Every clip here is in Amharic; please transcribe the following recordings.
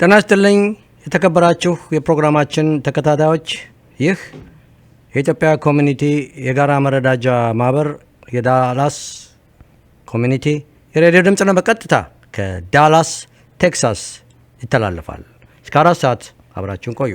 ጤና ይስጥልኝ የተከበራችሁ የፕሮግራማችን ተከታታዮች ይህ የኢትዮጵያ ኮሚኒቲ የጋራ መረዳጃ ማህበር የዳላስ ኮሚኒቲ የሬዲዮ ድምጽ ነው በቀጥታ ከዳላስ ቴክሳስ ይተላለፋል እስከ 4 ሰዓት አብራችሁን ቆዩ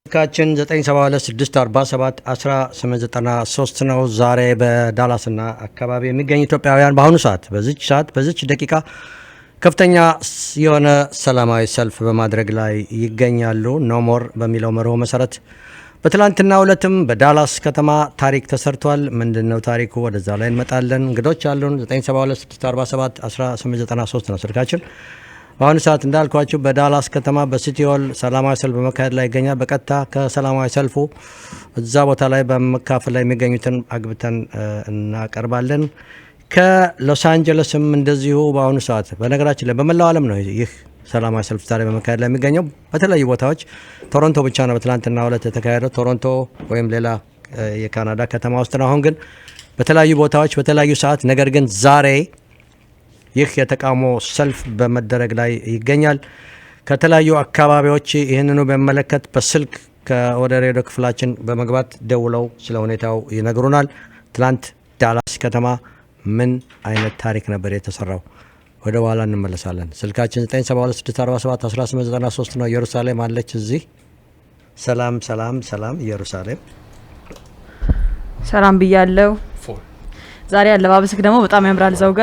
ካችን 972-647-1893 ነው ዛሬ በዳላስና አካባቢ የሚገኙ ኢትዮጵያውያን በአሁኑ ሰዓት በዚች ደቂቃ ከፍተኛ የሆነ ሰላማዊ ሰልፍ በማድረግ ላይ ይገኛሉ ኖ ሞር በሚለው መርሆ መሰረት በትላንትናው ዕለትም በዳላስ ከተማ ታሪክ ተሰርቷል ምንድነው ታሪኩ ወደዛ ላይ እንመጣለን እንግዶች አሉን 972-647-1893 ነው ስልካችን በአሁኑ ሰዓት እንዳልኳችሁ በዳላስ ከተማ በሲቲ ሆል ሰላማዊ ሰልፍ በመካሄድ ላይ ይገኛል በቀጥታ ከሰላማዊ ሰልፉ እዛ ቦታ ላይ በመካፈል ላይ የሚገኙትን አግብተን እናቀርባለን ከሎስ አንጀለስም እንደዚሁ በአሁኑ ሰዓት በነገራችን ላይ በመላው ዓለም ነው ይህ ሰላማዊ ሰልፍ ዛሬ በመካሄድ ላይ የሚገኘው በተለያዩ ቦታዎች ቶሮንቶ ብቻ ነው በትላንትና ዕለት የተካሄደው ቶሮንቶ ወይም ሌላ የካናዳ ከተማ ውስጥ ነው አሁን ግን በተለያዩ ቦታዎች በተለያዩ ሰዓት ነገር ግን ዛሬ ይህ የተቃውሞ ሰልፍ በመደረግ ላይ ይገኛል ከተለያዩ አካባቢዎች ይህንኑ በመመለከት በስልክ ወደ ሬዲዮ ክፍላችን በመግባት ደውለው ስለ ሁኔታው ይነግሩናል ትላንት ዳላስ ከተማ ምን አይነት ታሪክ ነበር የተሰራው ወደ ኋላ እንመለሳለን ስልካችን 972-647-1893 ነው ኢየሩሳሌም አለች እዚህ ሰላም ኢየሩሳሌም ሰላም ብያለሁ ዛሬ አለባበስክ ደግሞ በጣም ያምራል ዘውገ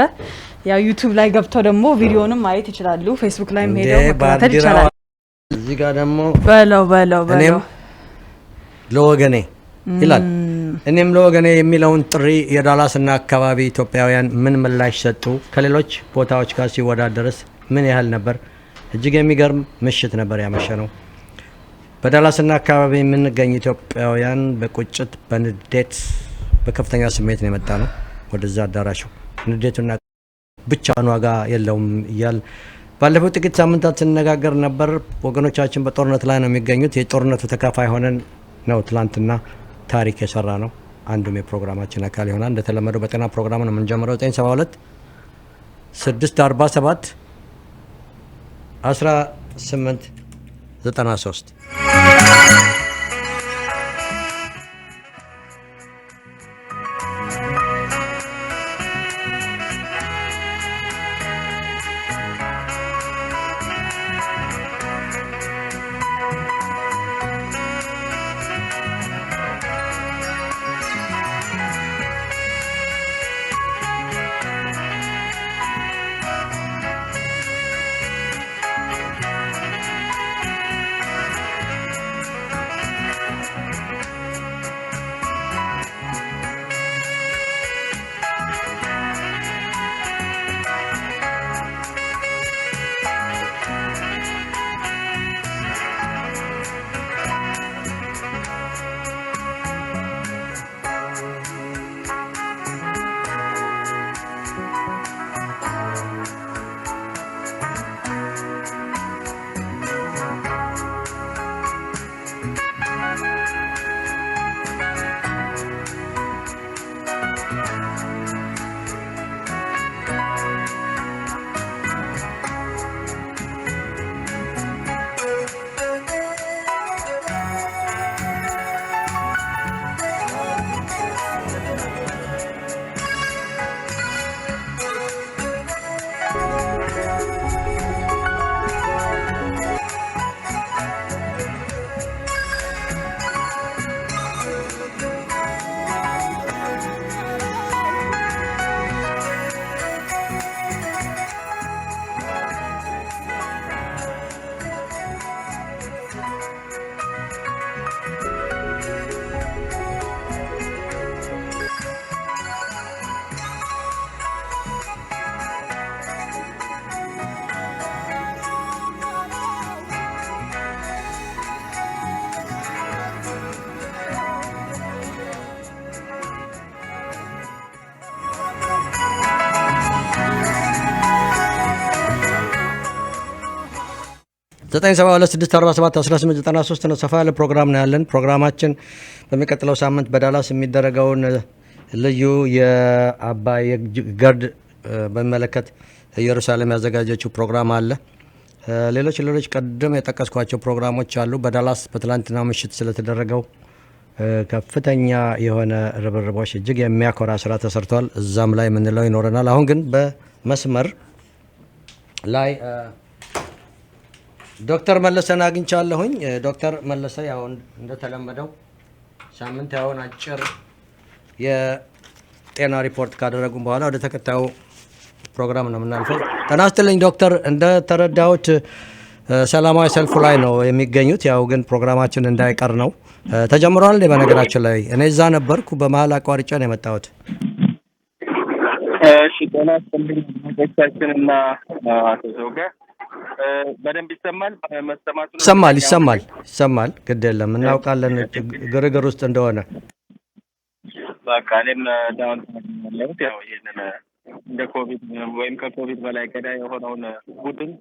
ያው ዩቲዩብ ላይ ገብተው ደግሞ ቪዲዮንም ማየት ይችላሉ ፌስቡክ ላይም ሄደው መከታተል ይችላሉ እዚህ ጋር ደግሞ በለው እኔም ለወገኔ ይላል እኔም ለወገኔ የሚለውን ጥሪ የዳላስና አካባቢ ኢትዮጵያውያን ምን ምላሽ ሰጡ ከሌሎች ቦታዎች ጋር ሲወዳደርስ ምን ያህል ነበር እጅግ የሚገርም ምሽት ነበር ያመሸነው በዳላስና አካባቢ የምንገኝ ኢትዮጵያውያን በቁጭት በንዴት በከፍተኛ ስሜት ነው የመጣ ነው ወደዛ አዳራሹ ንዴቱና ብቻውን ዋጋ የለውም ይያል ባለፈው ጥቂት ሳምንታት ስንነጋገር ነበር ወገኖቻችን በጦርነት ላይ ነው የሚገኙት የጦርነቱ ተካፋይ ሆነን ነው ትላንትና ታሪክ የሰራ ነው አንዱም የፕሮግራማችን አካል ይሆናል እንደተለመደው በጤና ፕሮግራም ነው የምንጀምረው 972-647-1893 972641893 ነው። ሰፋ ያለ ፕሮግራም ነው ያለን። ፕሮግራማችን በሚቀጥለው ሳምንት በዳላስ የሚደረገውን ልዩ የአባይ ገርድ በሚመለከት ኢየሩሳሌም ያዘጋጀችው ፕሮግራም አለ። ሌሎች ቀደም የጠቀስኳቸው ፕሮግራሞች አሉ። በዳላስ በትላንትና ምሽት ስለተደረገው ከፍተኛ የሆነ ርብርቦች እጅግ የሚያኮራ ስራ ተሰርቷል። እዛም ላይ የምንለው ይኖረናል። አሁን ግን በመስመር ላይ ዶክተር መለሰን አግኝቻለሁኝ። ዶክተር መለሰ ያው እንደተለመደው ሳምንታዊውን አጭር የጤና ሪፖርት ካደረጉ በኋላ ወደ ተከታዩ ፕሮግራም ነው የምናልፈው። ጤና ይስጥልኝ ዶክተር። እንደተረዳሁት ሰላማዊ ሰልፉ ላይ ነው የሚገኙት። ያው ግን ፕሮግራማችን እንዳይቀር ነው ተጀምሯል። በነገራችን ላይ እኔ እዛ ነበርኩ፣ በመሀል አቋርጬ ነው የመጣሁት። እሺ ጤና ይስጥልኝ ዶክተርና አቶ ዘውገ በደንብ ይሰማል? መሰማቱ ይሰማል። ግድ የለም እናውቃለን ግርግር ውስጥ እንደሆነ። በቃ እኔም ዳውን ያለሁት ያው ይሄንን እንደ ኮቪድ ወይም ከኮቪድ በላይ ገዳይ የሆነውን ቡድን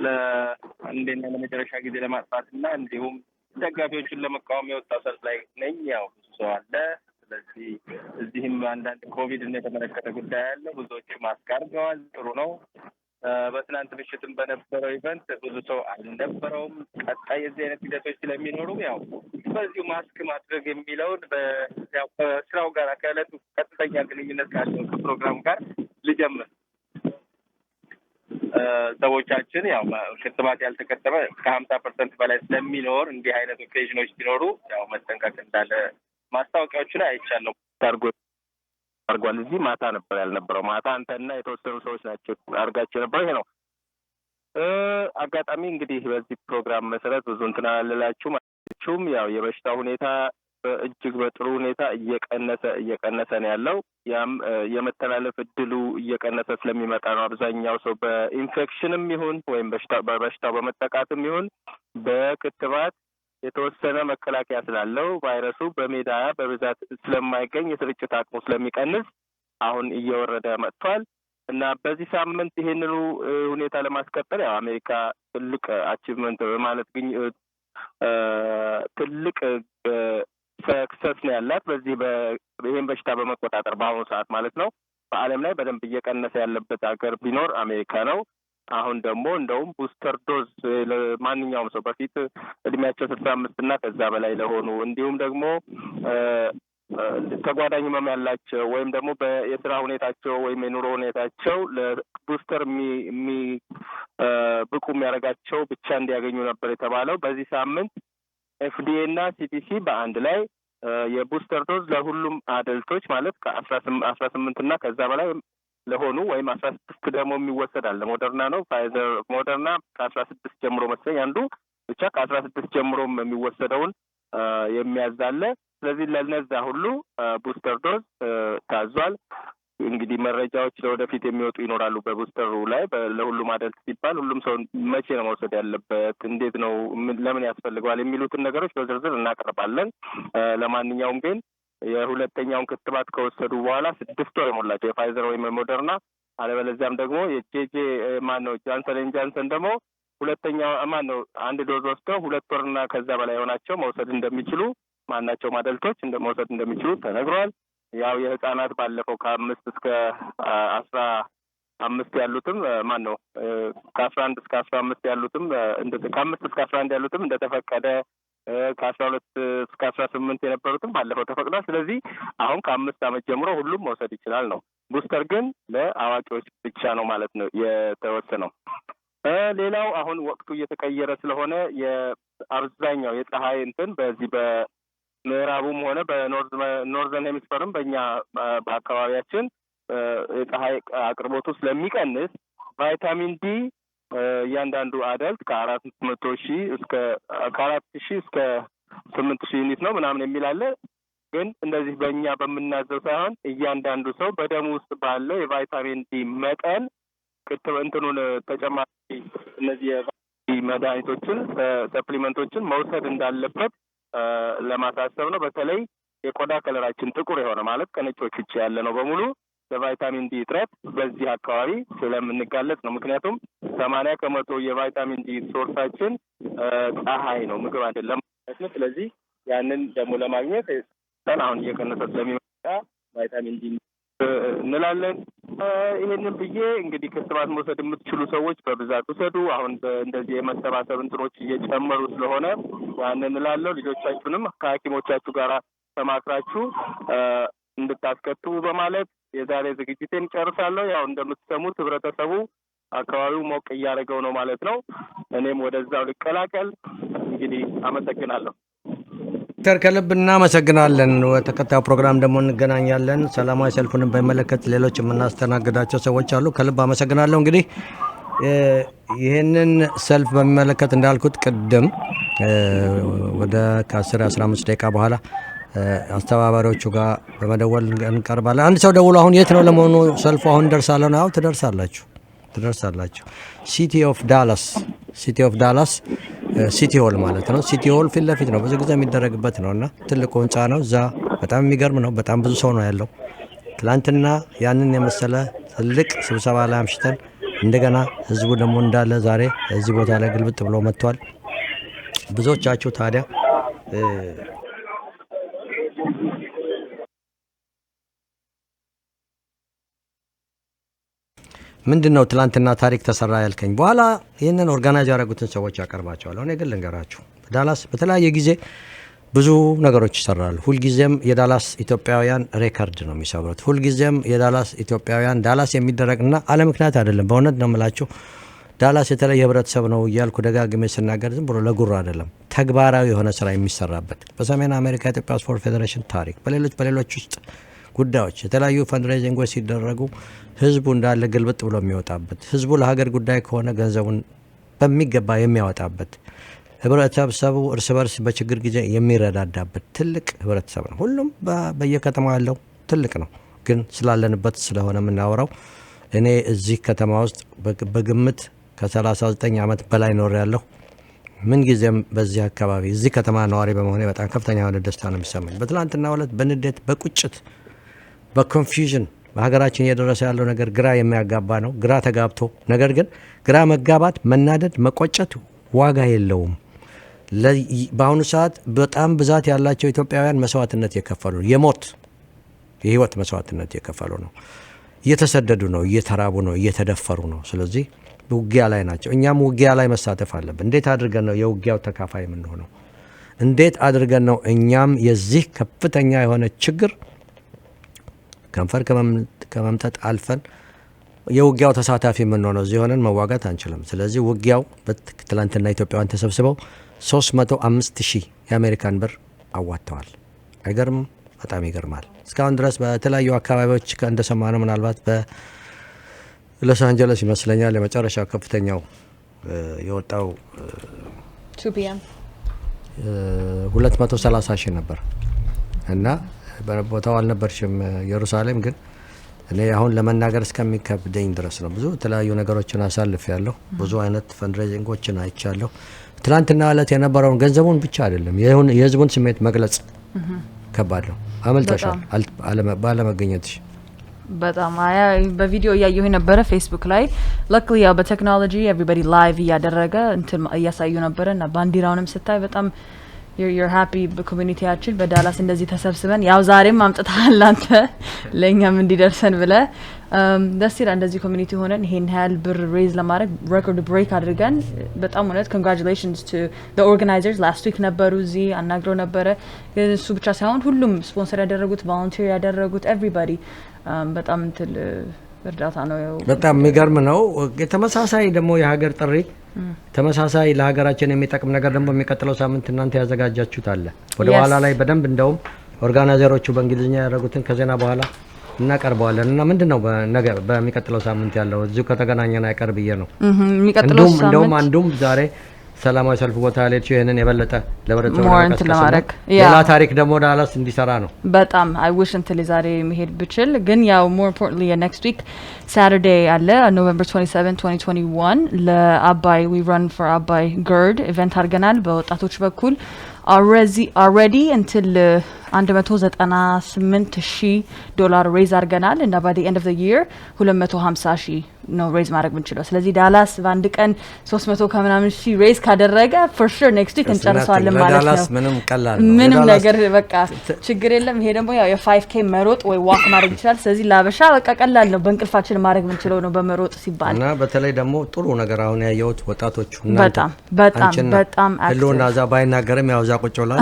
ለአንዴና ለመጨረሻ ጊዜ ለማጥፋትና እንዲሁም ደጋፊዎቹን ለመቃወም የወጣ ሰልፍ ላይ ነኝ። ያው ብዙ ሰው አለ። ስለዚህ እዚህም አንዳንድ ኮቪድን የተመለከተ ጉዳይ አለ። ብዙዎች ማስክ አድርገዋል። ጥሩ ነው። በትናንት ምሽትም በነበረው ኢቨንት ብዙ ሰው አልነበረውም። ቀጣይ የዚህ አይነት ሂደቶች ስለሚኖሩ ያው በዚሁ ማስክ ማድረግ የሚለውን ከስራው ጋር ከዕለቱ ቀጥተኛ ግንኙነት ካለው ከፕሮግራሙ ጋር ልጀምር። ሰዎቻችን ያው ክትባት ያልተከተበ ከ50% በላይ ስለሚኖር እንዲህ አይነት ኦኬዥኖች ሲኖሩ ያው መጠንቀቅ እንዳለ ማስታወቂያዎቹ ላይ አይቻለሁ። አርጓል። እዚህ ማታ ነበር ያልነበረው። ማታ አንተና የተወሰኑ ሰዎች ናቸው አርጋቸው ነበር። ይሄ ነው አጋጣሚ። እንግዲህ በዚህ ፕሮግራም መሰረት ብዙ እንትን አላለላችሁም። ያው የበሽታ ሁኔታ እጅግ በጥሩ ሁኔታ እየቀነሰ ነው ያለው። ያም የመተላለፍ እድሉ እየቀነሰ ስለሚመጣ ነው። አብዛኛው ሰው በኢንፌክሽንም ይሁን ወይም በበሽታው በመጠቃትም ይሁን በክትባት የተወሰነ መከላከያ ስላለው ቫይረሱ በሜዳ በብዛት ስለማይገኝ የስርጭት አቅሙ ስለሚቀንስ አሁን እየወረደ መጥቷል እና በዚህ ሳምንት ይሄንኑ ሁኔታ ለማስቀጠል ያው አሜሪካ ትልቅ አቺቭመንት ማለት ትልቅ ሰክሰስ ነው ያላት በዚህ ይሄን በሽታ በመቆጣጠር በአሁኑ ሰዓት ማለት ነው። በዓለም ላይ በደንብ እየቀነሰ ያለበት ሀገር ቢኖር አሜሪካ ነው። አሁን ደግሞ እንደውም ቡስተር ዶዝ ለማንኛውም ሰው በፊት እድሜያቸው 65 እና ከዛ በላይ ለሆኑ እንዲሁም ደግሞ ተጓዳኝ ህመም ያላቸው ወይም ደግሞ የስራ ሁኔታቸው ወይም የኑሮ ሁኔታቸው ለቡስተር ብቁ የሚያደርጋቸው ብቻ እንዲያገኙ ነበር የተባለው። በዚህ ሳምንት ኤፍዲኤ እና ሲዲሲ በአንድ ላይ የቡስተር ዶዝ ለሁሉም አደልቶች ማለት ከ18 እና ከዛ በላይ ለሆኑ ወይም 16 ደግሞ የሚወሰዳል። ለሞደርና ነው ፋይዘር ሞደርና ከ16 ጀምሮ መሰለኝ አንዱ ብቻ ከ16 ጀምሮም የሚወሰደውን የሚያዛለ። ስለዚህ ለነዛ ሁሉ ቡስተር ዶዝ ታዟል። እንግዲህ መረጃዎች ለወደፊት የሚወጡ ይኖራሉ። በቡስተሩ ላይ ለሁሉም አደልት ሲባል ሁሉም ሰው መቼ ነው መውሰድ ያለበት፣ እንዴት ነው፣ ለምን ያስፈልገዋል የሚሉትን ነገሮች በዝርዝር እናቀርባለን። ለማንኛውም ግን የሁለተኛውን ክትባት ከወሰዱ በኋላ 6 ወር የሞላቸው የፋይዘር ወይም የሞደርና አለበለዚያም ደግሞ የጄጄ ጃንሰን ደግሞ ሁለተኛው አንድ ዶዝ ወስደው 2 ወርና ከዛ በላይ የሆናቸው መውሰድ እንደሚችሉ ማናቸውም አደልቶች መውሰድ እንደሚችሉ ተነግሯል። ያው የህፃናት ባለፈው ከ5 እስከ 15 ያሉትም ከ11 እስከ 15 ያሉትም ከ5 እስከ 11 ያሉትም እንደተፈቀደ ከ12 እስከ 18 የነበሩትም ባለፈው ተፈቅዷል። ስለዚህ አሁን ከ5 ዓመት ጀምሮ ሁሉም መውሰድ ይችላል ነው። ቡስተር ግን ለአዋቂዎች ብቻ ነው ማለት ነው የተወሰነው። ሌላው አሁን ወቅቱ እየተቀየረ ስለሆነ የአብዛኛው የፀሐይ በዚህ በምዕራቡም ሆነ በኖርዘርን ሄሚስፈርም በእኛ በአካባቢያችን የፀሐይ አቅርቦቱ ስለሚቀንስ ቫይታሚን ዲ እያንዳንዱ አደልት ከ400,000 እስከ 8,000 ዩኒት ነው ምናምን የሚል አለ። ግን እንደዚህ በእኛ በምናዘው ሳይሆን እያንዳንዱ ሰው በደሙ ውስጥ ባለው የቫይታሚን ዲ መጠን ተጨማሪ እነዚህ መድኃኒቶችን ሰፕሊመንቶችን መውሰድ እንዳለበት ለማሳሰብ ነው። በተለይ የቆዳ ከለራችን ጥቁር የሆነ ማለት ከነጮች ውጭ ያለ ነው በሙሉ በቫይታሚን ዲ እጥረት በዚህ አካባቢ ስለምንጋለጥ ነው። ምክንያቱም 80% የቫይታሚን ዲ ሶርሳችን ፀሐይ ነው፣ ምግብ አይደለም። ስለዚህ ያንን ደግሞ ለማግኘት አሁን እየቀነሰ ስለሚመጣ ቫይታሚን ዲ እንላለን። ይሄንን ብዬ እንግዲህ ክትባት መውሰድ የምትችሉ ሰዎች በብዛት ውሰዱ። አሁን እንደዚህ የመሰባሰብ እንትኖች እየጨመሩ ስለሆነ ያንን እንላለሁ። ልጆቻችሁንም ከሐኪሞቻችሁ ጋር ተማክራችሁ እንድታስከቱ በማለት የዛሬ ዝግጅቴን ጨርሳለሁ። ያው እንደምትሰሙት ህብረተሰቡ አካባቢው ሞቅ እያደረገው ነው ማለት ነው። እኔም ወደዛው ልቀላቀል። እንግዲህ አመሰግናለሁ። ከልብ እናመሰግናለን። ተከታዩ ፕሮግራም ደግሞ እንገናኛለን። ሰላማዊ ሰልፉን በመለከት ሌሎች የምናስተናግዳቸው ሰዎች አሉ። ከልብ አመሰግናለሁ። እንግዲህ ይህንን ሰልፍ በሚመለከት እንዳልኩት ቅድም ወደ ከ10-15 ደቂቃ በኋላ አስተባባሪዎቹ ጋር በመደወል እንቀርባለን። አንድ ሰው ደውሎ አሁን የት ነው ለመሆኑ ሰልፉ አሁን ደርሳለሁ ነው? ትደርሳላችሁ። ሲቲ ኦፍ ዳላስ ሲቲ ሆል ማለት ነው። ሲቲ ሆል ፊት ለፊት ነው፣ ብዙ ጊዜ የሚደረግበት ነው እና ትልቁ ህንፃ ነው። እዛ በጣም የሚገርም ነው። በጣም ብዙ ሰው ነው ያለው። ትላንትና ያንን የመሰለ ትልቅ ስብሰባ ላይ አምሽተን እንደገና ህዝቡ ደግሞ እንዳለ ዛሬ እዚህ ቦታ ላይ ግልብጥ ብሎ መጥቷል። ብዙዎቻችሁ ታዲያ ምንድነው ትላንትና ታሪክ ተሰራ ያልከኝ? በኋላ ይህንን ኦርጋናይዝ ያደረጉትን ሰዎች ያቀርባቸዋለሁ። እኔ ግን ልንገራችሁ፣ በዳላስ በተለያየ ጊዜ ብዙ ነገሮች ይሰራሉ። ሁልጊዜም የዳላስ ኢትዮጵያውያን ሬከርድ ነው የሚሰብሩት። ሁልጊዜም የዳላስ ኢትዮጵያውያን ዳላስ የሚደረግና አለ ምክንያት አይደለም። በእውነት ነው የምላችሁ፣ ዳላስ የተለየ ህብረተሰብ ነው እያልኩ ደጋግሜ ስናገር ዝም ብሎ ለጉራ አይደለም፣ ተግባራዊ የሆነ ስራ የሚሰራበት በሰሜን አሜሪካ ኢትዮጵያ ስፖርት ፌዴሬሽን ታሪክ፣ በሌሎች ውስጥ ጉዳዮች የተለያዩ ፈንድሬዚንጎች ሲደረጉ ህዝቡ እንዳለ ግልብጥ ብሎ የሚወጣበት፣ ህዝቡ ለሀገር ጉዳይ ከሆነ ገንዘቡን በሚገባ የሚያወጣበት፣ ህብረተሰቡ እርስ በርስ በችግር ጊዜ የሚረዳዳበት ትልቅ ህብረተሰብ ነው። ሁሉም በየከተማው ያለው ትልቅ ነው። ግን ስላለንበት ስለሆነ የምናወራው እኔ እዚህ ከተማ ውስጥ በግምት ከ39 ዓመት በላይ ኖር ያለሁ። ምን ጊዜም በዚህ አካባቢ እዚህ ከተማ ነዋሪ በመሆኔ በጣም ከፍተኛ የሆነ ደስታ ነው የሚሰማኝ። በትላንትናው ዕለት በንዴት በቁጭት በኮንፊውዥን በሀገራችን እየደረሰ ያለው ነገር ግራ የሚያጋባ ነው። ግራ ተጋብቶ ነገር ግን ግራ መጋባት፣ መናደድ፣ መቆጨት ዋጋ የለውም። በአሁኑ ሰዓት በጣም ብዛት ያላቸው ኢትዮጵያውያን መስዋዕትነት የከፈሉ የህይወት መስዋዕትነት የከፈሉ ነው። እየተሰደዱ ነው፣ እየተራቡ ነው፣ እየተደፈሩ ነው። ስለዚህ ውጊያ ላይ ናቸው። እኛም ውጊያ ላይ መሳተፍ አለብን። እንዴት አድርገን ነው የውጊያው ተካፋይ የምንሆነው? እንዴት አድርገን ነው እኛም የዚህ ከፍተኛ የሆነ ችግር ከንፈር ከመምጠጥ አልፈን የውጊያው ተሳታፊ የምንሆነው? እዚህ ሆነን መዋጋት አንችልም። ስለዚህ ውጊያው ትላንትና ኢትዮጵያውያን ተሰብስበው 305,000 የአሜሪካን ብር አዋጥተዋል። አይገርምም? በጣም ይገርማል። እስካሁን ድረስ በተለያዩ አካባቢዎች እንደሰማነው ምናልባት በሎስ አንጀለስ ይመስለኛል የመጨረሻው ከፍተኛው የወጣው 2 PM 230,000 ነበር እና በቦታው አልነበርሽም ኢየሩሳሌም። ግን እኔ አሁን ለመናገር እስከሚከብደኝ ድረስ ነው። ብዙ የተለያዩ ነገሮችን አሳልፍ ያለሁ፣ ብዙ አይነት ፈንድሬዚንጎችን አይቻለሁ። ትላንትና ዕለት የነበረውን ገንዘቡን ብቻ አይደለም የህዝቡን ስሜት መግለጽ ከባድ ነው። አመልጠሻል ባለመገኘትሽ። በጣም በቪዲዮ እያየሁ ነበረ ፌስቡክ ላይ። ለክሊ ያው በቴክኖሎጂ ኤቭሪባዲ ላይቭ እያደረገ እንትን እያሳዩ ነበረ እና ባንዲራውንም ስታይ በጣም you're happy በኮሚኒቲያችን በዳላስ እንደዚህ ተሰብስበን ያው ዛሬም አምጥተሃል አንተ ለኛም እንዲደርሰን ብለ ደስ ይላል። እንደዚህ ኮሚኒቲ ሆነን ይሄን ያህል ብር ሬዝ ለማድረግ ሬኮርድ ብሬክ አድርገን በጣም እውነት congratulations to the organizers last week ነበሩ እዚህ አናግረው ነበረ። እሱ ብቻ ሳይሆን ሁሉም ስፖንሰር ያደረጉት ቮለንቲር ያደረጉት everybody በጣም እንትን እርዳታ ነው። በጣም የሚገርም ነው። ተመሳሳይ ደግሞ የሀገር ጥሪ ተመሳሳይ ለሀገራችን የሚጠቅም ነገር ደግሞ የሚቀጥለው ሳምንት እናንተ ያዘጋጃችሁት አለ። ወደ ኋላ ላይ በደንብ እንደውም ኦርጋናይዘሮቹ በእንግሊዝኛ ያደረጉትን ከዜና በኋላ እናቀርበዋለን እና ምንድነው ነገር በሚቀጥለው ሳምንት ያለው እዚሁ ከተገናኘን አይቀር ብዬ ነው። እንደውም አንዱም ዛሬ ሰላማዊ ሰልፍ ቦታ ላይ ይሄንን የበለጠ ለበረታው ለማድረግ ሌላ ታሪክ ደግሞ ዳላስ እንዲሰራ ነው። በጣም I wish until ዛሬ መሄድ ብችል ግን ያው more importantly next week Saturday አለ November 27 2021 ለአባይ we run for አባይ GERD event አድርገናል በወጣቶች በኩል already until $198,000 ሬዝ አድርገናል እና by the end of the year 250,000 ነው ሬዝ ማድረግ የምንችለው። ስለዚህ ዳላስ በአንድ ቀን 300 ከምናምን ሺህ ሬዝ ካደረገ for sure next week እንጨርሰዋለን ማለት ነው። ምንም ነገር በቃ ችግር የለም። ይሄ ደግሞ ያው የ5k መሮጥ ወይ ዋክ ማድረግ ይችላል። ስለዚህ ላበሻ በቃ ቀላል ነው፣ በእንቅልፋችን ማድረግ የምንችለው ነው በመሮጥ ሲባል እና በተለይ ደግሞ ጥሩ ነገር አሁን ያየሁት ወጣቶቹ እና በጣም ህልውና እዛ ባይናገርም ያው እዛ ቁጭ ብሏል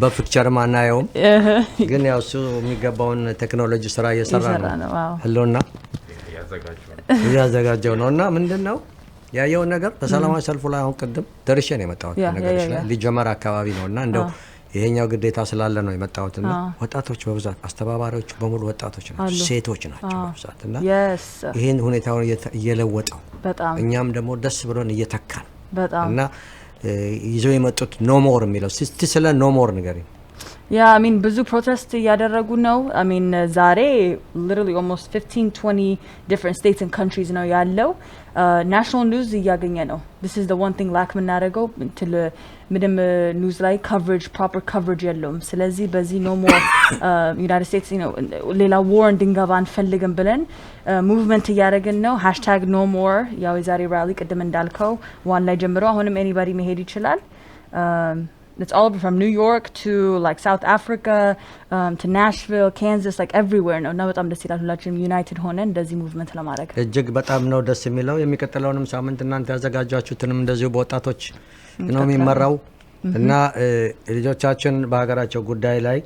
በፒክቸርም አናየውም፣ ግን ያው እሱ የሚገባውን ቴክኖሎጂ ስራ እየሰራ ነው ህልውና እያዘጋጀው ነው። እና ምንድነው ያየውን ነገር በሰላማዊ ሰልፉ ላይ አሁን ቅድም ደርሼ ነው የመጣሁት ነገር ሊጀመር አካባቢ ነውና እንደው ይሄኛው ግዴታ ስላለ ነው የመጣሁትና ወጣቶች በብዛት አስተባባሪዎቹ በሙሉ ወጣቶች ናቸው፣ ሴቶች ናቸው በብዛት እና ይሄን ሁኔታውን እየለወጠው እኛም ደግሞ ደስ ብሎን እየተካን እና ይዘው የመጡት ኖ ሞር የሚለው እስቲ ስለ ኖ ሞር ንገሪኝ። Yeah, I mean ብዙ ፕሮቴስት እያደረጉ ነው። I mean ዛሬ literally almost 15-20 different states and countries ነው ያለው። ናሽናል ኒውስ እያገኘ ነው። this is the one thing lack ምናደርገው ምንም ኒውስ ላይ coverage proper coverage የለውም። ስለዚህ በዚህ no more ዩናይትድ ስቴትስ ሌላ war እንድንገባ አንፈልግም ብለን ሙቭመንት እያደረግን ነው። #no more ያው የዛሬ ራሊ ቅድም እንዳልከው ዋን ላይ ጀምሮ አሁንም anybody መሄድ ይችላል። It's all over from New York to like South Africa, to Nashville, Kansas, like everywhere ነው እና በጣም ደስ ይላል። ሁላችንም ዩናይትድ ሆነን እንደዚህ ሙቭመንት ለማድረግ እጅግ በጣም ነው ደስ የሚለው። የሚቀጥለውንም ሳምንት እናንተ ያዘጋጃችሁትንም እንደዚሁ በወጣቶች ነው የሚመራው እና ልጆቻችን በሀገራቸው ጉዳይ ላይ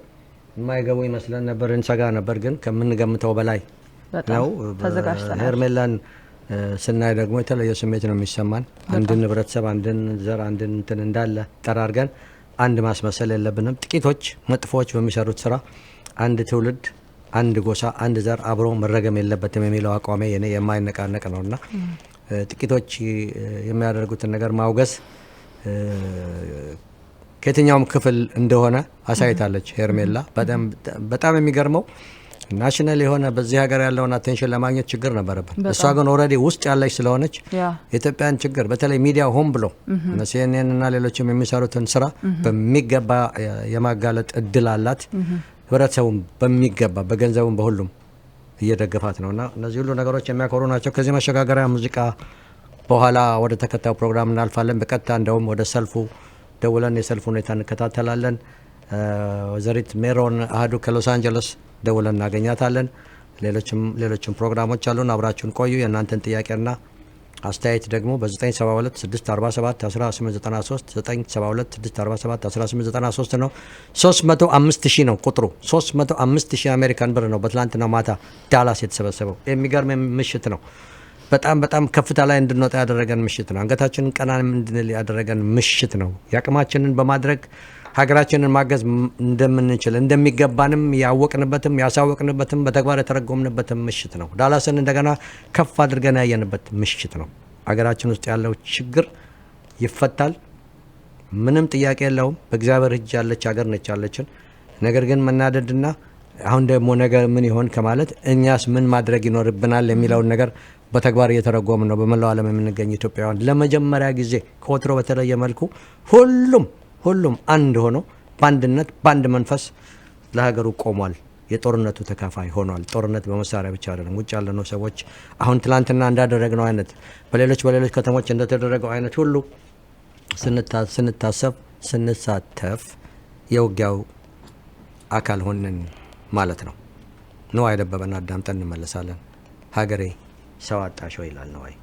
የማይገቡ ይመስለን ነበር፣ እንሰጋ ነበር፣ ግን ከምንገምተው በላይ ነው። ሄርሜላን ስናይ ደግሞ የተለየ ስሜት ነው የሚሰማን። አንድን ህብረተሰብ፣ አንድን ዘር፣ አንድን እንትን እንዳለ ጠራርገን አንድ ማስመሰል የለብንም። ጥቂቶች መጥፎዎች በሚሰሩት ስራ አንድ ትውልድ፣ አንድ ጎሳ፣ አንድ ዘር አብሮ መረገም የለበትም የሚለው አቋሜ የኔ የማይነቃነቅ ነውና ጥቂቶች የሚያደርጉትን ነገር ማውገዝ ከየትኛውም ክፍል እንደሆነ አሳይታለች ሄርሜላ። በጣም የሚገርመው ናሽናል የሆነ በዚህ ሀገር ያለውን አቴንሽን ለማግኘት ችግር ነበረብን። እሷ ግን ኦልሬዲ ውስጥ ያለች ስለሆነች የኢትዮጵያን ችግር በተለይ ሚዲያ ሆን ብሎ CNN እና ሌሎችም የሚሰሩትን ስራ በሚገባ የማጋለጥ እድል አላት። ህብረተሰቡም በሚገባ በገንዘቡም በሁሉም እየደገፋት ነውና እነዚህ ሁሉ ነገሮች የሚያኮሩ ናቸው። ከዚህ መሸጋገሪያ ሙዚቃ በኋላ ወደ ተከታዩ ፕሮግራም እናልፋለን። በቀጥታ እንደውም ወደ ሰልፉ ደውለን የሰልፉ ሁኔታ እንከታተላለን። ወይዘሪት ሜሮን አህዱ ከሎስ አንጀለስ ደውለን እናገኛታለን። ሌሎችም ፕሮግራሞች አሉን። አብራችሁን ቆዩ። የእናንተን ጥያቄና አስተያየት ደግሞ በ972 647 1893 972 647 1893 ነው። 305,000 ነው ቁጥሩ። 305,000 አሜሪካን ብር ነው በትላንትና ማታ ዳላስ የተሰበሰበው። የሚገርም ምሽት ነው። በጣም ከፍታ ላይ እንድንወጣ ያደረገን ምሽት ነው። አንገታችንን ቀና እንድንል ያደረገን ምሽት ነው። ያቅማችንን በማድረግ ሀገራችንን ማገዝ እንደምንችል እንደሚገባንም ያወቅንበትም ያሳወቅንበትም በተግባር የተረጎምንበትም ምሽት ነው። ዳላስን እንደገና ከፍ አድርገን ያየንበት ምሽት ነው። ሀገራችን ውስጥ ያለው ችግር ይፈታል፣ ምንም ጥያቄ የለውም። በእግዚአብሔር እጅ ያለች ሀገር ነች ያለችን። ነገር ግን መናደድና አሁን ደግሞ ነገር ምን ይሆን ከማለት እኛስ ምን ማድረግ ይኖርብናል የሚለውን ነገር በተግባር እየተረጎም ነው። በመላው ዓለም የምንገኝ ኢትዮጵያውያን ለመጀመሪያ ጊዜ ከወትሮ በተለየ መልኩ ሁሉም አንድ ሆኖ በአንድነት በአንድ መንፈስ ለሀገሩ ቆሟል። የጦርነቱ ተካፋይ ሆኗል። ጦርነት በመሳሪያ ብቻ አይደለም። ውጭ ያለነው ሰዎች አሁን ትላንትና እንዳደረግነው አይነት በሌሎች ከተሞች እንደተደረገው አይነት ሁሉ ስንሳተፍ የውጊያው አካል ሆነን ማለት ነው። ነዋይ ደበበን አዳምጠን እንመለሳለን። ሀገሬ ሰው አጣሽ ወይ ይላል ነዋይ።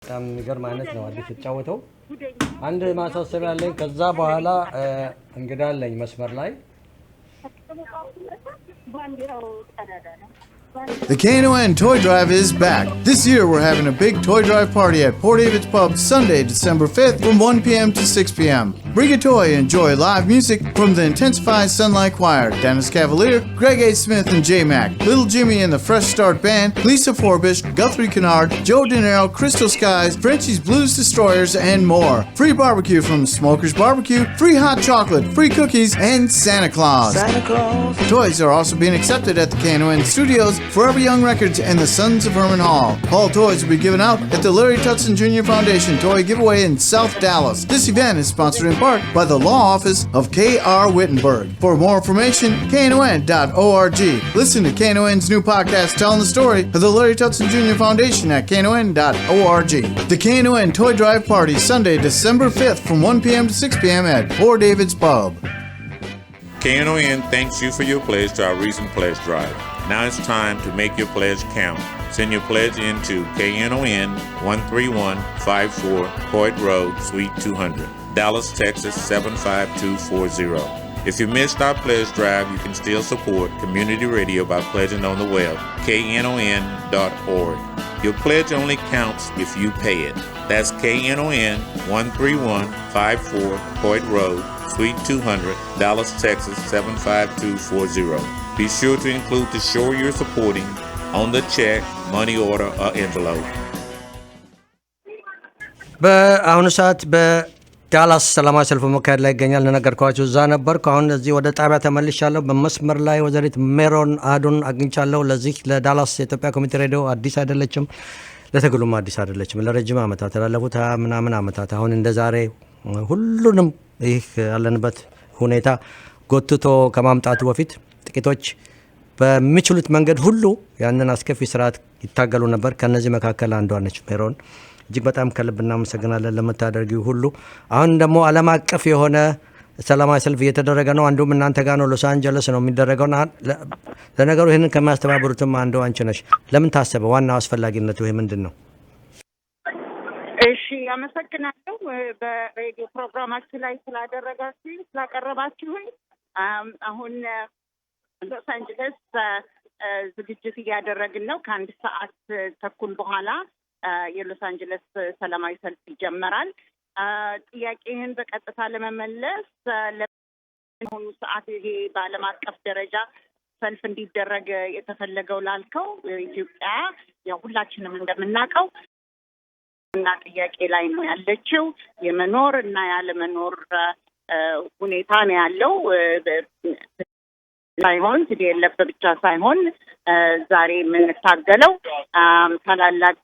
በጣም የሚገርም አይነት ነው አዲስ የተጫወተው አንድ ማሳሰቢያ አለኝ ከዛ በኋላ እንግዳ አለኝ መስመር ላይ The K&N Toy Drive is back. This year we're having a big toy drive party at Port David's Pub Sunday, December 5th from 1 p.m. to 6 p.m. Bring a toy and enjoy live music from the Intensified Sunlight Choir, Dennis Cavalier, Greg A. Smith and J. Mac, Little Jimmy and the Fresh Start Band, Lisa Forbish, Guthrie Kennard, Joe De Niro, Crystal Skies, Frenchie's Blues Destroyers, and more. Free barbecue from Smoker's Barbecue, free hot chocolate, free cookies, and Santa Claus. Santa Claus. Toys are also being accepted at the K&N Studios, Forever Young Records, and the Sons of Herman Hall. All toys will be given out at the Larry Tutson Jr. Foundation Toy Giveaway in South Dallas. This event is sponsored in part by the Law Office of K.R. Wittenberg. For more information, knon.org. Listen to K&N's new podcast telling the story of the Larry Tutson Jr. Foundation at knon.org. The K&N Toy Drive Party, Sunday, December 5th from 1 p.m. to 6 p.m. at Poor David's Pub. K&N thanks you for your pledge to our recent pledge drive. Now it's time to make your pledge count. Send your pledge in to KNON 13154 Hoyt Road, Suite 200, Dallas, Texas 75240. If you missed our pledge drive, you can still support community radio by pledging on the web, knon.org. Your pledge only counts if you pay it. That's KNON 13154 Hoyt Road, Suite 200, Dallas, Texas 75240. Be sure to include the show you're supporting on the check, money order, or envelope. በአሁኑ ሰዓት በዳላስ ሰላማዊ ሰልፍ መካሄድ ላይ ይገኛል ለነገርኳችሁ እዛ ነበርኩ አሁን እዚህ ወደ ጣቢያ ተመልሻለሁ በመስመር ላይ ወዘሪት ሜሮን አዱን አግኝቻለሁ ለዚህ ለዳላስ የኢትዮጵያ ኮሚቴ ሬዲዮ አዲስ አይደለችም ለተግሉም አዲስ አይደለችም ለረጅም ዓመታት ላለፉት ምናምን ዓመታት አሁን እንደ ዛሬ ሁሉንም ይህ ያለንበት ሁኔታ ጎትቶ ከማምጣቱ በፊት ጥቂቶች በሚችሉት መንገድ ሁሉ ያንን አስከፊ ስርዓት ይታገሉ ነበር ከነዚህ መካከል አንዷ ነች ሜሮን እጅግ በጣም ከልብ እናመሰግናለን ለምታደርጊው ሁሉ አሁን ደግሞ ዓለም አቀፍ የሆነ ሰላማዊ ሰልፍ እየተደረገ ነው አንዱም እናንተ ጋር ነው ሎስ አንጀለስ ነው የሚደረገው ለነገሩ ይሄንን ከሚያስተባብሩትም አንዱ አንቺ ነሽ ለምን ታሰበ ዋናው አስፈላጊነቱ ይሄ ምንድነው እሺ አመሰግናለሁ በሬዲዮ ፕሮግራማችን ላይ ስላቀረባችሁኝ አሁን ሎስ አንጀለስ ዝግጅት እያደረግን ነው ከአንድ ሰዓት ተኩል በኋላ የሎስ አንጀለስ ሰላማዊ ሰልፍ ይጀምራል ጥያቄህን በቀጥታ ለመመለስ ለሆኑ ሰዓት ይሄ በዓለም አቀፍ ደረጃ ሰልፍ እንዲደረግ የተፈለገው ላልከው ኢትዮጵያ ያው ሁላችንም እንደምናውቀው እና ጥያቄ ላይ ነው ያለችው የመኖር እና ያለመኖር ሁኔታ ነው ያለው ሳይሆን ሲዲኤልኤፍ ብቻ ሳይሆን ዛሬ የምንታገለው ታላላቅ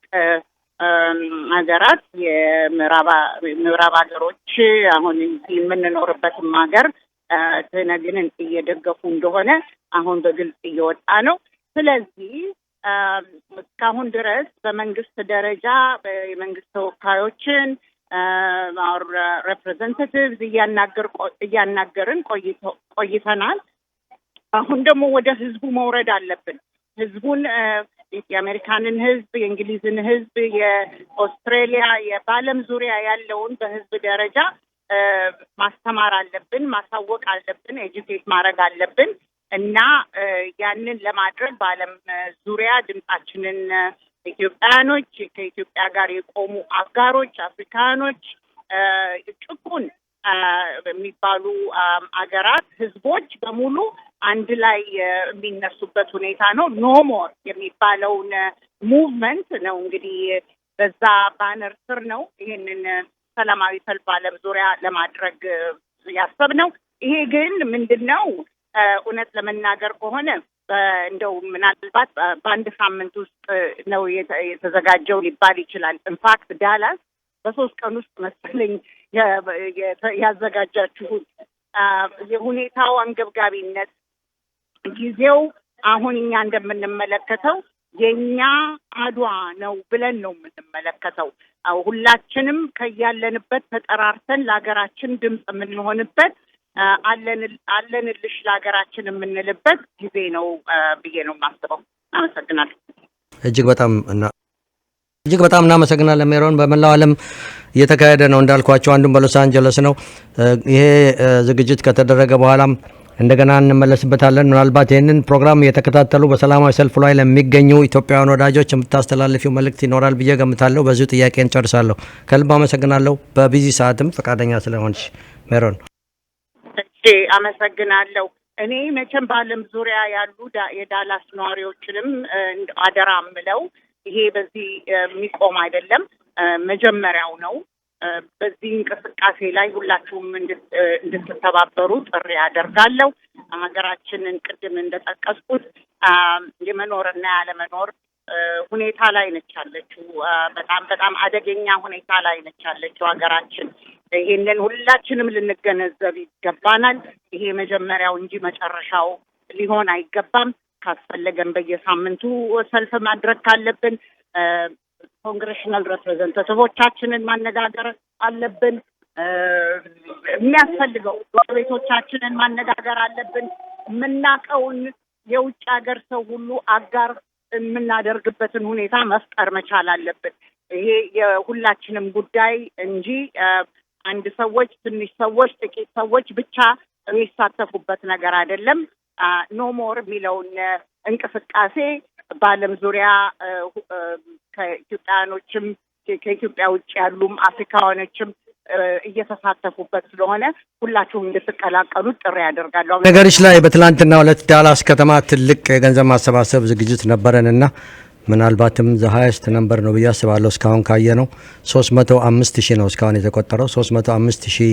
ሀገራት የምዕራብ ሀገሮች አሁን የምንኖርበትም ሀገር ትነግንን እየደገፉ እንደሆነ አሁን በግልጽ እየወጣ ነው ስለዚህ እስካሁን ድረስ በመንግስት ደረጃ የመንግስት ተወካዮችን ሬፕሬዘንታቲቭስ እያናገርን ቆይተናል አሁን ደግሞ ወደ ህዝቡ መውረድ አለብን ህዝቡን የአሜሪካንን ህዝብ የእንግሊዝን ህዝብ የኦስትሬሊያ የዓለም ዙሪያ ያለውን በህዝብ ደረጃ ማስተማር አለብን ማሳወቅ አለብን ኤጁኬት ማድረግ አለብን እና ያንን ለማድረግ በዓለም ዙሪያ ድምጻችንን ኢትዮጵያኖች ከኢትዮጵያ ጋር የቆሙ አጋሮች አፍሪካኖች ጭቁን የሚባሉ አገራት ህዝቦች በሙሉ አንድ ላይ የሚነሱበት ሁኔታ ነው ኖ ሞር የሚባለውን ሙቭመንት ነው እንግዲህ በዛ ባነር ስር ነው ይሄንን ሰላማዊ ሰልፍ ዓለም ዙሪያ ለማድረግ ያሰብነው ይሄ ግን ምንድነው እውነት ለመናገር ከሆነ እንደው ምናልባት በአንድ ሳምንት ውስጥ ነው የተዘጋጀው ሊባል ይችላል ኢንፋክት ዳላስ በ3 ቀን ውስጥ መሰለኝ ያዘጋጃችሁት የሁኔታው አንገብጋቢነት ጊዜው አሁን እኛ እንደምንመለከተው የኛ አድዋ ነው ብለን ነው የምንመለከተው ሁላችንም ከያለንበት ተጠራርተን ለሀገራችን ድምጽ የምንሆንበት አለንልሽ ለሀገራችን የምንልበት ጊዜ ነው ብዬ ነው የማስበው አመሰግናለሁ እጅግ በጣም እጅግ በጣም እናመሰግናለን ሜሮን። በመላው ዓለም እየተካሄደ ነው እንዳልኳቸው፣ አንዱም በሎስ አንጀለስ ነው። ይሄ ዝግጅት ከተደረገ በኋላም እንደገና እንመለስበታለን። ምናልባት ይህንን ፕሮግራም እየተከታተሉ በሰላማዊ ሰልፍ ላይ ለሚገኙ ኢትዮጵያውያን ወዳጆች የምታስተላልፊው መልእክት ይኖራል ብዬ ገምታለሁ። በዚሁ ጥያቄ እንጨርሳለሁ። ከልብ አመሰግናለሁ በቢዚ ሰዓትም ፈቃደኛ ስለሆንሽ ሜሮን። እሺ አመሰግናለሁ። እኔ መቼም በዓለም ዙሪያ ያሉ የዳላስ ነዋሪዎችንም አደራ ምለው ይሄ በዚህ የሚቆም አይደለም፣ መጀመሪያው ነው። በዚህ እንቅስቃሴ ላይ ሁላችሁም እንድትተባበሩ ጥሪ አደርጋለሁ። ሀገራችንን ቅድም እንደጠቀስኩት የመኖርና ያለመኖር ሁኔታ ላይ ነች ያለችው። በጣም አደገኛ ሁኔታ ላይ ነች ያለችው ሀገራችን። ይሄንን ሁላችንም ልንገነዘብ ይገባናል። ይሄ መጀመሪያው እንጂ መጨረሻው ሊሆን አይገባም። ካስፈለገን በየሳምንቱ ሰልፍ ማድረግ ካለብን ኮንግሬሽናል ሬፕሬዘንታቲቮቻችንን ማነጋገር አለብን። የሚያስፈልገው ጎረቤቶቻችንን ማነጋገር አለብን። የምናውቀውን የውጭ ሀገር ሰው ሁሉ አጋር የምናደርግበትን ሁኔታ መፍጠር መቻል አለብን። ይሄ የሁላችንም ጉዳይ እንጂ አንድ ሰዎች፣ ትንሽ ሰዎች፣ ጥቂት ሰዎች ብቻ የሚሳተፉበት ነገር አይደለም። ኖ ሞር የሚለውን እንቅስቃሴ በዓለም ዙሪያ ከኢትዮጵያኖችም ከኢትዮጵያ ውጭ ያሉም አፍሪካውያኖችም እየተሳተፉበት ስለሆነ ሁላችሁም እንድትቀላቀሉት ጥሪ ያደርጋለሁ። ነገርሽ ላይ በትላንትናው ዕለት ዳላስ ከተማ ትልቅ የገንዘብ ማሰባሰብ ዝግጅት ነበረንና ምናልባትም ዘ ሃይስት ነምበር ነው ብዬ አስባለሁ። እስካሁን ካየነው 305,000 ነው እስካሁን የተቆጠረው። 305,000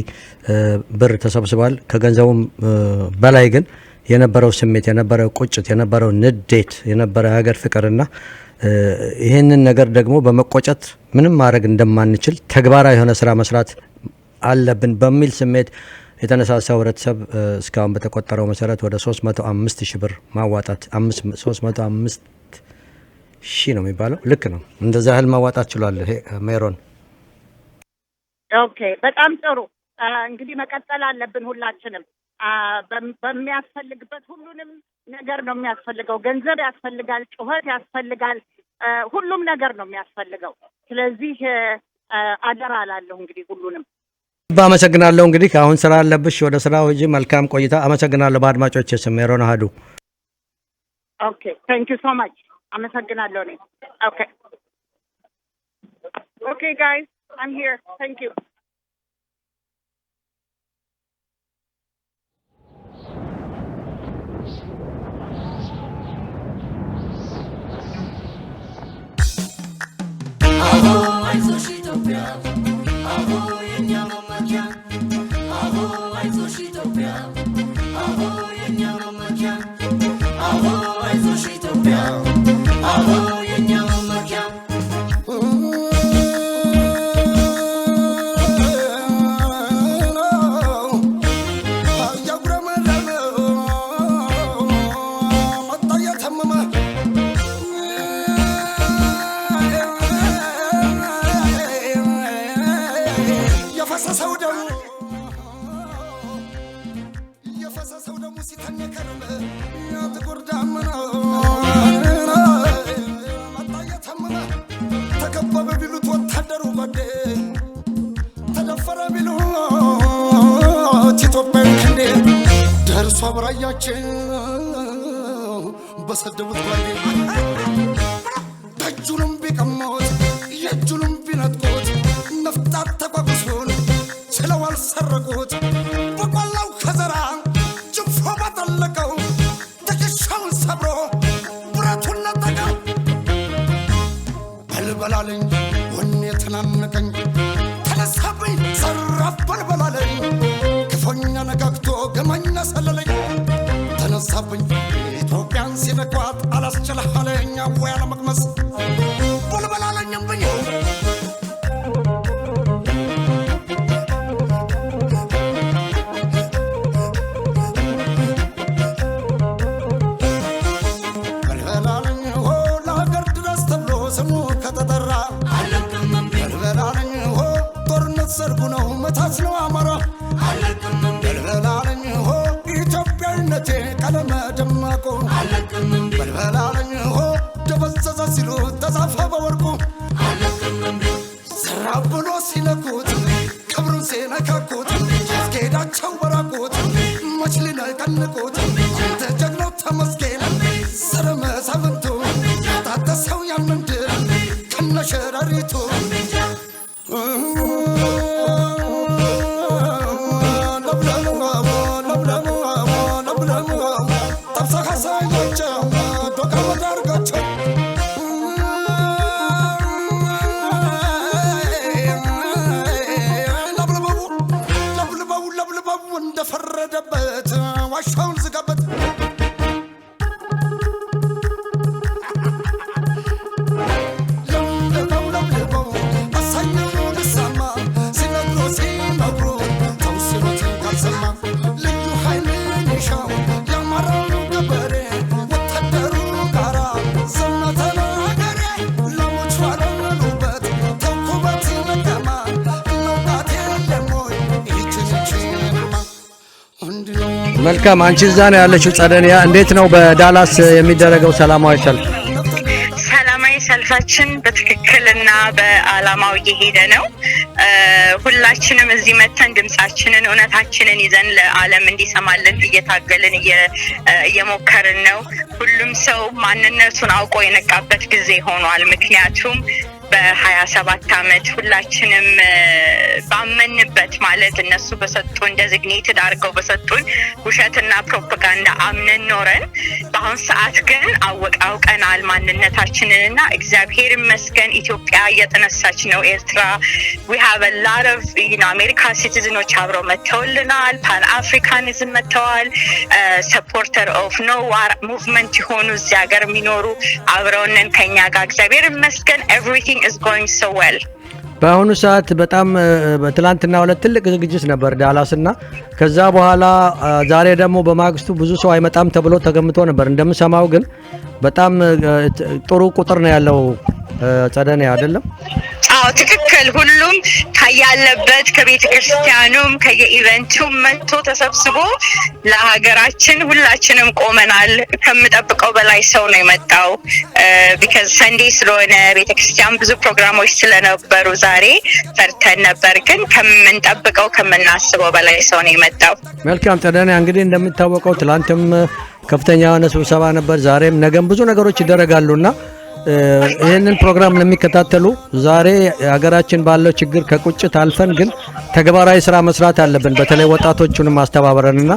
ብር ተሰብስቧል። ከገንዘቡም በላይ ግን የነበረው ስሜት፣ የነበረው ቁጭት፣ የነበረው ንዴት፣ የነበረው ሀገር ፍቅርና ይህንን ነገር ደግሞ በመቆጨት ምንም ማድረግ እንደማንችል ተግባራዊ የሆነ ስራ መስራት አለብን በሚል ስሜት የተነሳሳው ህብረተሰብ እስካሁን በተቆጠረው መሰረት ወደ 305,000 ብር ማዋጣት 305,000 ነው የሚባለው። ልክ ነው። እንደዛ ያህል ማዋጣት ችሏል። ይሄ ሜሮን ኦኬ፣ በጣም ጥሩ። እንግዲህ መቀጠል አለብን ሁላችንም። በሚያስፈልግበት ሁሉንም ነገር ነው የሚያስፈልገው። ገንዘብ ያስፈልጋል፣ ጩኸት ያስፈልጋል፣ ሁሉም ነገር ነው የሚያስፈልገው። ስለዚህ አደራ አላለሁ እንግዲህ ሁሉንም። አመሰግናለሁ። እንግዲህ አሁን ስራ አለብሽ፣ ወደ ስራው ሂጂ። መልካም ቆይታ። አመሰግናለሁ። በአድማጮች ስም ሜሮን አህዱ። ኦኬ ታንክ ዩ ሶ ማች። አመሰግናለሁ እኔ። ኦኬ ኦኬ ጋይስ I'm here. Thank you. በሰደቡት ባንዴ ደጁንም ቢቀማዎት የእጁንም ቢነጥቁት ነፍጣት ተቋቁሶን ችለው አልሰረቁት። በቆላው ከዘራ ጅንፎ ባጠለቀው ትከሻውን ሰብሮ ብረቱን ነጠቀው። በልበላለኝ ወኔ ተናነቀኝ ተነሳብኝ ዘራፍ በልበላለኝ ክፉኛ ነጋግቶ ገመኛ ሰለለኝ ተነሳብኝ ኢትዮጵያን ሲነኳት አላስችልሃለኝ ወይ አለመቅመስ በልበላለኝም ብኝ በልበላለኝ ሆ ለሀገር ድረስ ተብሎ ስሙ ከተጠራ በልበላለኝ ሆ ጦርነት ሰርጉ ነው መታት ነው አማራ በልበላለኝ ሆ ኢትዮጵያ مشلنا كنكوت تجنو تمسكين سرم سبنتو تاتسو يمندر كن شراريتو እንደፈረደበት ዋሻውን ዝጋበት ለምለበው አሳኘው ልሰማ ሲነግሮ ሲነግሮ ተውስሮት ካልሰማ ልዩ ኃይልን ይሻው ያማራው ገበሬ ወታደሩ ጋራ ዘመተና ገሬ ለሞች ዋለሉበት ተኩበት መቀማ ነውቃቴ ለሞይ ይችችችማ መልካም አንቺ እዛ ነው ያለሽው ጸደንያ እንዴት ነው በዳላስ የሚደረገው ሰላማዊ ሰልፍ ሰላማዊ ሰልፋችን በትክክልና በአላማው እየሄደ ነው ሁላችንም እዚህ መተን ድምጻችንን እውነታችንን ይዘን ለዓለም እንዲሰማልን እየታገልን እየሞከርን ነው ሁሉም ሰው ማንነቱን አውቆ የነቃበት ጊዜ ሆኗል ምክንያቱም በ27 አመት ሁላችንም ባመንበት ማለት እነሱ በሰጡን ዴዚግኔትድ አርገው በሰጡን ውሸትና ፕሮፓጋንዳ አምነን ኖረን በአሁን ሰዓት ግን አውቀናል ማንነታችንንና እግዚአብሔር ይመስገን ኢትዮጵያ እየተነሳች ነው ኤርትራ we have a lot of America citizens አብረው መተውልናል pan africanism መተዋል supporter of no war movement የሆኑ እዚህ ሀገር የሚኖሩ አብረውንን ከኛ ጋር እግዚአብሔር ይመስገን everything is going so well በአሁኑ ሰዓት በጣም በትላንትና ሁለት ትልቅ ዝግጅት ነበር ዳላስና ከዛ በኋላ ዛሬ ደግሞ በማግስቱ ብዙ ሰው አይመጣም ተብሎ ተገምቶ ነበር እንደምሰማው ግን በጣም ጥሩ ቁጥር ነው ያለው ጸደንያ አይደለም አዎ ትክክል ሁሉም ከያለበት ከቤተክርስቲያኑም ከየኢቨንቱም መጥቶ ተሰብስቦ ለሀገራችን ሁላችንም ቆመናል ከምጠብቀው በላይ ሰው ነው የመጣው because Sunday ስለሆነ ቤተክርስቲያን ብዙ ፕሮግራሞች ስለነበሩ ዛሬ ፈርተን ነበር ግን ከምንጠብቀው ከምናስበው በላይ ሰው ነው የመጣው መልካም ጸደንያ እንግዲህ እንደምታወቀው ትላንትም ከፍተኛ የሆነ ስብሰባ ነበር ዛሬም ነገም ብዙ ነገሮች ይደረጋሉና ይሄንን ፕሮግራም ለሚከታተሉ ዛሬ ሀገራችን ባለው ችግር ከቁጭት አልፈን ግን ተግባራዊ ስራ መስራት አለብን በተለይ ወጣቶቹንም ማስተባበርና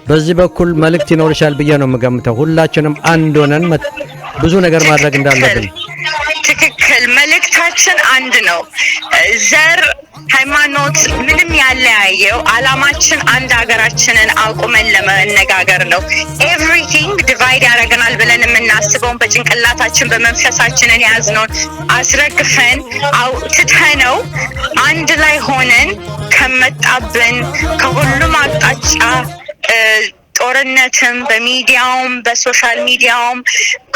በዚህ በኩል መልእክት ይኖርሻል ብዬ ነው የምገምተው ሁላችንም አንድ ሆነን ብዙ ነገር ማድረግ እንዳለብን ትክክል መልእክታችን አንድ ነው ዘር ሃይማኖት ምንም ያለያየው አላማችን አንድ ሀገራችንን አቁመን ለመነጋገር ነው everything divide ያደርገናል ብለን የምናስበውን በጭንቅላታችን በመንፈሳችንን ያዝነውን አስረግፈን አውጥተነው አንድ ላይ ሆነን ከመጣብን ከሁሉም አቅጣጫ ጦርነትም በሚዲያውም በሶሻል ሚዲያውም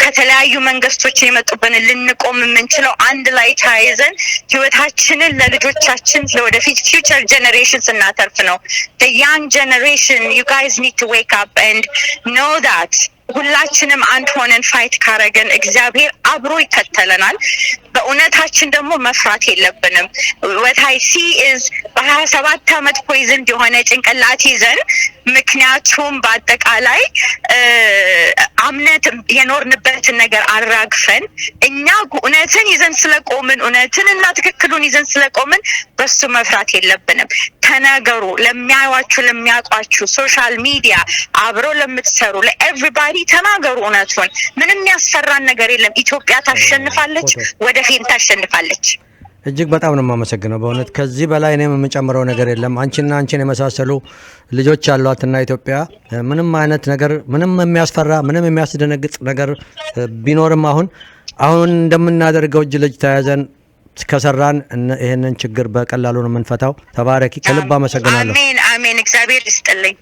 ከተለያዩ መንግስቶች የመጡብን ልንቆም የምንችለው አንድ ላይ ታይዘን ህይወታችንን ለልጆቻችን ለወደፊት future generations እናተርፍ ነው the young generation you guys need to wake up and know that ሁላችንም አንድ ሆነን ፋይት ካረገን እግዚአብሔር አብሮ ይከተለናል በእውነታችን ደግሞ መፍራት የለብንም what I see is በ27 አመት ፖይዝን የሆነ ጭንቅላት ይዘን ምክንያቱም በአጠቃላይ አምነት የኖርንበትን ነገር አራግፈን እኛ እውነትን ይዘን ስለቆምን እውነትንና ትክክሉን ይዘን ስለቆምን በሱ መፍራት የለብንም ተናገሩ ለሚያዩዋችሁ ለሚያውቋችሁ ሶሻል ሚዲያ አብሮ ለምትሰሩ ለኤቭሪባዲ ተናገሩ እውነቱን ምንም ያስፈራን ነገር የለም ኢትዮጵያ ታሸንፋለች ወደፊት ታሸንፋለች እጅግ በጣም ነው የማመሰግነው በእውነት ከዚህ በላይ እኔም የምጨምረው ነገር የለም አንቺን የመሳሰሉ ልጆች አሏትና ኢትዮጵያ ምንም አይነት ነገር ምንም የሚያስፈራ ምንም የሚያስደነግጥ ነገር ቢኖርም አሁን እንደምናደርገው እጅ ለእጅ ተያይዘን ከሰራን ይሄንን ችግር በቀላሉ ነው የምንፈታው ተባረኪ ከልብ አመሰግናለሁ አሜን አሜን እግዚአብሔር ይስጥልኝ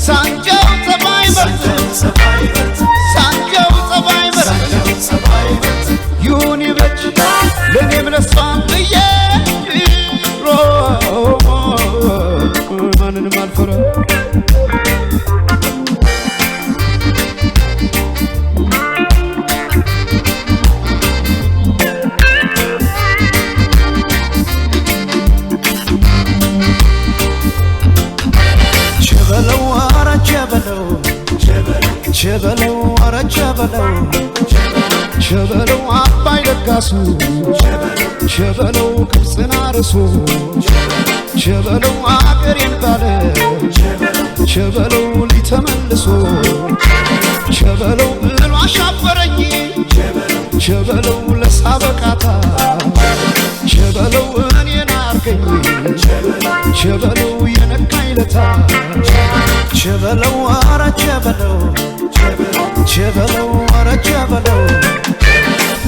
Sanjo, ቸበለው አረ ቸበለው ቸበለው አባይ ለጋሱ ቸበለው ግብፅን አርሶ ቸበለው አገሬን ባለ ቸበለው ሊተመልሶ ቸበለው ብሎ አሻፈረኝ ቸበለው ለሳበቃታ ቸበለው እኔን አርገኝ ቸበለው የነካኝ ለታ ቸበለው አረ ቸበለው ቸበለው አረ ቸበለው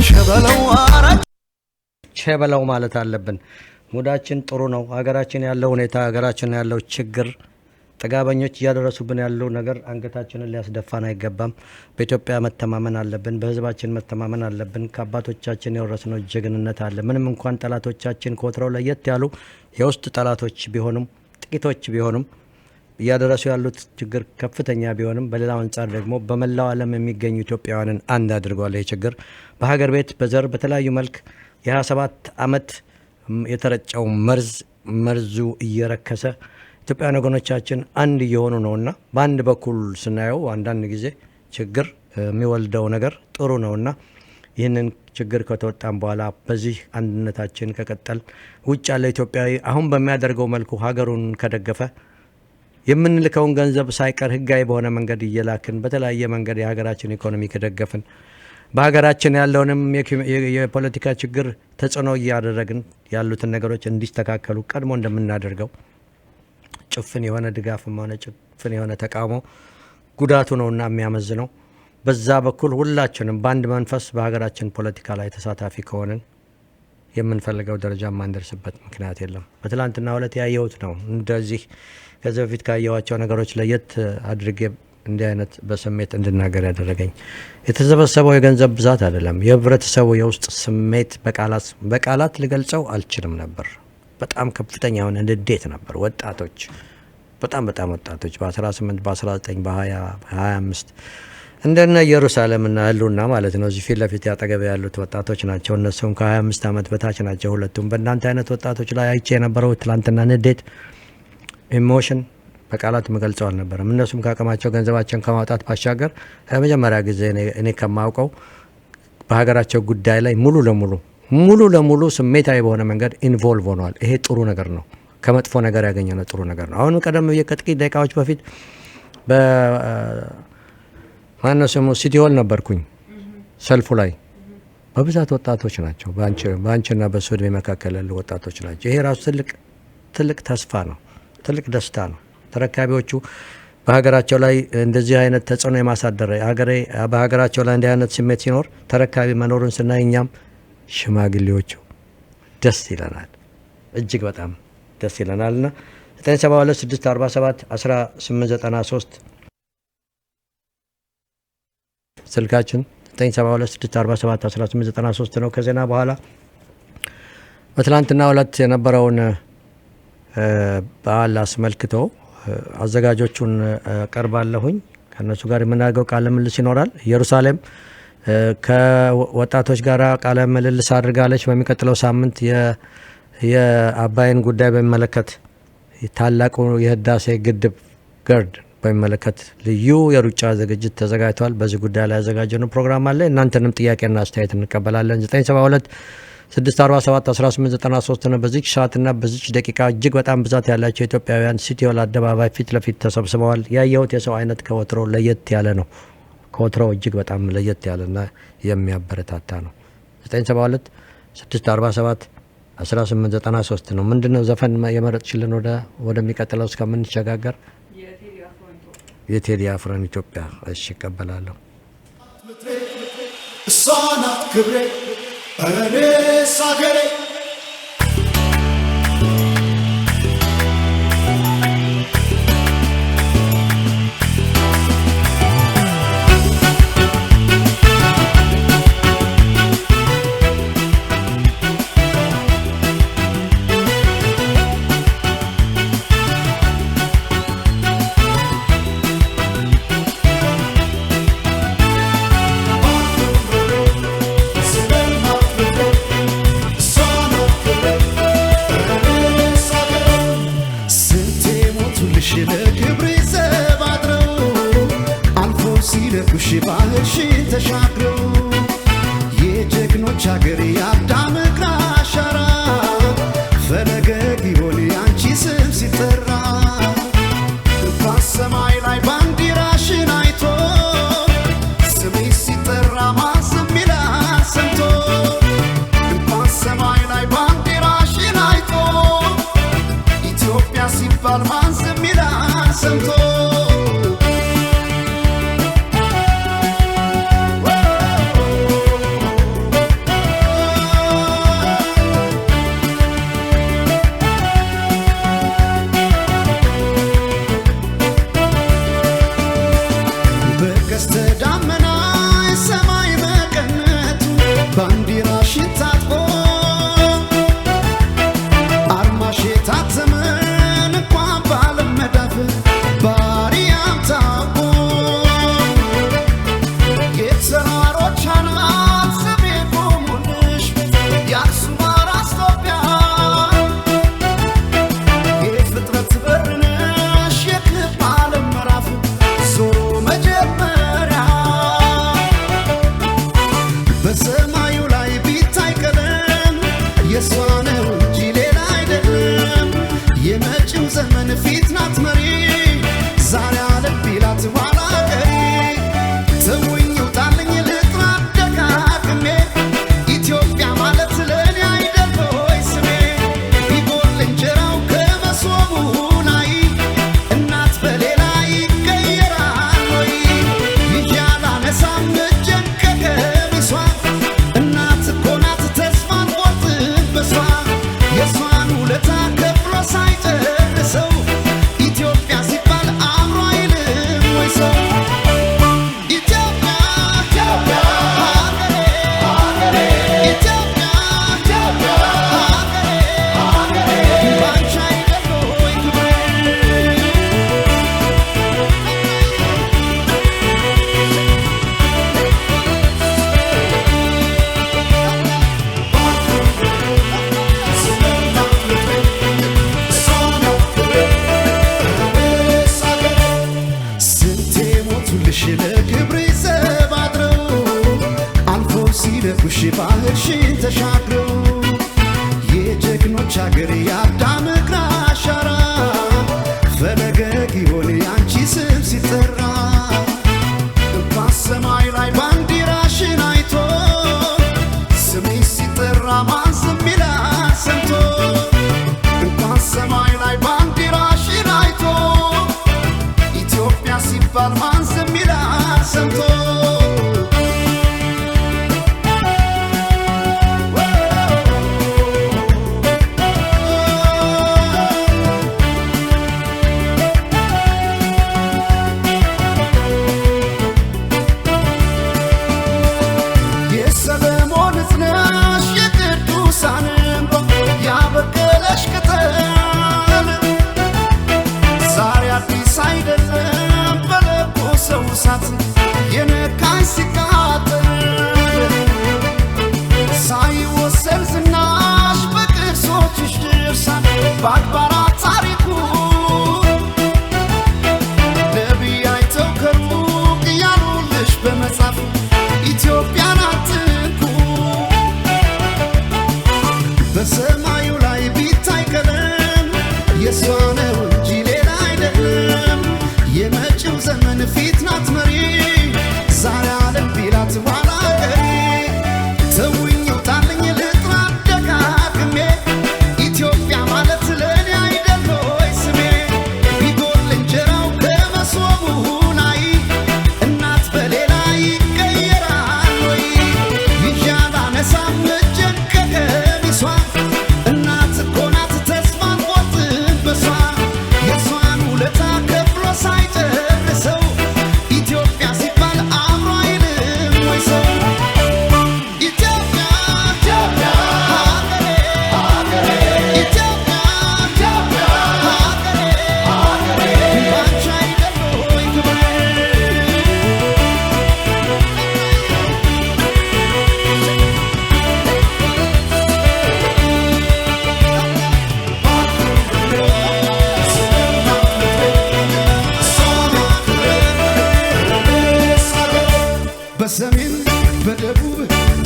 ቸበለው አረ ቸበለው ማለት አለብን። ሙዳችን ጥሩ ነው። ሀገራችን ያለው ሁኔታ ሀገራችን ያለው ችግር ጥጋበኞች እያደረሱብን ያለው ነገር አንገታችንን ሊያስደፋን አይገባም። በኢትዮጵያ መተማመን አለብን። በህዝባችን መተማመን አለብን። ከአባቶቻችን የወረስነው ጀግንነት አለ። ምንም እንኳን ጠላቶቻችን ከወትሮው ለየት ያሉ የውስጥ ጠላቶች ቢሆኑም ጥቂቶች ቢሆኑም እያደረሱ ያሉት ችግር ከፍተኛ ቢሆንም በሌላው አንጻር ደግሞ በመላው ዓለም የሚገኙ ኢትዮጵያውያንን አንድ አድርጓል። ይህ ችግር በሀገር ቤት በዘር በተለያዩ መልክ የ27 ዓመት የተረጨው መርዙ እየረከሰ ኢትዮጵያውያን ወገኖቻችን አንድ እየሆኑ ነውና በአንድ በኩል ስናየው አንዳንድ ጊዜ ችግር የሚወልደው ነገር ጥሩ ነውና ይህንን ችግር ከተወጣን በኋላ በዚህ አንድነታችን ከቀጠል ውጭ ያለ ኢትዮጵያዊ አሁን በሚያደርገው መልኩ ሀገሩን ከደገፈ የምንልከውን ገንዘብ ሳይቀር ህጋዊ በሆነ መንገድ እየላክን በተለያየ መንገድ የሀገራችን ኢኮኖሚ ከደገፍን በሀገራችን ያለውንም የፖለቲካ ችግር ተጽዕኖ እያደረግን ያሉትን ነገሮች እንዲስተካከሉ ቀድሞ እንደምናደርገው ጭፍን የሆነ ድጋፍም ሆነ ጭፍን የሆነ ተቃውሞ ጉዳቱ ነውና የሚያመዝነው በዛ በኩል ሁላችንም በአንድ መንፈስ በሀገራችን ፖለቲካ ላይ ተሳታፊ ከሆነን የምንፈልገው ደረጃ ማንደርስበት ምክንያት የለም። በትላንትና ዕለት ያየሁት ነው። እንደዚህ ከዚህ በፊት ካየኋቸው ነገሮች ለየት አድርጌ እንዲህ አይነት በስሜት እንድናገር ያደረገኝ የተሰበሰበው የገንዘብ ብዛት አይደለም፣ የህብረተሰቡ የውስጥ ስሜት በቃላት ልገልጸው አልችልም ነበር። በጣም ከፍተኛ የሆነ ንዴት ነበር። ወጣቶች በጣም ወጣቶች በ18 በ19 በ20 በ25 እንደነ ኢየሩሳሌምና ህሉና ማለት ነው እዚህ ፊት ለፊት ያጠገበ ያሉት ወጣቶች ናቸው። እነሱም ከ25 ዓመት በታች ናቸው ሁለቱም። በእናንተ አይነት ወጣቶች ላይ አይቼ የነበረው ትላንትና ንዴት ኢሞሽን በቃላት መገልጸው አልነበረም። እነሱም ካቀማቸው ገንዘባቸውን ከማውጣት ባሻገር ለመጀመሪያ ጊዜ እኔ ከማውቀው በሀገራቸው ጉዳይ ላይ ሙሉ ለሙሉ ስሜታዊ በሆነ መንገድ ኢንቮልቭ ሆነዋል። ይሄ ጥሩ ነገር ነው። ከመጥፎ ነገር ያገኘነው ጥሩ ነገር ነው። አሁን ቀደም ብዬ ከጥቂት ደቂቃዎች በፊት ማነው ስሙ ሲቲ ሆል ነበርኩኝ። ሰልፉ ላይ በብዛት ወጣቶች ናቸው። በአንቺና በሱ ዕድሜ መካከል ያሉ ወጣቶች ናቸው። ይሄ ራሱ ትልቅ ተስፋ ነው፣ ትልቅ ደስታ ነው። ተረካቢዎቹ በሀገራቸው ላይ እንደዚህ አይነት ተጽዕኖ የማሳደር በሀገራቸው ላይ እንዲህ አይነት ስሜት ሲኖር ተረካቢ መኖሩን ስናይ እኛም ሽማግሌዎቹ ደስ ይለናል፣ እጅግ በጣም ደስ ይለናልና 972 647 1893 ስልካችን 972 647 1893 ነው። ከዜና በኋላ በትላንትና ዕለት የነበረውን በዓል አስመልክቶ አዘጋጆቹን ቀርባለሁኝ። ከነሱ ጋር የምናደርገው ቃለ ምልልስ ይኖራል። ኢየሩሳሌም ከወጣቶች ጋር ቃለ ምልልስ አድርጋለች። በሚቀጥለው ሳምንት የአባይን ጉዳይ በሚመለከት ታላቁ የህዳሴ ግድብ ገርድ በሚመለከት ልዩ የሩጫ ዝግጅት ተዘጋጅቷል። በዚህ ጉዳይ ላይ ያዘጋጀነው ፕሮግራም አለ። እናንተንም ጥያቄና አስተያየት እንቀበላለን። 972 647 1893 ነው። በዚህ ሰዓትና በዚህ ደቂቃ እጅግ በጣም ብዛት ያላቸው ኢትዮጵያውያን ሲቲ ሆል አደባባይ ፊት ለፊት ተሰብስበዋል። ያየሁት የሰው አይነት ከወትሮ ለየት ያለ ነው። ከወትሮ እጅግ በጣም ለየት ያለና የሚያበረታታ ነው። 972 647 1893 ነው። ምንድነው ዘፈን የመረጥሽልን? ወደሚቀጥለው እስከምንሸጋገር የቴዲ አፍሮን ኢትዮጵያ። እሺ እቀበላለሁ። እሷ ናት ክብሬ እኔስ አገሬ So ሲደጉሽ ባህርሽን ተሻግረው የጀግኖች አገር የአዳም እግር አሻራ ፈለገ ጊዮን ያንቺ ስም ሲጠራ በሰማይ ላይ ባንዲራሽን አይቶ ስምሽ ሲጠራ ማን ዝም ይላል ሰምቶ በሰማይ ላይ ባንዲራሽን አይቶ ኢትዮጵያ ሲባል ማን ዝም ይላል ሰምቶ በሰሜን በደቡብ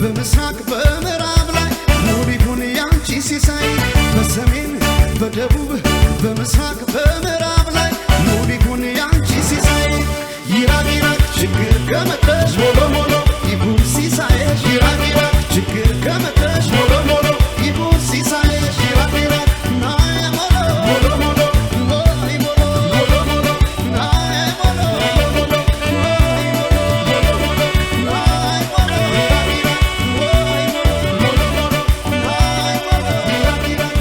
በምስራቅ በምዕራብ ላይ ሙሉ ይሁን ያንቺ ሲሳይ በሰሜን በደቡብ በምስራቅ በምዕራብ ላይ ሙሉ ይሁን ያንቺ ሲሳይ ይራቅ ይራቅ ችግር ከመጣሽ ሞሎ ሞሎ ይሁን ሲሳይሽ ይራቅ ይራቅ ችግር ከመጣሽ ሞሎ ሞሎ ይሁን ሲሳይሽ ይራቅ ይራቅ ናይ ሞሎ ሞሎ ሞሎ ናይ ሞሎ ሞሎ ሞሎ ናይ ሞሎ ሞሎ ናይ ሞሎ ናይ ሞሎ ይራቅ ይራቅ ናይ ሞሎ ሞሎ ናይ ሞሎ ይራቅ ይራቅ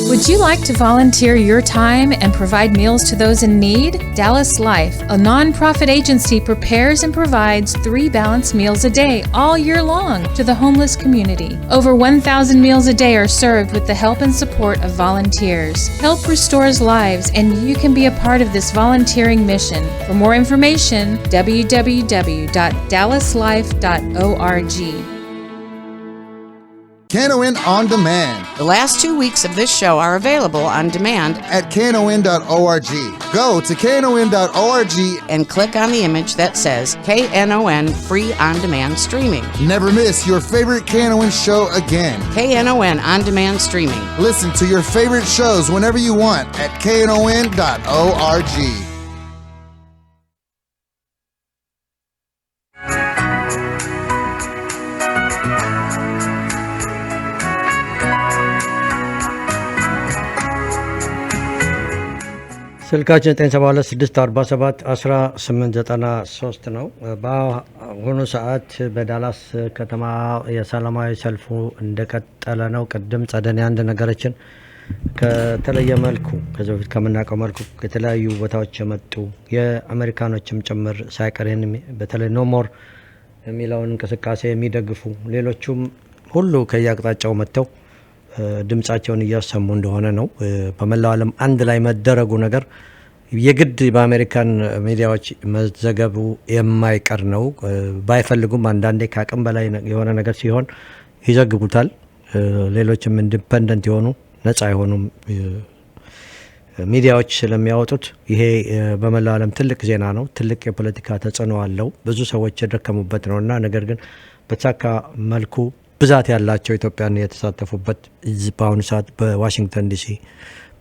Would you like to volunteer your time and provide meals to those in need? Dallas Life, a nonprofit agency, prepares and provides 3 balanced meals a day all year long to the homeless community. Over 1,000 meals a day are served with the help and support of volunteers. Help restores lives, and you can be a part of this volunteering mission. For more information, www.dallaslife.org. KNON On Demand. The last 2 weeks of this show are available on demand at knon.org. Go to knon.org and click on the image that says KNON Free On Demand Streaming. Never miss your favorite KNON show again. KNON On Demand Streaming. Listen to your favorite shows whenever you want at knon.org. ስልካችን 972-647-1893 ነው። በአሁኑ ሰዓት በዳላስ ከተማ የሰላማዊ ሰልፉ እንደቀጠለ ነው። ቅድም ጸደኔ አንድ ነገሮችን ከተለየ መልኩ ከዚህ በፊት ከምናውቀው መልኩ ከተለያዩ ቦታዎች የመጡ የአሜሪካኖችም ጭምር ሳይቀርም በተለይ ኖ ሞር የሚለውን እንቅስቃሴ የሚደግፉ ሌሎቹም ሁሉ ከየአቅጣጫው መጥተው ድምጻቸውን እያሰሙ እንደሆነ ነው። በመላው ዓለም አንድ ላይ መደረጉ ነገር የግድ በአሜሪካን ሚዲያዎች መዘገቡ የማይቀር ነው። ባይፈልጉም አንዳንዴ ከአቅም በላይ የሆነ ነገር ሲሆን ይዘግቡታል። ሌሎችም ኢንዲፔንደንት የሆኑ ነፃ የሆኑ ሚዲያዎች ስለሚያወጡት ይሄ በመላው ዓለም ትልቅ ዜና ነው። ትልቅ የፖለቲካ ተጽዕኖ አለው። ብዙ ሰዎች የደከሙበት ነውና ነገር ግን በተሳካ መልኩ ብዛት ያላቸው ኢትዮጵያን የተሳተፉበት በአሁኑ ሰዓት በዋሽንግተን ዲሲ፣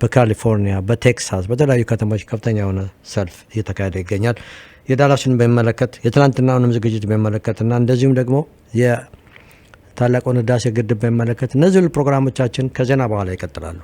በካሊፎርኒያ፣ በቴክሳስ በተለያዩ ከተሞች ከፍተኛ የሆነ ሰልፍ እየተካሄደ ይገኛል። የዳላስን በሚመለከት የትናንትናውንም ዝግጅት በሚመለከትና እንደዚሁም ደግሞ የታላቁን ህዳሴ ግድብ በሚመለከት እነዚህ ፕሮግራሞቻችን ከዜና በኋላ ይቀጥላሉ።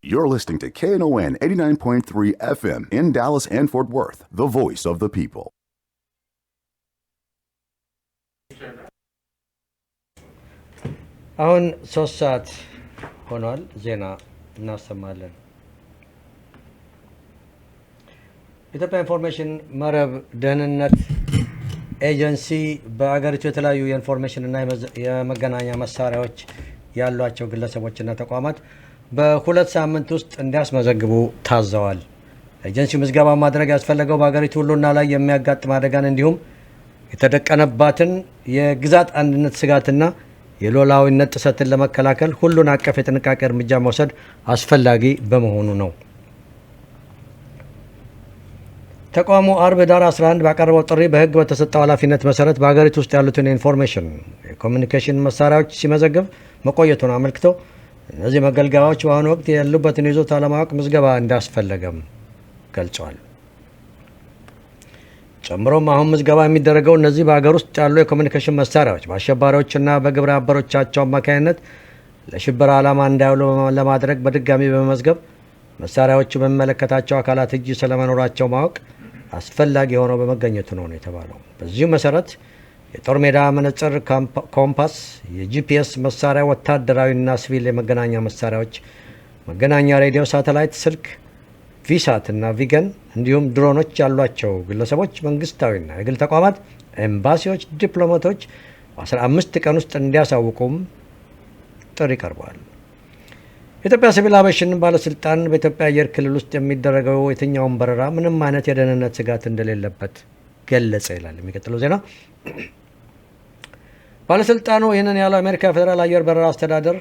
You're listening to KNON 89.3 FM in Dallas and Fort Worth, the voice of the people. አሁን 3 ሰዓት ሆኗል። ዜና እናሰማለን። ኢትዮጵያ ኢንፎርሜሽን መረብ ደህንነት ኤጀንሲ በአገሪቱ የተለያዩ የኢንፎርሜሽን እና የመገናኛ መሳሪያዎች ያሏቸው ግለሰቦችና ተቋማት በሁለት ሳምንት ውስጥ እንዲያስመዘግቡ ታዘዋል። ኤጀንሲው ምዝገባ ማድረግ ያስፈለገው በአገሪቱ ሁሉና ላይ የሚያጋጥም አደጋን እንዲሁም የተደቀነባትን የግዛት አንድነት ስጋትና የሉዓላዊነት ጥሰትን ለመከላከል ሁሉን አቀፍ የጥንቃቄ እርምጃ መውሰድ አስፈላጊ በመሆኑ ነው። ተቋሙ አርብ ዳር 11 ባቀረበው ጥሪ በህግ በተሰጠው ኃላፊነት መሰረት በአገሪቱ ውስጥ ያሉትን ኢንፎርሜሽን የኮሚኒኬሽን መሳሪያዎች ሲመዘግብ መቆየቱን አመልክቶ እነዚህ መገልገያዎች በአሁኑ ወቅት ያሉበትን ይዞታ ለማወቅ ምዝገባ እንዳስፈለገም ገልጸዋል። ጨምሮም አሁን ምዝገባ የሚደረገው እነዚህ በአገር ውስጥ ያሉ የኮሚኒኬሽን መሳሪያዎች በአሸባሪዎችና በግብረ አበሮቻቸው አማካኝነት ለሽብር ዓላማ እንዳይውሉ ለማድረግ በድጋሚ በመመዝገብ መሳሪያዎቹ በሚመለከታቸው አካላት እጅ ስለመኖራቸው ማወቅ አስፈላጊ ሆኖ በመገኘቱ ነው የተባለው። በዚሁ መሰረት የጦር ሜዳ መነጽር፣ ኮምፓስ፣ የጂፒኤስ መሳሪያ፣ ወታደራዊና ሲቪል የመገናኛ መሳሪያዎች፣ መገናኛ ሬዲዮ፣ ሳተላይት ስልክ፣ ቪሳት እና ቪገን እንዲሁም ድሮኖች ያሏቸው ግለሰቦች፣ መንግስታዊና የግል ተቋማት፣ ኤምባሲዎች፣ ዲፕሎማቶች በ15 ቀን ውስጥ እንዲያሳውቁም ጥሪ ቀርበዋል። የኢትዮጵያ ሲቪል አቪዬሽን ባለስልጣን በኢትዮጵያ አየር ክልል ውስጥ የሚደረገው የትኛውን በረራ ምንም አይነት የደህንነት ስጋት እንደሌለበት ገለጸ ይላል የሚቀጥለው ዜና። ባለስልጣኑ ይህንን ያለው አሜሪካ ፌዴራል አየር በረራ አስተዳደር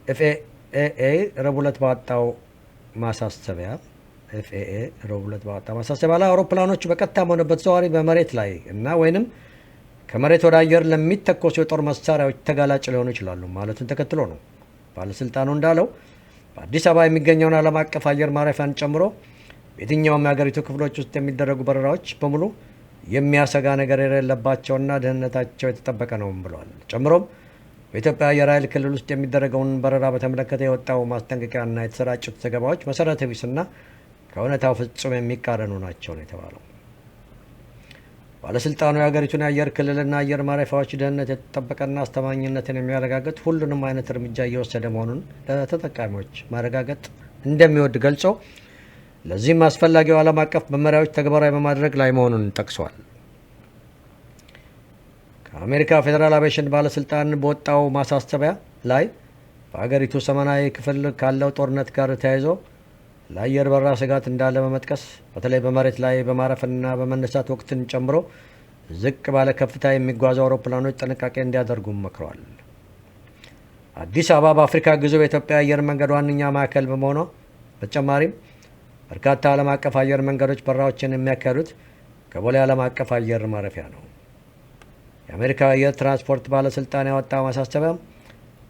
ኤፍኤኤ ረቡዕ ዕለት ባወጣው ማሳሰቢያ ላይ አውሮፕላኖቹ በቀጥታም ሆነ በተዘዋዋሪ በመሬት ላይ እና ወይንም ከመሬት ወደ አየር ለሚተኮሱ የጦር መሳሪያዎች ተጋላጭ ሊሆኑ ይችላሉ ማለቱን ተከትሎ ነው። ባለስልጣኑ እንዳለው በአዲስ አበባ የሚገኘውን ዓለም አቀፍ አየር ማረፊያን ጨምሮ በየትኛውም የሀገሪቱ ክፍሎች ውስጥ የሚደረጉ በረራዎች በሙሉ የሚያሰጋ ነገር የሌለባቸውና ደህንነታቸው የተጠበቀ ነው ብለዋል። ጨምሮም በኢትዮጵያ አየር ኃይል ክልል ውስጥ የሚደረገውን በረራ በተመለከተ የወጣው ማስጠንቀቂያና የተሰራጩት ዘገባዎች መሰረተ ቢስና ከእውነታው ፍጹም የሚቃረኑ ናቸው ነው የተባለው። ባለስልጣኑ የሀገሪቱን የአየር ክልልና አየር ማረፊያዎች ደህንነት የተጠበቀና አስተማኝነትን የሚያረጋግጥ ሁሉንም አይነት እርምጃ እየወሰደ መሆኑን ለተጠቃሚዎች ማረጋገጥ እንደሚወድ ገልጾ ለዚህም አስፈላጊው ዓለም አቀፍ መመሪያዎች ተግባራዊ በማድረግ ላይ መሆኑን ጠቅሷል። ከአሜሪካ ፌዴራል አቪዬሽን ባለስልጣን በወጣው ማሳሰቢያ ላይ በሀገሪቱ ሰሜናዊ ክፍል ካለው ጦርነት ጋር ተያይዞ ለአየር በረራ ስጋት እንዳለ በመጥቀስ በተለይ በመሬት ላይ በማረፍና በመነሳት ወቅትን ጨምሮ ዝቅ ባለ ከፍታ የሚጓዙ አውሮፕላኖች ጥንቃቄ እንዲያደርጉ መክረዋል። አዲስ አበባ በአፍሪካ ግዙፍ የኢትዮጵያ አየር መንገድ ዋነኛ ማዕከል በመሆኗ በተጨማሪም በርካታ ዓለም አቀፍ አየር መንገዶች በረራዎችን የሚያካሂዱት ከቦሌ ዓለም አቀፍ አየር ማረፊያ ነው። የአሜሪካ አየር ትራንስፖርት ባለስልጣን ያወጣው ማሳሰቢያ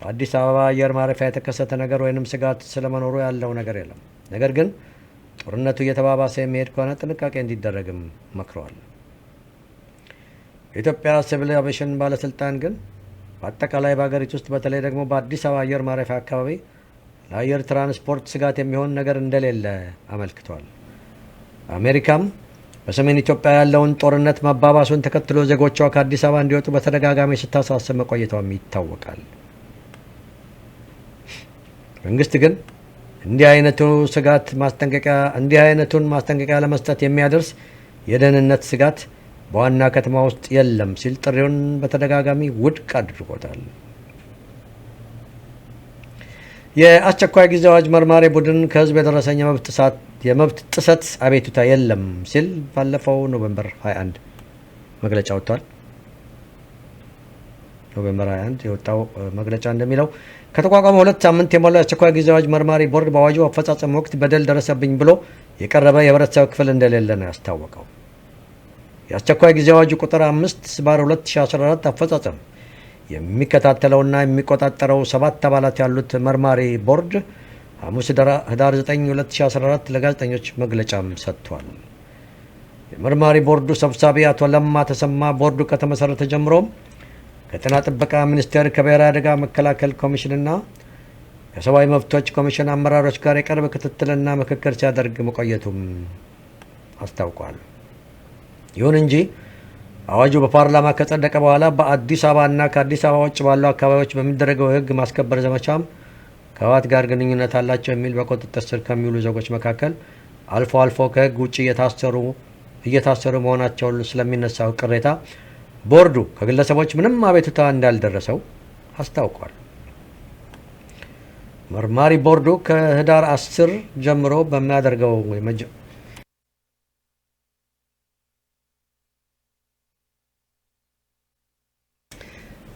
በአዲስ አበባ አየር ማረፊያ የተከሰተ ነገር ወይንም ስጋት ስለመኖሩ ያለው ነገር የለም፣ ነገር ግን ጦርነቱ እየተባባሰ የሚሄድ ከሆነ ጥንቃቄ እንዲደረግም መክረዋል። የኢትዮጵያ ሲቪል አቪዬሽን ባለስልጣን ግን በአጠቃላይ በሀገሪቱ ውስጥ በተለይ ደግሞ በአዲስ አበባ አየር ማረፊያ አካባቢ ለአየር ትራንስፖርት ስጋት የሚሆን ነገር እንደሌለ አመልክቷል። አሜሪካም በሰሜን ኢትዮጵያ ያለውን ጦርነት መባባሱን ተከትሎ ዜጎቿ ከአዲስ አበባ እንዲወጡ በተደጋጋሚ ስታሳስብ መቆየቷም ይታወቃል። መንግስት ግን እንዲህ አይነቱን ማስጠንቀቂያ ለመስጠት የሚያደርስ የደህንነት ስጋት በዋና ከተማ ውስጥ የለም ሲል ጥሪውን በተደጋጋሚ ውድቅ አድርጎታል። የአስቸኳይ ጊዜ አዋጅ መርማሪ ቡድን ከህዝብ የደረሰኝ የመብት ጥሰት አቤቱታ የለም ሲል ባለፈው ኖቬምበር 21 መግለጫ ወጥቷል። ኖቬምበር 21 የወጣው መግለጫ እንደሚለው ከተቋቋመ 2 ሳምንት የሞላው የአስቸኳይ ጊዜ አዋጅ መርማሪ ቦርድ በአዋጁ አፈጻጸም ወቅት በደል ደረሰብኝ ብሎ የቀረበ የህብረተሰብ ክፍል እንደሌለ ነው ያስታወቀው። የአስቸኳይ ጊዜ አዋጁ ቁጥር 5/2014 አፈጻጸም የሚከታተለውና የሚቆጣጠረው 7 አባላት ያሉት መርማሪ ቦርድ ሐሙስ ህዳር 9 2014 ለጋዜጠኞች መግለጫም ሰጥቷል። የመርማሪ ቦርዱ ሰብሳቢ አቶ ለማ ተሰማ ቦርዱ ከተመሰረተ ጀምሮም ከጤና ጥበቃ ሚኒስቴር ከብሔራዊ አደጋ መከላከል ኮሚሽንና ከሰብአዊ መብቶች ኮሚሽን አመራሮች ጋር የቅርብ ክትትልና ምክክር ሲያደርግ መቆየቱም አስታውቋል። ይሁን እንጂ አዋጁ በፓርላማ ከጸደቀ በኋላ በአዲስ አበባና ከአዲስ አበባ ውጭ ባሉ አካባቢዎች በሚደረገው የህግ ማስከበር ዘመቻም ከህወሓት ጋር ግንኙነት አላቸው የሚል በቁጥጥር ስር ከሚውሉ ዜጎች መካከል አልፎ አልፎ ከህግ ውጭ እየታሰሩ መሆናቸው ስለሚነሳው ቅሬታ ቦርዱ ከግለሰቦች ምንም አቤቱታ እንዳልደረሰው አስታውቋል። መርማሪ ቦርዱ ከህዳር 10 ጀምሮ በሚያደርገው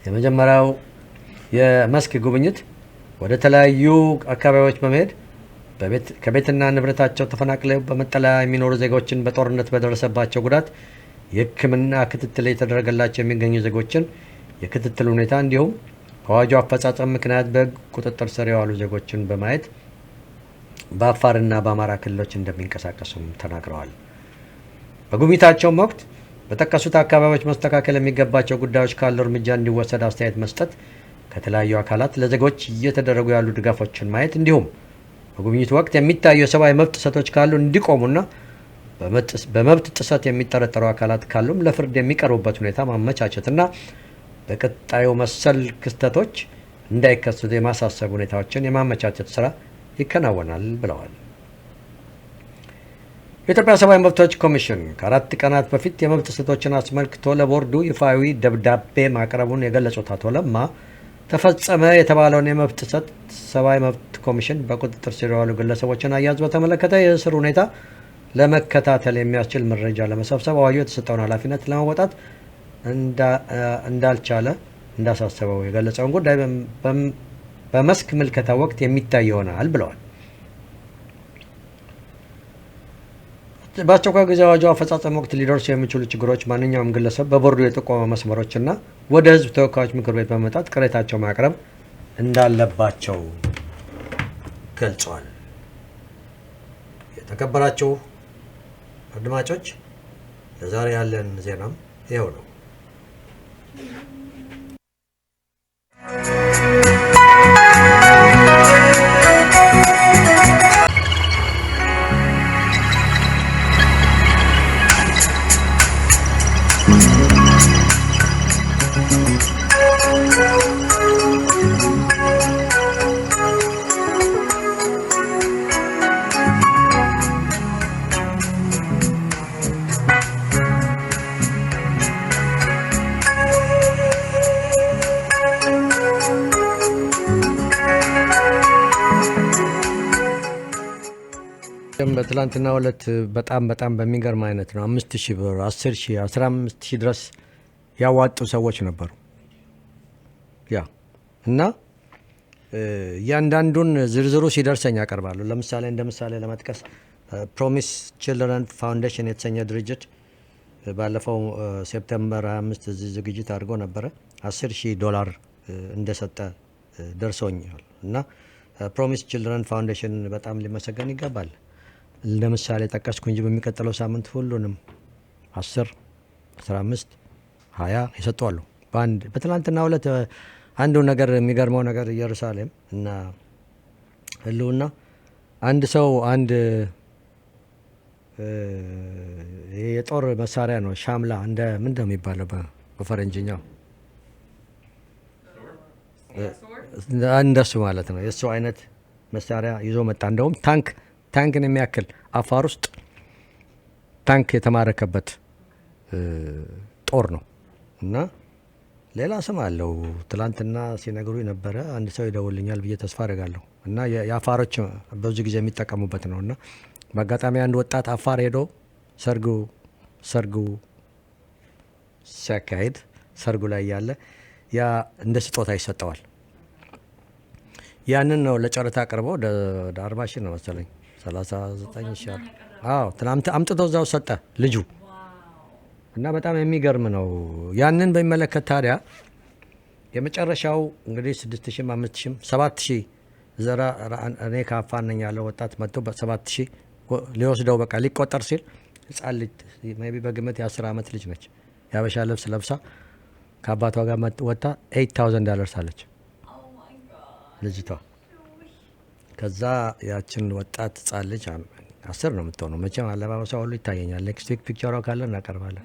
የመጀመሪያው የመስክ ጉብኝት ወደ ተለያዩ አካባቢዎች በመሄድ ከቤትና ንብረታቸው ተፈናቅለው በመጠለያ የሚኖሩ ዜጎችን በጦርነት በደረሰባቸው ጉዳት የሕክምና ክትትል የተደረገላቸው የሚገኙ ዜጎችን የክትትል ሁኔታ እንዲሁም በአዋጁ አፈጻጸም ምክንያት በሕግ ቁጥጥር ስር የዋሉ ዜጎችን በማየት በአፋርና በአማራ ክልሎች እንደሚንቀሳቀሱም ተናግረዋል። በጉብኝታቸውም ወቅት በጠቀሱት አካባቢዎች መስተካከል የሚገባቸው ጉዳዮች ካሉ እርምጃ እንዲወሰድ አስተያየት መስጠት፣ ከተለያዩ አካላት ለዜጎች እየተደረጉ ያሉ ድጋፎችን ማየት እንዲሁም በጉብኝቱ ወቅት የሚታዩ የሰብአዊ መብት ጥሰቶች ካሉ እንዲቆሙና በመብት ጥሰት የሚጠረጠሩ አካላት ካሉም ለፍርድ የሚቀርቡበት ሁኔታ ማመቻቸትና በቀጣዩ መሰል ክስተቶች እንዳይከሰቱ የማሳሰብ ሁኔታዎችን የማመቻቸት ስራ ይከናወናል ብለዋል። የኢትዮጵያ ሰብአዊ መብቶች ኮሚሽን ከ4 ቀናት በፊት የመብት ጥሰቶችን አስመልክቶ ለቦርዱ ይፋዊ ደብዳቤ ማቅረቡን የገለጹት አቶ ለማ ተፈጸመ የተባለውን የመብት ጥሰት ሰብአዊ መብት ኮሚሽን በቁጥጥር ስር የዋሉ ግለሰቦችን አያያዝ በተመለከተ የእስር ሁኔታ ለመከታተል የሚያስችል መረጃ ለመሰብሰብ አዋጁ የተሰጠውን ኃላፊነት ለመወጣት እንዳልቻለ እንዳሳሰበው የገለጸውን ጉዳይ በመስክ ምልከታ ወቅት የሚታይ ይሆናል ብለዋል። በአስቸኳይ ጊዜ አዋጁ አፈጻጸም ወቅት ሊደርሱ የሚችሉ ችግሮች ማንኛውም ግለሰብ በቦርዱ የጠቆመ መስመሮችና ወደ ሕዝብ ተወካዮች ምክር ቤት በመምጣት ቅሬታቸው ማቅረብ እንዳለባቸው ገልጸዋል። የተከበራችሁ አድማጮች ለዛሬ ያለን ዜናም ይኸው ነው። በትላንትና ዕለት በጣም በሚገርም አይነት ነው 5000 ብር 10000 15000 ድረስ ያዋጡ ሰዎች ነበሩ። እና ያንዳንዱን ዝርዝሩ ሲደርሰኝ አቀርባለሁ። ለምሳሌ እንደምሳሌ ለመጥቀስ ፕሮሚስ ቺልድረን ፋውንዴሽን የተሰኘ ድርጅት ባለፈው ሴፕቴምበር 25 ዝግጅት አድርጎ ነበረ $10,000 እንደሰጠ ደርሶኛል። እና ፕሮሚስ ቺልድረን ፋውንዴሽን በጣም ሊመሰገን ይገባል። ለምሳሌ ጠቀስኩ እንጂ በሚቀጥለው ሳምንት ሁሉንም 10 15 20 ይሰጣሉ። በትላንትና ዕለት አንዱ ነገር የሚገርመው ነገር ኢየሩሳሌም እና ህልውና አንድ ሰው የጦር መሳሪያ ነው ሻምላ እንደ ምንድነው የሚባለው በፈረንጅኛው እንደሱ ማለት ነው። የሱ አይነት መሳሪያ ይዞ መጣ። እንደውም ታንክን የሚያክል አፋር ውስጥ ታንክ የተማረከበት ጦር ነው እና ሌላ ስም አለው። ትላንትና ሲነግሩ የነበረ አንድ ሰው ይደውልኛል ብዬ ተስፋ አደርጋለሁ። እና የአፋሮች ብዙ ጊዜ የሚጠቀሙበት ነው። እና በአጋጣሚ አንድ ወጣት አፋር ሄዶ ሰርጉ ሲያካሄድ ሰርጉ ላይ ያለ ያ እንደ ስጦታ ይሰጠዋል። ያንን ነው ለጨረታ አቅርበው ወደ 40,000 ነው መሰለኝ 39,000 ትናንት አምጥቶ እዛው ሰጠ ልጁ። እና በጣም የሚገርም ነው። ያንን በሚመለከት ታዲያ የመጨረሻው እንግዲህ 6,000 5,000 7,000 ዘራ እኔ ከአፋር ነኝ ያለው ወጣት መጥቶ በ7,000 ሊወስደው በቃ ሊቆጠር ሲል ህፃን ልጅ ሜይ ቢ በግምት የ10 ዓመት ልጅ ነች። ያበሻ ልብስ ለብሳ ከአባቷ ጋር ወጣ $8,000 አለች ልጅቷ። ከዛ ያችን ወጣት ህፃን ልጅ 10 ነው የምትሆነው መቼም አለባበሷ ሁሉ ይታየኛል። ኔክስት ዊክ ፒክቸሯ ካለ እናቀርባለን።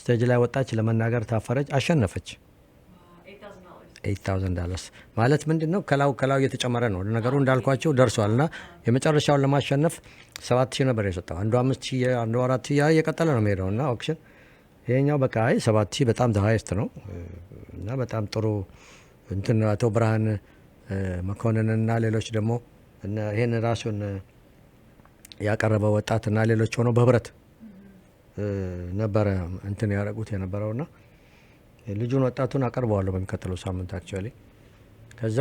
ስቴጅ ላይ ወጣች፣ ለመናገር ታፈረች፣ አሸነፈች። $8,000 ማለት ምንድነው ከላው የተጨመረ ነው ነገሩ እንዳልኳቸው ደርሷልና የመጨረሻውን ለማሸነፍ 7,000 ነበር የሰጠው አንዱ 5,000 አንዱ 4,000 እየቀጠለ ነው የሚሄደውና ኦክሽን ይሄኛው በቃ 7,000 በጣም ሃይስት ነው እና በጣም ጥሩ እንትን አቶ ብርሃን መኮንንና ሌሎች ደግሞ ይሄን ራሱን ያቀረበው ወጣትና ሌሎች ሆነው በህብረት ነበረ እንትን ያረጉት የነበረውና ልጁን ወጣቱን አቀርበዋለሁ በሚከተለው ሳምንት አክቹአሊ ከዛ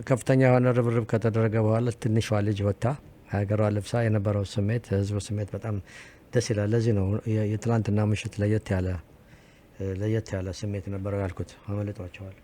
ከፍተኛ የሆነ ርብርብ ከተደረገ በኋላ ትንሿ ልጅ ወጣ ሀገሯ ለብሳ የነበረው ስሜት ህዝቡ ስሜት በጣም ደስ ይላል ለዚህ ነው የትላንትና ምሽት ለየት ያለ ስሜት ነበረው ያልኩት አመልጧቸዋል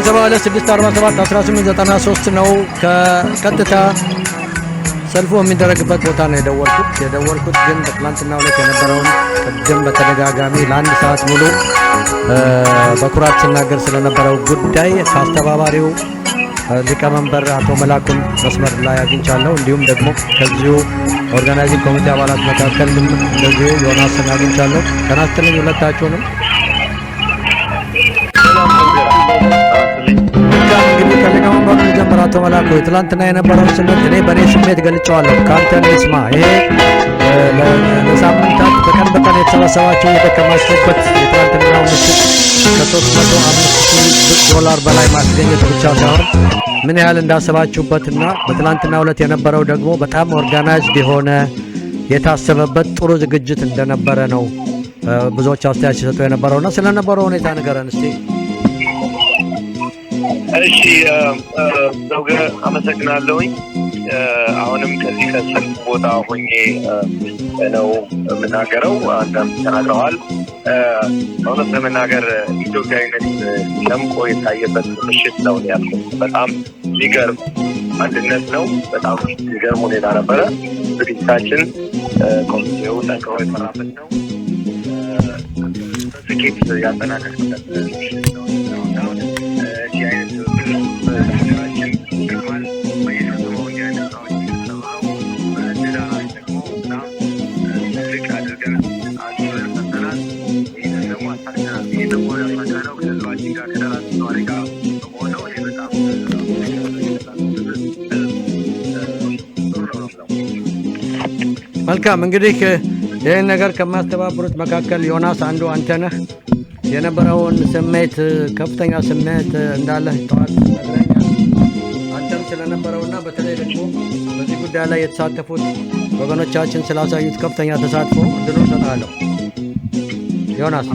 ሰባለ 647 1893 ነው ከቀጥታ ሰልፉ የሚደረግበት ቦታ ነው የደወልኩት ግን በትላንትናው ዕለት የነበረውን ቅድም በተደጋጋሚ ለአንድ ሰዓት ሙሉ በኩራት ሲናገር ስለነበረው ጉዳይ ከአስተባባሪው ሊቀመንበር አቶ መላኩን መስመር ላይ አግኝቻለሁ እንዲሁም ደግሞ ከዚሁ ኦርጋናይዚንግ ኮሚቴ አባላት መካከል እንደዚሁ ዮናስን አግኝቻለሁ ከናስተልኝ ሁለታችሁንም እንግዲህ ከሊቀመንበሩ ጀምሮ አቶ መላኩ ትላንትና የነበረውን ስሜት እኔ በእኔ ስሜት ገልጬዋለሁ ካንተ እንስማ ይሄ ለሳምንታት በቀን የተሰበሰባችሁ የደከማችሁበት የትላንትናው ምሽት $305,000 በላይ ማስገኘት ብቻ ሳይሆን ምን ያህል እንዳሰባችሁበትና በትላንትናው ዕለት የነበረው ደግሞ በጣም ኦርጋናይዝድ የሆነ የታሰበበት ጥሩ ዝግጅት እንደነበረ ነው ብዙዎች አስተያየት ሲሰጡ የነበረውና ስለነበረው ሁኔታ ንገረን እስቲ እሺ ዘውገ አመሰግናለሁኝ አሁንም ከዚህ ከሰልፍ ቦታ ሆኜ ነው የምናገረው አንተም ተናግረዋል እውነት ለመናገር ኢትዮጵያዊነት ለምቆ የታየበት ምሽት ነው ያለው በጣም ሊገርም አንድነት ነው በጣም ሊገርም ሁኔታ ነበረ ዝግጅታችን ኮሚቴው ጠንክሮ የሰራበት ነው ስኬት ያጠናቀቅበት ነው መልካም እንግዲህ ይሄን ነገር ከማስተባበሩት መካከል ዮናስ አንዱ አንተ ነህ የነበረውን ስሜት ከፍተኛ ስሜት እንዳለ ጠዋት ነግረኛል። አንተም ስለነበረውና በተለይ ደግሞ በዚህ ጉዳይ ላይ የተሳተፉት ወገኖቻችን ስላሳዩት ከፍተኛ ተሳትፎ እድሉን እሰጥሃለሁ። ዮናስ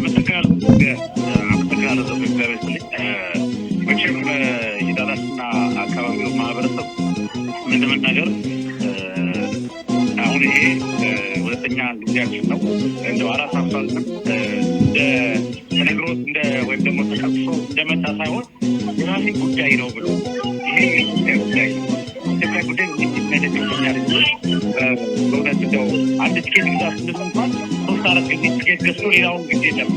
መቼም የዳላስና አካባቢው ማህበረሰብ ምንድን ነገር አሁን ይሄ ሁለተኛ ጊዜያችን ነው። እንደው አራት አምሳልንም ተነግሮት ወይም ደግሞ ተቀብሶ እንደመጣ ሳይሆን የራሴ ጉዳይ ነው ብሎ ይሄ ጉዳይ ኢትዮጵያ ጉዳይ የሚመለከተኛል። በእውነት እንደው አንድ ትኬት ግዛ ስንል እንኳን 3-4 ጊዜ ትኬት ገዝቶ ሌላውን ጊዜ የለም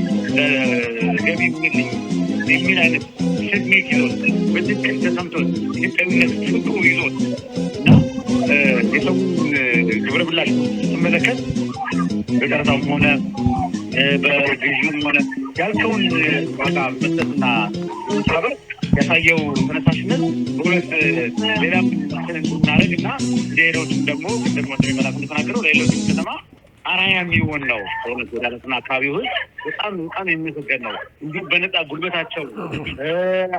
ገቢ ምልኝ የሚል አይነት ስሜት ይዞት በትክክል ተሰምቶት ኢትዮጵያዊነት ፍቅሩ ይዞት እና የሰውን ግብረ ብላሽ ስትመለከት በቀረታውም ሆነ በግዥም ሆነ ያልከውን ዋጋ መስጠትና ሳበር ያሳየው ተነሳሽነት በሁለት ሌላም እንድናደርግ እና ሌሎችም ደግሞ እንደሚመላክ እንደተናገረው ለሌሎችም ከተማ አራያ የሚሆን ነው። በእውነት ወዳለትና አካባቢው በጣም የሚመሰገን ነው። እንዲሁም በነጻ ጉልበታቸው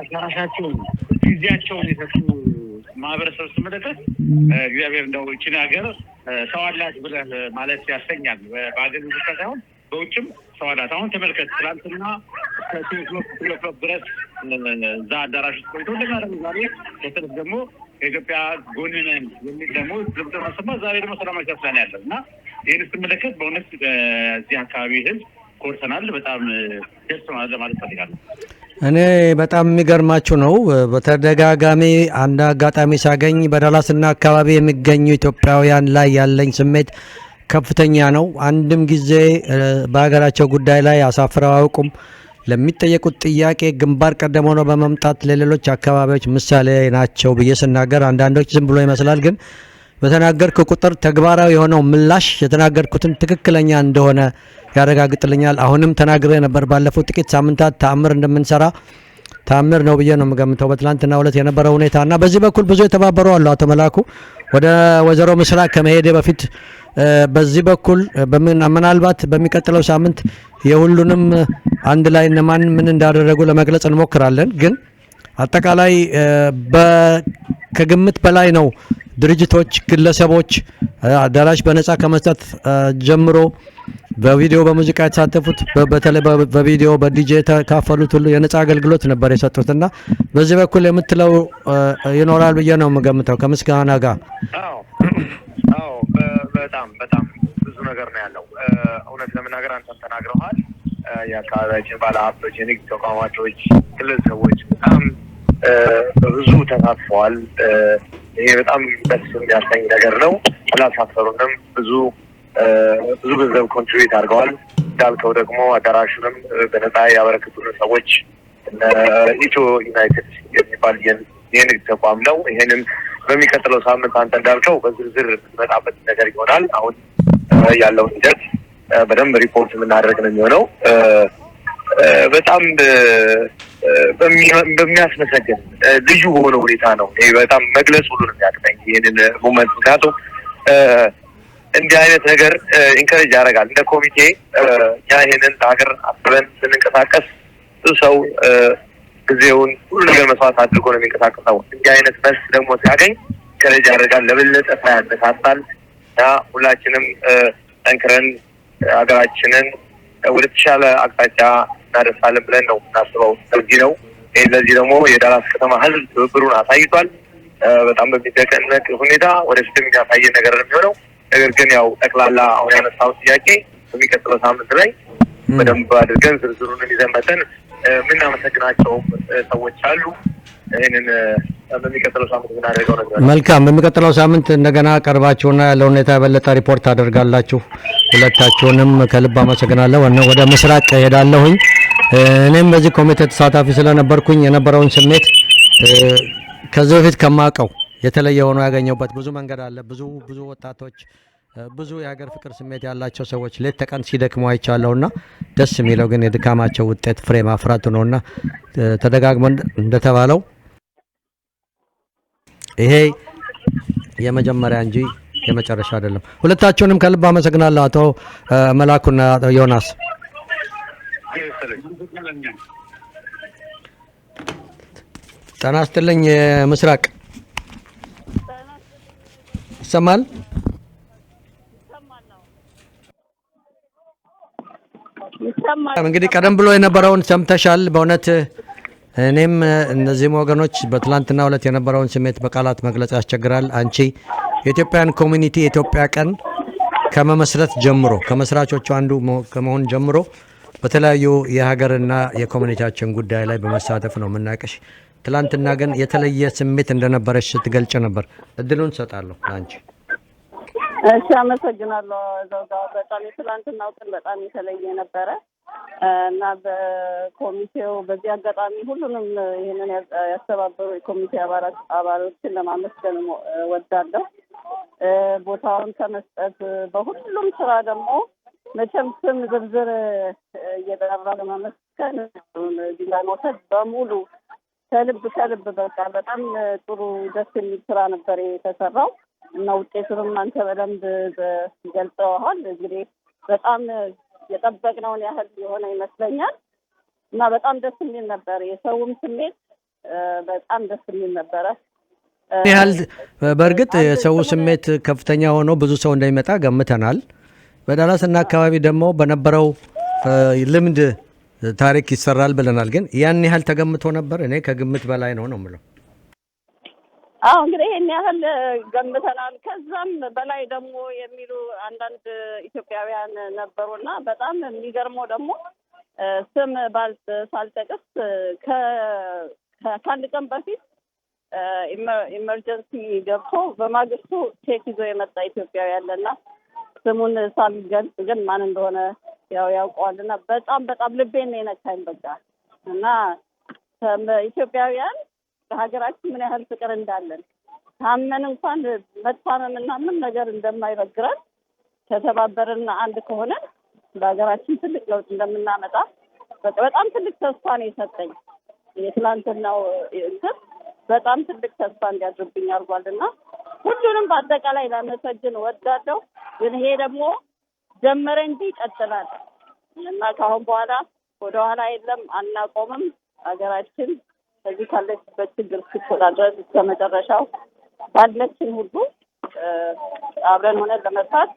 አዳራሻቸውን ጊዜያቸውን የሰጡ ማህበረሰብ ስትመለከት እግዚአብሔር እንደው ይህችን ሀገር ሰው አላት ብለህ ማለት ያሰኛል። በሀገር ብቻ ሳይሆን በውጭም ሰው አላት። አሁን ተመልከት፣ ትናንትና እስከ ድረስ እዛ አዳራሽ ውስጥ ቆይቶ እንደዛ ዛሬ ከተለፍ ደግሞ ከኢትዮጵያ ጎን ነን የሚል ደግሞ ድምፅ ማሰማ ዛሬ ደግሞ ሰላማዊ ሰልፍ ላይ ያለው እና ይህን ስትመለከት በእውነት እዚህ አካባቢ ህዝብ ኮርተናል። በጣም ደስ ማለት ፈልጋለሁ። እኔ በጣም የሚገርማችሁ ነው። በተደጋጋሚ አንድ አጋጣሚ ሳገኝ በዳላስና አካባቢ የሚገኙ ኢትዮጵያውያን ላይ ያለኝ ስሜት ከፍተኛ ነው። አንድም ጊዜ በሀገራቸው ጉዳይ ላይ አሳፍረው አያውቁም። ለሚጠየቁት ጥያቄ ግንባር ቀደም ሆነው በመምጣት ለሌሎች አካባቢዎች ምሳሌ ናቸው ብዬ ስናገር አንዳንዶች ዝም ብሎ ይመስላል፣ ግን በተናገርኩ ቁጥር ተግባራዊ የሆነው ምላሽ የተናገርኩትን ትክክለኛ እንደሆነ ያረጋግጥልኛል። አሁንም ተናግሬ ነበር ባለፉት ጥቂት ሳምንታት ተአምር እንደምንሰራ ተአምር ነው ብዬ ነው የምገምተው በትላንትናው ዕለት የነበረው ሁኔታና በዚህ በኩል ብዙ የተባበሩ አሉ። አቶ መላኩ ወደ ወይዘሮ ምስራቅ ከመሄዴ በፊት በዚህ በኩል ምናልባት በሚቀጥለው ሳምንት የሁሉንም አንድ ላይ እነማን ምን እንዳደረጉ ለመግለጽ እንሞክራለን። ግን አጠቃላይ ከግምት በላይ ነው ድርጅቶች፣ ግለሰቦች አዳራሽ በነጻ ከመስጠት ጀምሮ በቪዲዮ በሙዚቃ የተሳተፉት በተለይ በቪዲዮ በዲጄ ተካፈሉት ሁሉ የነጻ አገልግሎት ነበር የሰጡትና በዚህ በኩል የምትለው ይኖራል ብዬ ነው የምገምተው ከምስጋና ጋር። አዎ በጣም ብዙ ነገር ነው ያለው። እውነት ለመናገር አንተም ተናግረዋል። የአካባቢያችን ባለሀብቶች፣ የንግድ ተቋማቶች፣ ግለሰቦች በጣም በብዙ ተሳትፈዋል። ይሄ በጣም ደስ የሚያሰኝ ነገር ነው። አላሳፈሩንም። ብዙ ገንዘብ ኮንትሪቢዩት አድርገዋል። እንዳልከው ደግሞ አዳራሹንም በነጻ ያበረከቱልን ሰዎች ኢትዮ ዩናይትድ የሚባል የንግድ ተቋም ነው። ይሄንን በሚቀጥለው ሳምንት አንተ እንዳልከው በዝርዝር የምንመጣበት ነገር ይሆናል። አሁን ያለውን ሂደት በደንብ ሪፖርት የምናደርግ ነው የሚሆነው። በጣም በሚያስመሰግን ልዩ በሆነ ሁኔታ ነው። ይሄ በጣም መግለጽ ሁሉ ነው የሚያቅተኝ ይህንን ሞመንት። ምክንያቱም እንዲህ አይነት ነገር ኢንከሬጅ ያደርጋል። እንደ ኮሚቴ እኛ ይሄንን ለሀገር አስበን ስንንቀሳቀስ ብዙ ሰው ጊዜውን ሁሉ ነገር መስዋዕት አድርጎ ነው የሚንቀሳቀሰው። እንዲህ አይነት መልስ ደግሞ ሲያገኝ ኢንከሬጅ ያደርጋል፣ ለበለጠ ስራ ያነሳሳል እና ሁላችንም ጠንክረን ሀገራችንን ወደ ተሻለ አቅጣጫ እናደርሳለን ብለን ነው እናስበው። ለዚህ ደግሞ የዳላስ ከተማ ህዝብ ትብብሩን አሳይቷል። በጣም በሚደነቅ ሁኔታ ወደፊትም የሚያሳየን ነገር ነው የሚሆነው። ነገር ግን ያው ጠቅላላ አሁን ያነሳው ጥያቄ በሚቀጥለው ሳምንት ላይ በደንብ አድርገን ዝርዝሩን ይዘን መተን የምናመሰግናቸው ሰዎች አሉ። ይህንን በሚቀጥለው ሳምንት ምናደርገው ነገር መልካም። በሚቀጥለው ሳምንት እንደገና ቀርባችሁና ያለው ሁኔታ የበለጠ ሪፖርት አደርጋላችሁ። ሁለታችሁንም ከልብ አመሰግናለሁ። ወደ ምስራቅ ሄዳለሁኝ። እኔም በዚህ ኮሚቴ ተሳታፊ ስለነበርኩኝ የነበረውን ስሜት ከዚህ በፊት ከማውቀው የተለየ ሆኖ ያገኘሁበት ብዙ መንገድ አለ። ብዙ ወጣቶች፣ ብዙ የሀገር ፍቅር ስሜት ያላቸው ሰዎች ሌት ተቀን ሲደክሙ አይቻለሁና ደስ የሚለው ግን የድካማቸው ውጤት ፍሬ ማፍራቱ ነውና ተደጋግሞ እንደተባለው ይሄ የመጀመሪያ እንጂ የመጨረሻ አይደለም። ሁለታችሁንም ከልብ አመሰግናለሁ። አቶ መላኩና አቶ ዮናስ ጤና ይስጥልኝ ምስራቅ ይሰማል? እንግዲህ ቀደም ብሎ የነበረውን ሰምተሻል። በእውነት እኔም እነዚህም ወገኖች በትላንትና ዕለት የነበረውን ስሜት በቃላት መግለጽ ያስቸግራል። አንቺ የኢትዮጵያን ኮሚኒቲ የኢትዮጵያ ቀን ከመመስረት ጀምሮ ከመስራቾቹ አንዱ ከመሆን ጀምሮ በተለያዩ የሀገርና የኮሚኒቲያችን ጉዳይ ላይ በመሳተፍ ነው የምናውቅሽ። ትላንትና ግን የተለየ ስሜት እንደነበረሽ ስትገልጭ ነበር። እድሉን ሰጣለሁ ለአንቺ። እሺ፣ አመሰግናለሁ። በጣም የትላንትናው ቀን በጣም የተለየ ነበረ እና በኮሚቴው በዚህ አጋጣሚ ሁሉንም ይህንን ያስተባበሩ የኮሚቴ አባሎችን ለማመስገን ወዳለሁ። ቦታውን ከመስጠት በሁሉም ስራ ደግሞ መቼም ስም ዝርዝር እየጠራ ለማመስገን ዲላኖተት በሙሉ ከልብ በቃ በጣም ጥሩ ደስ የሚል ስራ ነበር የተሰራው እና ውጤቱንም አንተ በደንብ ገልጸዋል። እንግዲህ በጣም የጠበቅነውን ያህል የሆነ ይመስለኛል እና በጣም ደስ የሚል ነበር። የሰውም ስሜት በጣም ደስ የሚል ነበረ። ያህል በእርግጥ የሰው ስሜት ከፍተኛ ሆኖ ብዙ ሰው እንደሚመጣ ገምተናል። በዳላስና አካባቢ ደግሞ በነበረው ልምድ ታሪክ ይሰራል ብለናል። ግን ያን ያህል ተገምቶ ነበር? እኔ ከግምት በላይ ነው የምለው። አዎ እንግዲህ ይሄን ያህል ገምተናል። ከዛም በላይ ደግሞ የሚሉ አንዳንድ ኢትዮጵያውያን ነበሩና በጣም የሚገርመው ደግሞ ስም ሳልጠቅስ ከአንድ ቀን በፊት ኢመርጀንሲ ገብቶ በማግስቱ ቼክ ይዞ የመጣ ኢትዮጵያዊ ያለና ስሙን ሳልገልጽ ግን ማን እንደሆነ ያው ያውቀዋልና በጣም ልቤን ነው የነካኝ በቃ እና ኢትዮጵያውያን በሀገራችን ምን ያህል ፍቅር እንዳለን ታመን እንኳን መታመምና ምን ነገር እንደማይበግረን ከተባበርና አንድ ከሆነ በሀገራችን ትልቅ ለውጥ እንደምናመጣ በጣም ትልቅ ተስፋ ነው የሰጠኝ። የትላንትናው እንትን በጣም ትልቅ ተስፋ እንዲያድርብኝ አድርጓልና ሁሉንም በአጠቃላይ ላመሰግን ወዳለሁ። ግን ይሄ ደግሞ ጀመረ እንጂ ይቀጥላል እና ከአሁን በኋላ ወደኋላ የለም፣ አናቆምም። ሀገራችን ከዚህ ካለችበት ችግር እስክትወጣ ድረስ እስከ መጨረሻው ባለችን ሁሉ አብረን ሆነን ለመስራት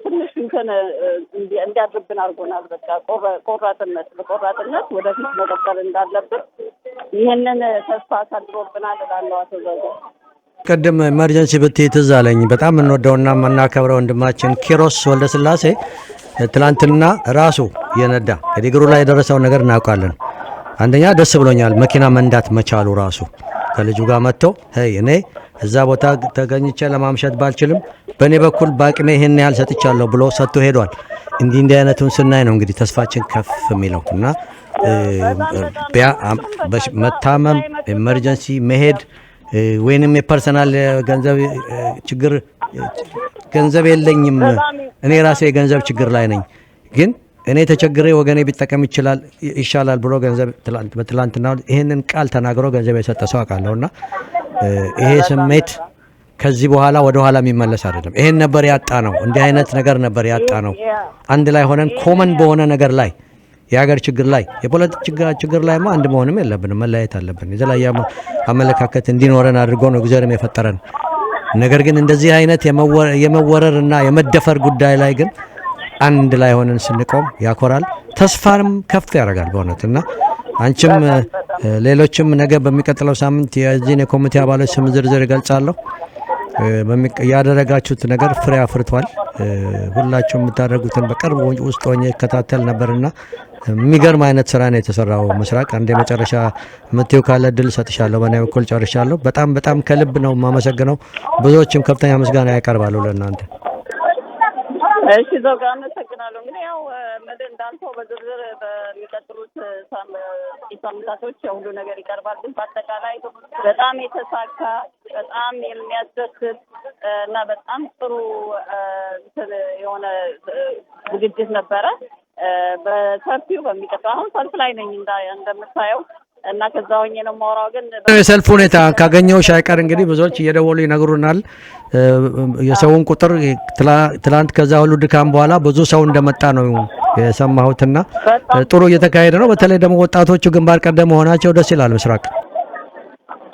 ትንሽ እንትን እንዲያድርብን አድርጎናል። በቃ በቆራጥነት ወደፊት መቀጠል እንዳለብን ይህንን ተስፋ አሳድሮብናል እላለሁ። አቶ ዘውዴ ቅድም ኤመርጀንሲ ብትይ ትዝ አለኝ። በጣም እንወደውና የምናከብረው ወንድማችን ኪሮስ ወልደስላሴ ትላንትና ራሱ የነዳ እግሩ ላይ የደረሰው ነገር እናውቃለን። አንደኛ ደስ ብሎኛል መኪና መንዳት መቻሉ ራሱ ከልጁ ጋር መጥቶ እኔ እዛ ቦታ ተገኝቼ ለማምሸት ባልችልም በእኔ በኩል በአቅሜ ይሄን ያህል ሰጥቻለሁ ብሎ ሰጥቶ ሄዷል። እንዲህ አይነቱን ስናይ ነው እንግዲህ ተስፋችን ከፍ የሚለው እና መታመም ኤመርጀንሲ መሄድ ወይንም የፐርሰናል ገንዘብ የለኝም እኔ ራሴ የገንዘብ ችግር ላይ ነኝ ግን እኔ ተቸግሬ ወገኔ ቢጠቀም ይሻላል ብሎ ገንዘብ በትላንትና ይሄንን ቃል ተናግሮ ገንዘብ የሰጠ ሰው አውቃለሁና ይሄ ስሜት ከዚህ በኋላ ወደ ኋላ የሚመለስ አይደለም። ይሄን ነበር ያጣ ነው። እንዲህ አይነት ነገር ነበር ያጣ ነው። አንድ ላይ ሆነን ኮመን በሆነ ነገር ላይ የሀገር ችግር ላይ የፖለቲካ ችግር ላይማ አንድ መሆንም የለብንም፣ መለያየት አለብን። የተለያየ አመለካከት እንዲኖረን አድርጎ ነው እግዚአብሔርም የፈጠረን። ነገር ግን እንደዚህ አይነት የመወረርና የመደፈር ጉዳይ ላይ ግን አንድ ላይ ሆነን ስንቆም ያኮራል፣ ተስፋንም ከፍ ያደርጋል በእውነትና አንቺም ሌሎችም ነገ በሚቀጥለው ሳምንት የዚህን የኮሚቴ አባሎች ስም ዝርዝር ይገልጻለሁ። ያደረጋችሁት ነገር ፍሬ አፍርቷል። ሁላችሁም የምታደርጉትን በቅርብ ውስጥ ሆኜ እከታተል ነበርና የሚገርም አይነት ስራ ነው የተሰራው። ምስራቅ አንድ የመጨረሻ ምትዩ ካለ ድል ሰጥሻለሁ። በእኔ በኩል ጨርሻለሁ። በጣም ከልብ ነው የማመሰግነው። ብዙዎችም ከፍተኛ ምስጋና ያቀርባሉ ለእናንተ። እሺ ዘውጋ አመሰግናለሁ። እንግዲህ ያው ምንድን እንዳልከው በዝርዝር በሚቀጥሉት ሳምንታቶች ሁሉ ነገር ይቀርባል። ግን በአጠቃላይ በጣም የተሳካ በጣም የሚያስደስት እና በጣም ጥሩ የሆነ ዝግጅት ነበረ። በሰፊው በሚቀጥለው አሁን ሰልፍ ላይ ነኝ እንደምታየው እና ከዛ ሆኜ ነው የማወራው። ግን የሰልፍ ሁኔታ ካገኘው ሻይቀር እንግዲህ ብዙዎች እየደወሉ ይነግሩናል የሰውን ቁጥር። ትላንት ከዛ ሁሉ ድካም በኋላ ብዙ ሰው እንደመጣ ነው የሰማሁትና ጥሩ እየተካሄደ ነው። በተለይ ደግሞ ወጣቶቹ ግንባር ቀደም መሆናቸው ደስ ይላል። ምስራቅ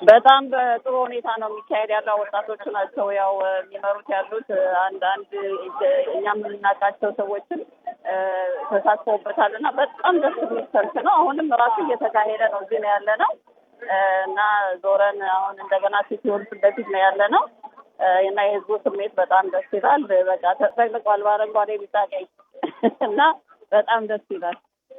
በጣም በጥሩ ሁኔታ ነው የሚካሄድ ያለው። ወጣቶቹ ናቸው ያው የሚመሩት ያሉት። አንዳንድ እኛም የምናውቃቸው ሰዎችም ተሳትፎበታል እና በጣም ደስ የሚል ሰልፍ ነው። አሁንም ራሱ እየተካሄደ ነው። እዚህ ነው ያለ ነው እና ዞረን አሁን እንደገና ሲቲውን በፊት ነው ያለ ነው እና የህዝቡ ስሜት በጣም ደስ ይላል። በቃ ተጠቅልቋል በአረንጓዴ ቢጫ ቀይ እና በጣም ደስ ይላል።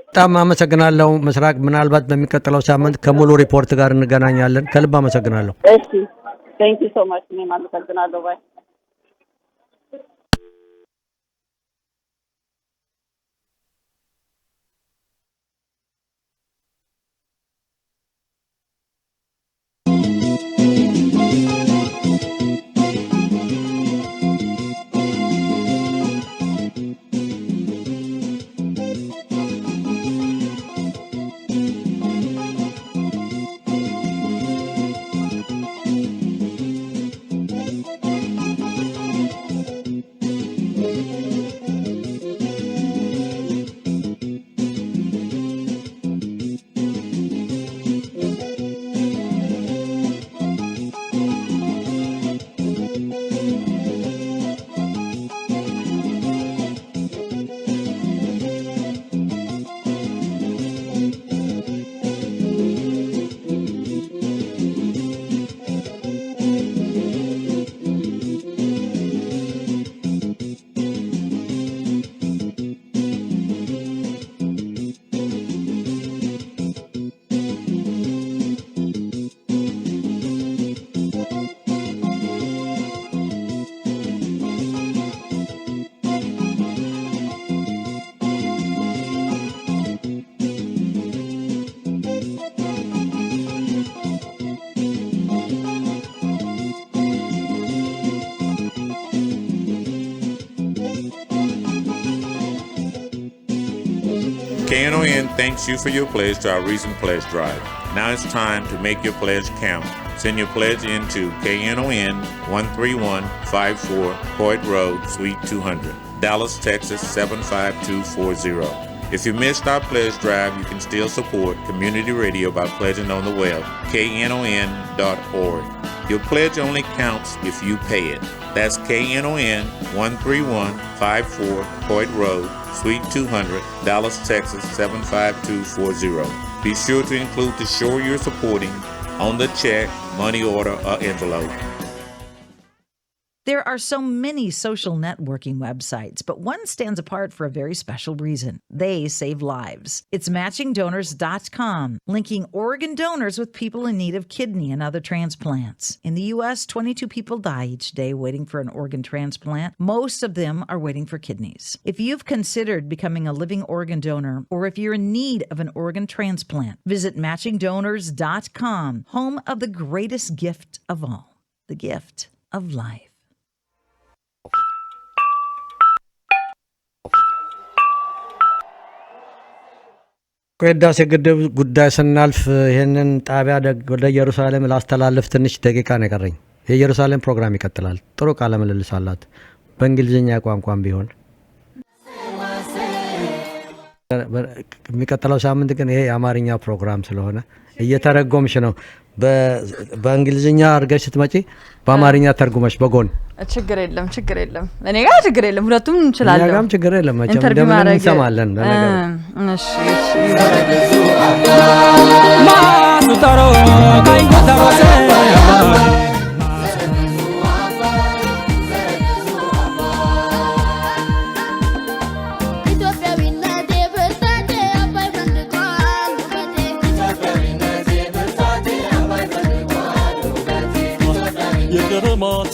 በጣም አመሰግናለሁ ምስራቅ። ምናልባት በሚቀጥለው ሳምንት ከሙሉ ሪፖርት ጋር እንገናኛለን። ከልብ አመሰግናለሁ። እሺ ቴንክ ዩ ሶ ማች። እኔም አመሰግናለሁ። ባይ KNON thanks you for your pledge to our recent pledge drive. Now it's time to make your pledge count. Send your pledge into KNON 13154 Coit Road, Suite 200, Dallas, Texas 75240. If you missed our pledge drive, you can still support community radio by pledging on the web, knon.org. Your pledge only counts if you pay it. That's KNON 13154 Coit Road, Suite 200, Dallas, Texas 75240. Be sure to include the show you're supporting on the check, money order, or envelope. There are so many social networking websites, but one stands apart for a very special reason. They save lives. It's matchingdonors.com, linking organ donors with people in need of kidney and other transplants. In the U.S., 22 people die each day waiting for an organ transplant. Most of them are waiting for kidneys. If you've considered becoming a living organ donor, or if you're in need of an organ transplant, visit matchingdonors.com, home of the greatest gift of all, the gift of life. ከህዳሴ ግድብ ጉዳይ ስናልፍ ይሄንን ጣቢያ ወደ ኢየሩሳሌም ላስተላልፍ ትንሽ ደቂቃ ነው የቀረኝ። የኢየሩሳሌም ፕሮግራም ይቀጥላል። ጥሩ ቃለ ምልልስ አላት በእንግሊዝኛ ቋንቋም ቢሆን። የሚቀጥለው ሳምንት ግን ይሄ የአማርኛ ፕሮግራም ስለሆነ እየተረጎምሽ ነው። በእንግሊዝኛ አድርገሽ ስትመጪ በአማርኛ ተርጉመሽ በጎን። ችግር የለም እኔ ጋር ችግር የለም። ሁለቱም እንችላለን። እኛ ጋርም ችግር የለም። መቼም እንደምን እንሰማለን ለነገሩ። እሺ ማሱታሮ ካይታሮሰ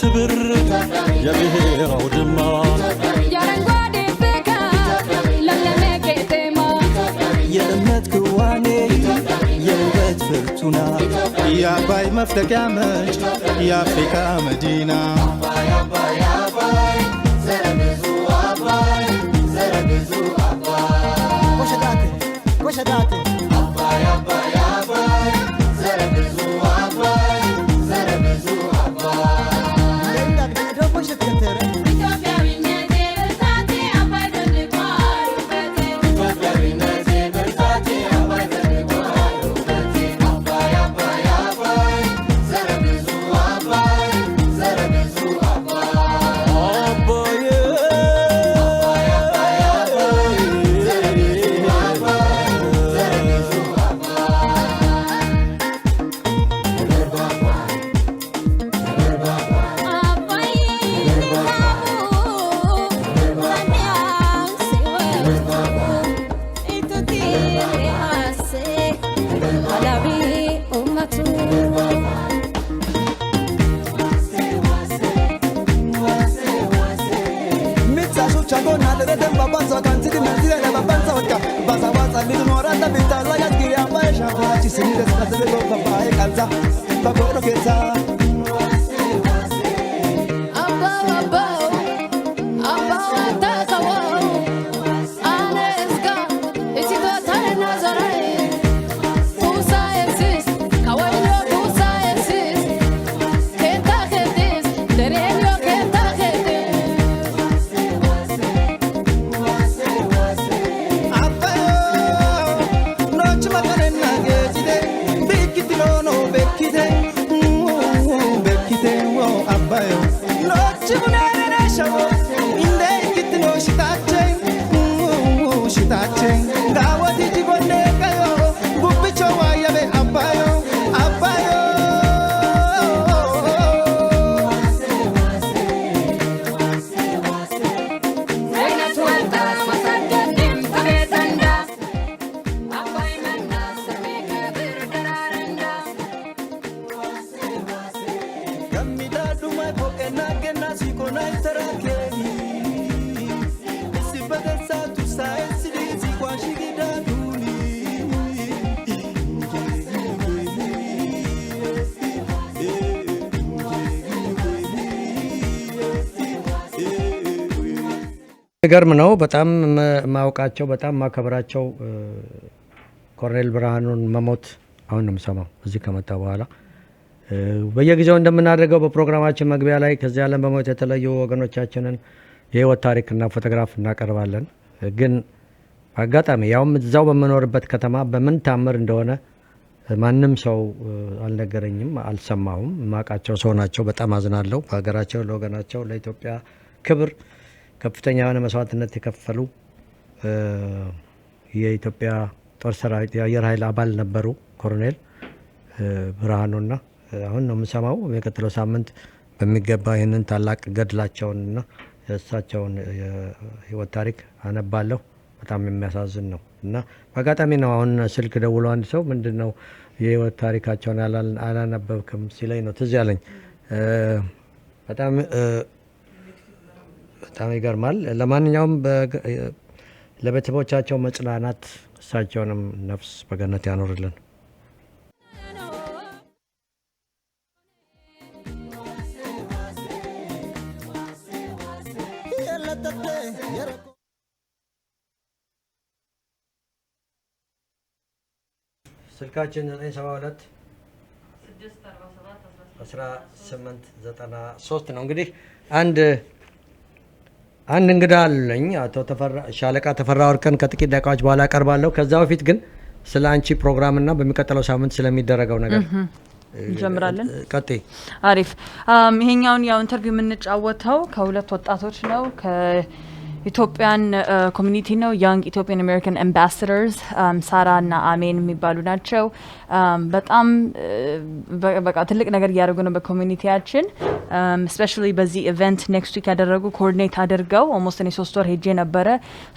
ትብር የብሔራው ድማ የአረንጓዴ ፍካት ለምለም ቄጤማ የእምነት ክዋኔ የውበት ፍርቱና የአባይ መፍለቂያ ምንጭ የአፍሪካ መዲና አባይ አባይ አባይ ዘረብዙ አባይ ዘረብዙ አባይ ወሸዳቴ ወሸዳቴ አባይ አባይ አባይ ዘረብዙ አባይ ዘረብዙ አባይ ገርም ነው በጣም ማውቃቸው በጣም ማከብራቸው ኮሎኔል ብርሃኑን መሞት አሁን ነው የምሰማው እዚህ ከመጣ በኋላ በየጊዜው እንደምናደርገው በፕሮግራማችን መግቢያ ላይ ከዚህ ዓለም በሞት የተለዩ ወገኖቻችንን የህይወት ታሪክና ፎቶግራፍ እናቀርባለን ግን አጋጣሚ ያውም እዛው በመኖርበት ከተማ በምን ታምር እንደሆነ ማንም ሰው አልነገረኝም አልሰማሁም ማቃቸው ሰው ናቸው በጣም አዝናለሁ በሀገራቸው ለወገናቸው ለኢትዮጵያ ክብር ከፍተኛ የሆነ መስዋዕትነት የከፈሉ የኢትዮጵያ ጦር ሰራዊት የአየር ኃይል አባል ነበሩ ኮሎኔል ብርሃኑና አሁን ነው የምሰማው በቀጥለው ሳምንት በሚገባ ይሄንን ታላቅ ገድላቸውንና የእሳቸውን የህይወት ታሪክ አነባለሁ በጣም የሚያሳዝን ነው እና በአጋጣሚ ነው አሁን ስልክ ደውሎ አንድ ሰው ምንድነው የህይወት ታሪካቸውን አላነበብክም ሲለኝ ነው ትዝ ያለኝ በጣም ይገርማል ለማንኛውም ለቤተሰቦቻቸው መጽናናት እሳቸውንም ነፍስ በገነት ያኖርልን ስልካችን 972 1893 ነው እንግዲህ አንድ እንግዳ አለኝ አቶ ተፈራ ሻለቃ ተፈራ ወርቀን ከጥቂት ደቂቃዎች በኋላ አቀርባለሁ ከዛ በፊት ግን ስለ አንቺ ፕሮግራምና በሚቀጥለው ሳምንት ስለሚደረገው ነገር እንጀምራለን ቀጥይ አሪፍ ይሄኛውን ያው ኢንተርቪው የምንጫወተው ከሁለት ወጣቶች ነው ኢትዮጵያን ኮሚኒቲ ነው young Ethiopian American ambassadors ሳራ እና አሜን የሚባሉ ናቸው በጣም በቃ ትልቅ ነገር ያደርጉ ነው በኮሚኒቲያችን especially በዚህ ኢቨንት next week ያደረጉ ኮኦርዲኔት አድርገው almost እኔ 3 ወር ሄጄ ነበረ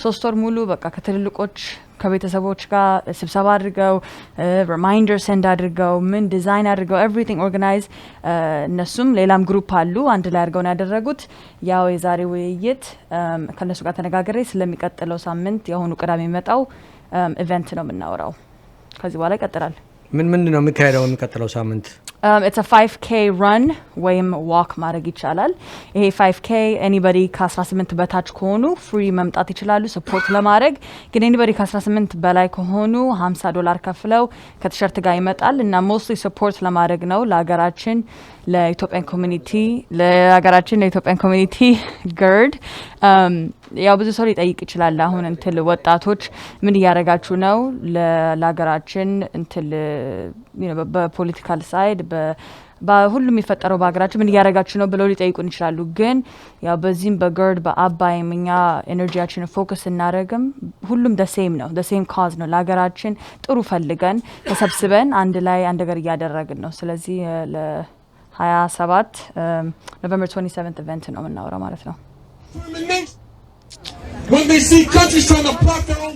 3 ወር ሙሉ በቃ ከትልልቆች ከቤተሰቦች ጋር ስብሰባ አድርገው ሪማይንደር ሰንድ አድርገው ምን ዲዛይን አድርገው everything organize እነሱም ሌላም ግሩፕ አሉ አንድ ላይ አድርገው ነው ያደረጉት ያው የዛሬ ውይይት ከነሱ ጋር ተነጋግሬ ስለሚቀጥለው ሳምንት የሆኑ ቅዳሜ መጣው ኢቨንት ነው የምናወራው ከዚህ በኋላ ይቀጥላል ምን ነው የሚካሄደው የሚቀጥለው ሳምንት it's a 5k run ወይም walk ማድረግ ይቻላል ይሄ 5k anybody ከ18 በታች ከሆኑ free መምጣት ይችላሉ support ለማድረግ ግን anybody ከ18 በላይ ከሆኑ $50 ከፍለው ከቲሸርት ጋር ይመጣል እና mostly support ለማድረግ ነው ለሀገራችን ለኢትዮጵያን ኮሚኒቲ GERD ያው ብዙ ሰው ሊጠይቅ ይችላል አሁን እንትን ወጣቶች ምን ያረጋችሁ ነው ለሀገራችን እንትን በፖለቲካል ሳይድ በሁሉም የሚፈጠረው በሀገራችን ምን ያረጋችሁ ነው ብለው ሊጠይቁን ይችላሉ ግን ያው በዚህም በGERD በአባይም እኛ ኤነርጂያችንን ፎከስ እናደርግም ሁሉም the same ነው the same cause ነው ለሀገራችን ጥሩ ፈልገን ተሰብስበን አንድ ላይ አንድ ነገር እያደረግን ነው ስለዚህ ለ27 November 27th event ነው የምናወራው ማለት ነው When they see countries trying to block their own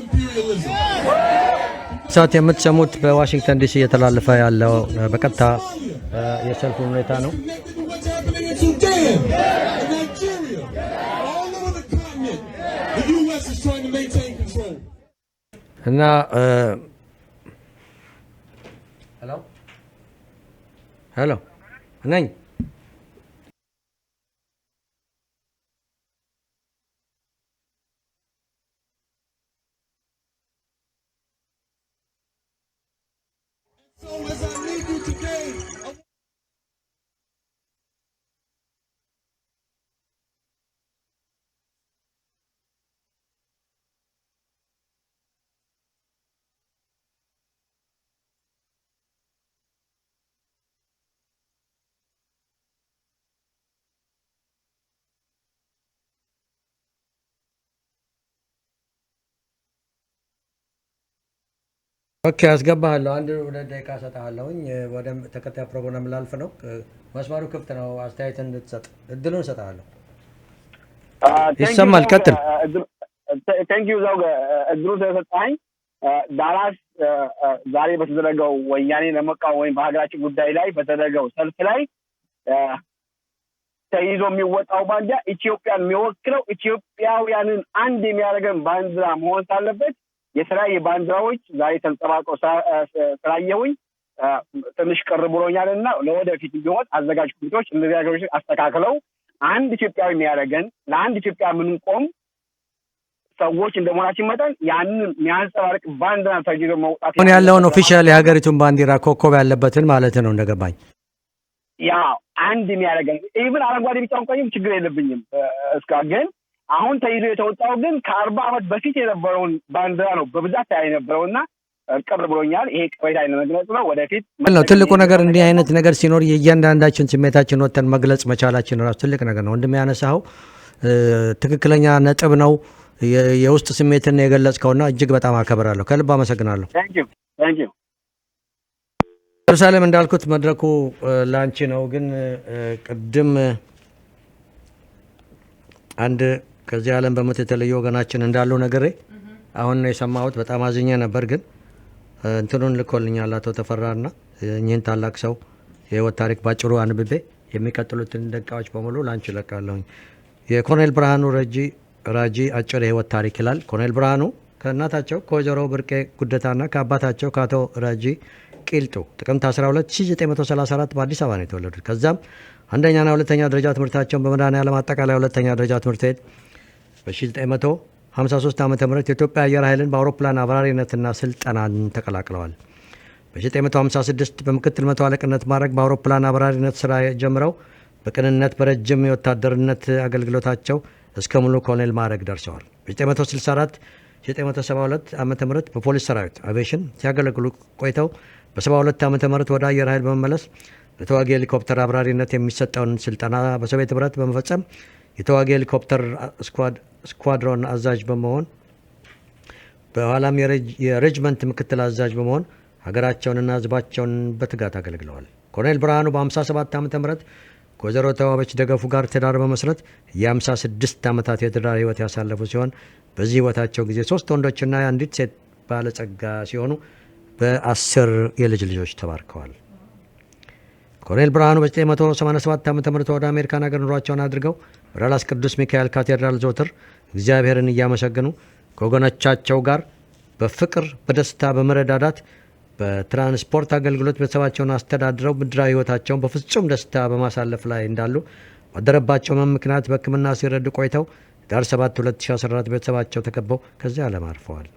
imperialism. ሰዓት የምትሰሙት በዋሽንግተን ዲሲ እየተላለፈ ያለው በቀጥታ የሰልፉ ሁኔታ ነው። እና ሄሎ ነኝ ኦኬ አስገባለሁ። አንድ ሁለት ደቂቃ ሰጣለሁኝ። ወደ ተከታይ ፕሮግራም ላልፍ ነው። መስመሩ ክፍት ነው። አስተያየት እንድትሰጥ እድሉን ሰጣለሁ። ይሰማል። ቀጥል። ታንክ ዩ ዘውገ እድሉን ስለሰጣኝ። ዳላስ ዛሬ በተደረገው ወያኔ ለመቃወም ወይም በሀገራችን ጉዳይ ላይ በተደረገው ሰልፍ ላይ ተይዞ የሚወጣው ባንዲራ ኢትዮጵያን የሚወክለው ኢትዮጵያውያንን አንድ የሚያደርገን ባንዲራ መሆን ሳለበት የተለያየ ባንዲራዎች ዛሬ ተንጸባርቀው ስላየሁኝ ትንሽ ቅር ብሎኛልና ለወደፊት ቢሆን አዘጋጅ ኮሚቴዎች እንደዚህ ነገሮች አስተካክለው አንድ ኢትዮጵያዊ የሚያደርገን ለአንድ ኢትዮጵያ የምንቆም ሰዎች እንደመሆናችን መጠን ያንን የሚያንጸባርቅ ባንዲራ ተይዞ መውጣት አሁን ያለውን ኦፊሻል የሀገሪቱን ባንዲራ ኮከብ ያለበትን ማለት ነው እንደገባኝ። ያ አንድ የሚያደርገን ኢቭን አረንጓዴ ቢጫውን ቀይም ችግር የለብኝም እስካሁን ግን አሁን ተይዞ የተወጣው ግን ከ40 ዓመት በፊት የነበረውን ባንዲራ ነው በብዛት ያይ ነበረውና ቅር ብሎኛል። ይሄ ቅሬታ መግለጽ ነው። ወደፊት ነው ትልቁ ነገር እንዲህ አይነት ነገር ሲኖር የእያንዳንዳችን ስሜታችን ወጥተን መግለጽ መቻላችን ራሱ ትልቅ ነገር ነው። እንደሚያነሳው ትክክለኛ ነጥብ ነው። የውስጥ ስሜትን የገለጽከውና እጅግ በጣም አከብራለሁ። ከልብ አመሰግናለሁ። ታንክ ዩ ኢየሩሳሌም እንዳልኩት መድረኩ ላንቺ ነው። ግን ቅድም አንድ ከዚህ ዓለም በሞት የተለየ ወገናችን እንዳለው ነገሬ አሁን ነው የሰማሁት። በጣም አዝኜ ነበር። ግን እንትኑን ልኮልኛል አቶ ተፈራና እኚህን ታላቅ ሰው የህይወት ታሪክ ባጭሩ አንብቤ የሚቀጥሉትን ደቂቃዎች በሙሉ ላንቺ ለቃለሁኝ። የኮሎኔል ብርሃኑ ራጂ አጭር የህይወት ታሪክ ይላል። ኮሎኔል ብርሃኑ ከእናታቸው ከወይዘሮ ብርቄ ጉደታና ከአባታቸው ከአቶ ራጂ ቂልጡ ጥቅምት 12 1934 በአዲስ አበባ ነው የተወለዱት። ከዛም አንደኛና ሁለተኛ ደረጃ ትምህርታቸውን በመድኃኔዓለም አጠቃላይ ሁለተኛ ደረጃ ትምህርት ቤት በ1953 ዓ.ም የኢትዮጵያ አየር ኃይልን በአውሮፕላን አብራሪነትና ስልጠናን ተቀላቅለዋል። በ1956 በምክትል መቶ አለቅነት ማዕረግ በአውሮፕላን አብራሪነት ስራ ጀምረው በቅንነት በረጅም የወታደርነት አገልግሎታቸው እስከ ሙሉ ኮሎኔል ማዕረግ ደርሰዋል። በ1964 1972 ዓ.ም በፖሊስ ሰራዊት አቪዬሽን ሲያገለግሉ ቆይተው በ72 ዓ.ም ወደ አየር ኃይል በመመለስ በተዋጊ ሄሊኮፕተር አብራሪነት የሚሰጠውን ስልጠና በሶቪየት ህብረት በመፈጸም የተዋጊ ሄሊኮፕተር ስኳድሮን አዛዥ በመሆን በኋላም የሬጅመንት ምክትል አዛዥ በመሆን ሀገራቸውንና ህዝባቸውን በትጋት አገልግለዋል። ኮሎኔል ብርሃኑ በ57 ዓ.ም ከወይዘሮ ተዋበች ደገፉ ጋር ትዳር በመስረት የ56 ዓመታት የትዳር ህይወት ያሳለፉ ሲሆን በዚህ ህይወታቸው ጊዜ 3 ወንዶችና አንዲት ሴት ባለጸጋ ሲሆኑ በ10 የልጅ ልጆች ተባርከዋል። ኮሎኔል ብርሃኑ በ1987 ዓ.ም ወደ አሜሪካን ሀገር ኑሯቸውን አድርገው በዳላስ ቅዱስ ሚካኤል ካቴድራል ዘወትር እግዚአብሔርን እያመሰገኑ ከወገኖቻቸው ጋር በፍቅር በደስታ በመረዳዳት በትራንስፖርት አገልግሎት ቤተሰባቸውን አስተዳድረው ምድራዊ ህይወታቸውን በፍጹም ደስታ በማሳለፍ ላይ እንዳሉ ባደረባቸው ህመም ምክንያት በሕክምና ሲረዱ ቆይተው ዳር 7 2014 ቤተሰባቸው ተከበው ከዚህ ዓለም አርፈዋል።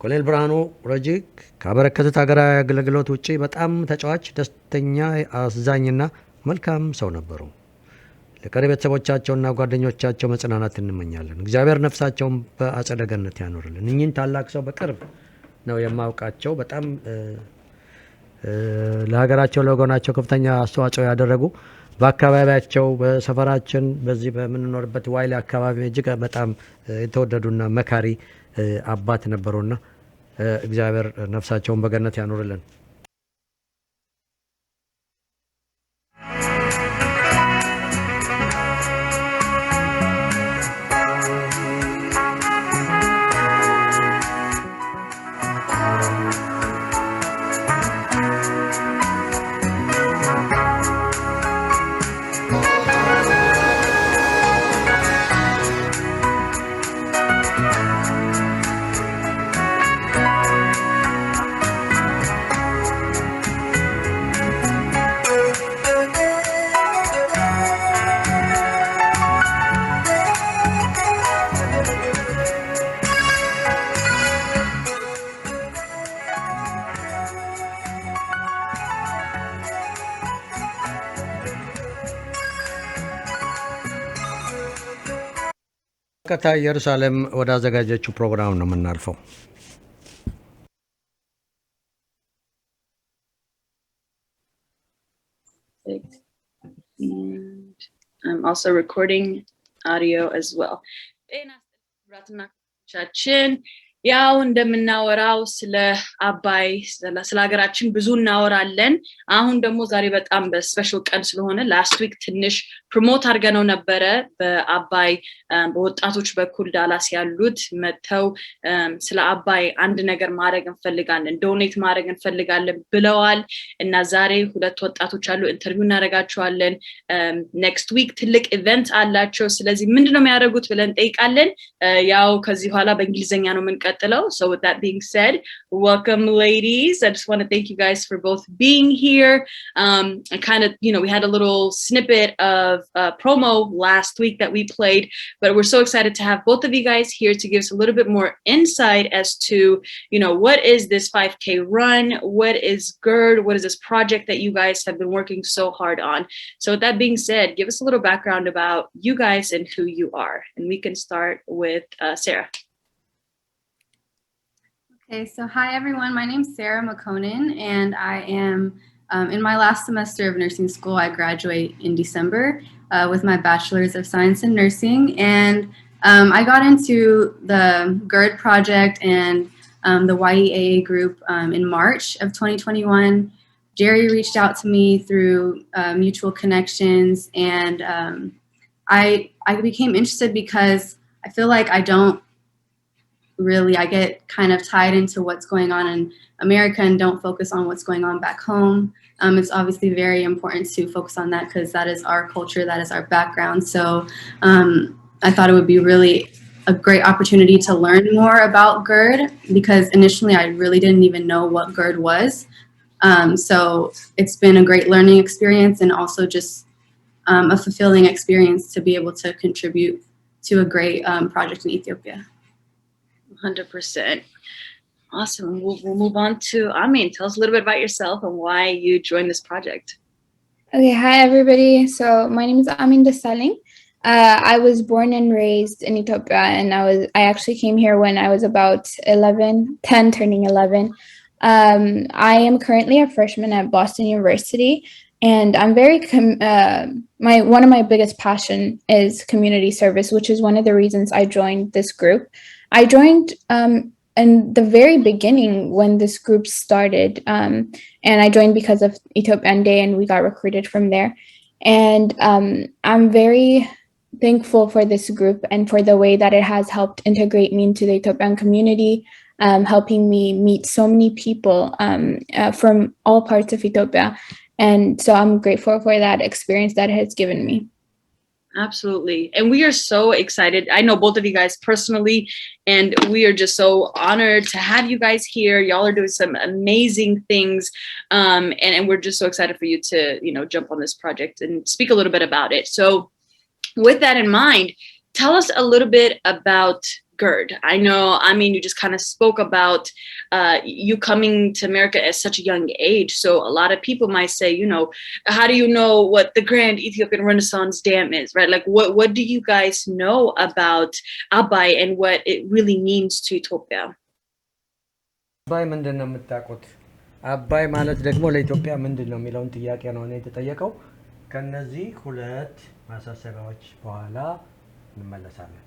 ኮሎኔል ብርሃኑ ረጂ ካበረከቱት ሀገራዊ አገልግሎት ውጪ በጣም ተጫዋች፣ ደስተኛ፣ አዛኝና መልካም ሰው ነበሩ። ለቀሪ ቤተሰቦቻቸውና ጓደኞቻቸው መጽናናት እንመኛለን። እግዚአብሔር ነፍሳቸውን በአጸደ ገነት ያኖርልን። እኚህን ታላቅ ሰው በቅርብ ነው የማውቃቸው። በጣም ለሀገራቸው ለወገናቸው ከፍተኛ አስተዋጽኦ ያደረጉ በአካባቢያቸው በሰፈራችን በዚህ በምንኖርበት ዋይሌ አካባቢ እጅግ በጣም የተወደዱና መካሪ አባት ነበሩና እግዚአብሔር ነፍሳቸውን በገነት ያኖርልን። በቀጥታ ኢየሩሳሌም ወዳዘጋጀችው ፕሮግራም ነው የምናልፈው። And I'm also recording audio as well. ያው እንደምናወራው ስለ አባይ ስለ ሀገራችን ብዙ እናወራለን። አሁን ደግሞ ዛሬ በጣም በስፔሻል ቀን ስለሆነ ላስት ዊክ ትንሽ ፕሮሞት አድርገነው ነበረ። በአባይ በወጣቶች በኩል ዳላስ ያሉት መተው ስለ አባይ አንድ ነገር ማድረግ እንፈልጋለን፣ ዶኔት ማድረግ እንፈልጋለን ብለዋል እና ዛሬ ሁለት ወጣቶች አሉ፣ ኢንተርቪው እናደርጋቸዋለን። ኔክስት ዊክ ትልቅ ኢቨንት አላቸው። ስለዚህ ምንድነው የሚያደርጉት ብለን ጠይቃለን። ያው ከዚህ በኋላ በእንግሊዘኛ ነው የምንቀጥለው። So with that being said, welcome ladies. I just want to thank you guys for both being here. I kind of, we had a little snippet of promo last week that we played, but we're so excited to have both of you guys here to give us a little bit more insight as to, what is this 5K run? What is GERD? What is this project that you guys have been working so hard on? So with that being said, give us a little background about you guys and who you are. And we can start with Sarah. Okay, so hi everyone. My name is Sarah McConan, and I am in my last semester of nursing school. I graduate in December with my Bachelor's of Science in Nursing, and I got into the GERD project and the YEAA group in March of 2021. Jerry reached out to me through mutual connections, and I became interested because I feel like I get kind of tied into what's going on in America and don't focus on what's going on back home. It's obviously very important to focus on that because that is our culture, that is our background. So I thought it would be really a great opportunity to learn more about GERD because initially I really didn't even know what GERD was. So it's been a great learning experience and also just a fulfilling experience to be able to contribute to a great project in Ethiopia. 100%. Awesome. We'll move on to Amin. Tell us a little bit about yourself and why you joined this project. Okay, hi everybody. So my name is Amin Desalegn. I was born and raised in Ethiopia, and I actually came here when I was about 10 turning 11. I am currently a freshman at Boston University, and I'm very one of my biggest passion is community service, which is one of the reasons I joined this group. I joined in the very beginning when this group started, and I joined because of Ethiopian Day, and we got recruited from there. And I'm very thankful for this group and for the way that it has helped integrate me into the Ethiopian community, helping me meet so many people from all parts of Ethiopia. And so I'm grateful for that experience that it has given me. Absolutely. And we are so excited. I know both of you guys personally, and we are just so honored to have you guys here. Y'all are doing some amazing things. And we're just so excited for you to, jump on this project and speak a little bit about it. So with that in mind, tell us a little bit about GERD. I know, you just kind of spoke about you coming to America at such a young age. So a lot of people might say, how do you know what the Grand Ethiopian Renaissance Dam is, right? Like, what do you guys know about Abai and what it really means to Ethiopia? አባይ ምንድን ነው የምታውቁት? አባይ ማለት ደግሞ ለኢትዮጵያ ምንድን ነው የሚለውን ጥያቄ ነው እኔ የተጠየቀው። ከነዚህ ሁለት ማሳሰቢያዎች በኋላ እንመለሳለን።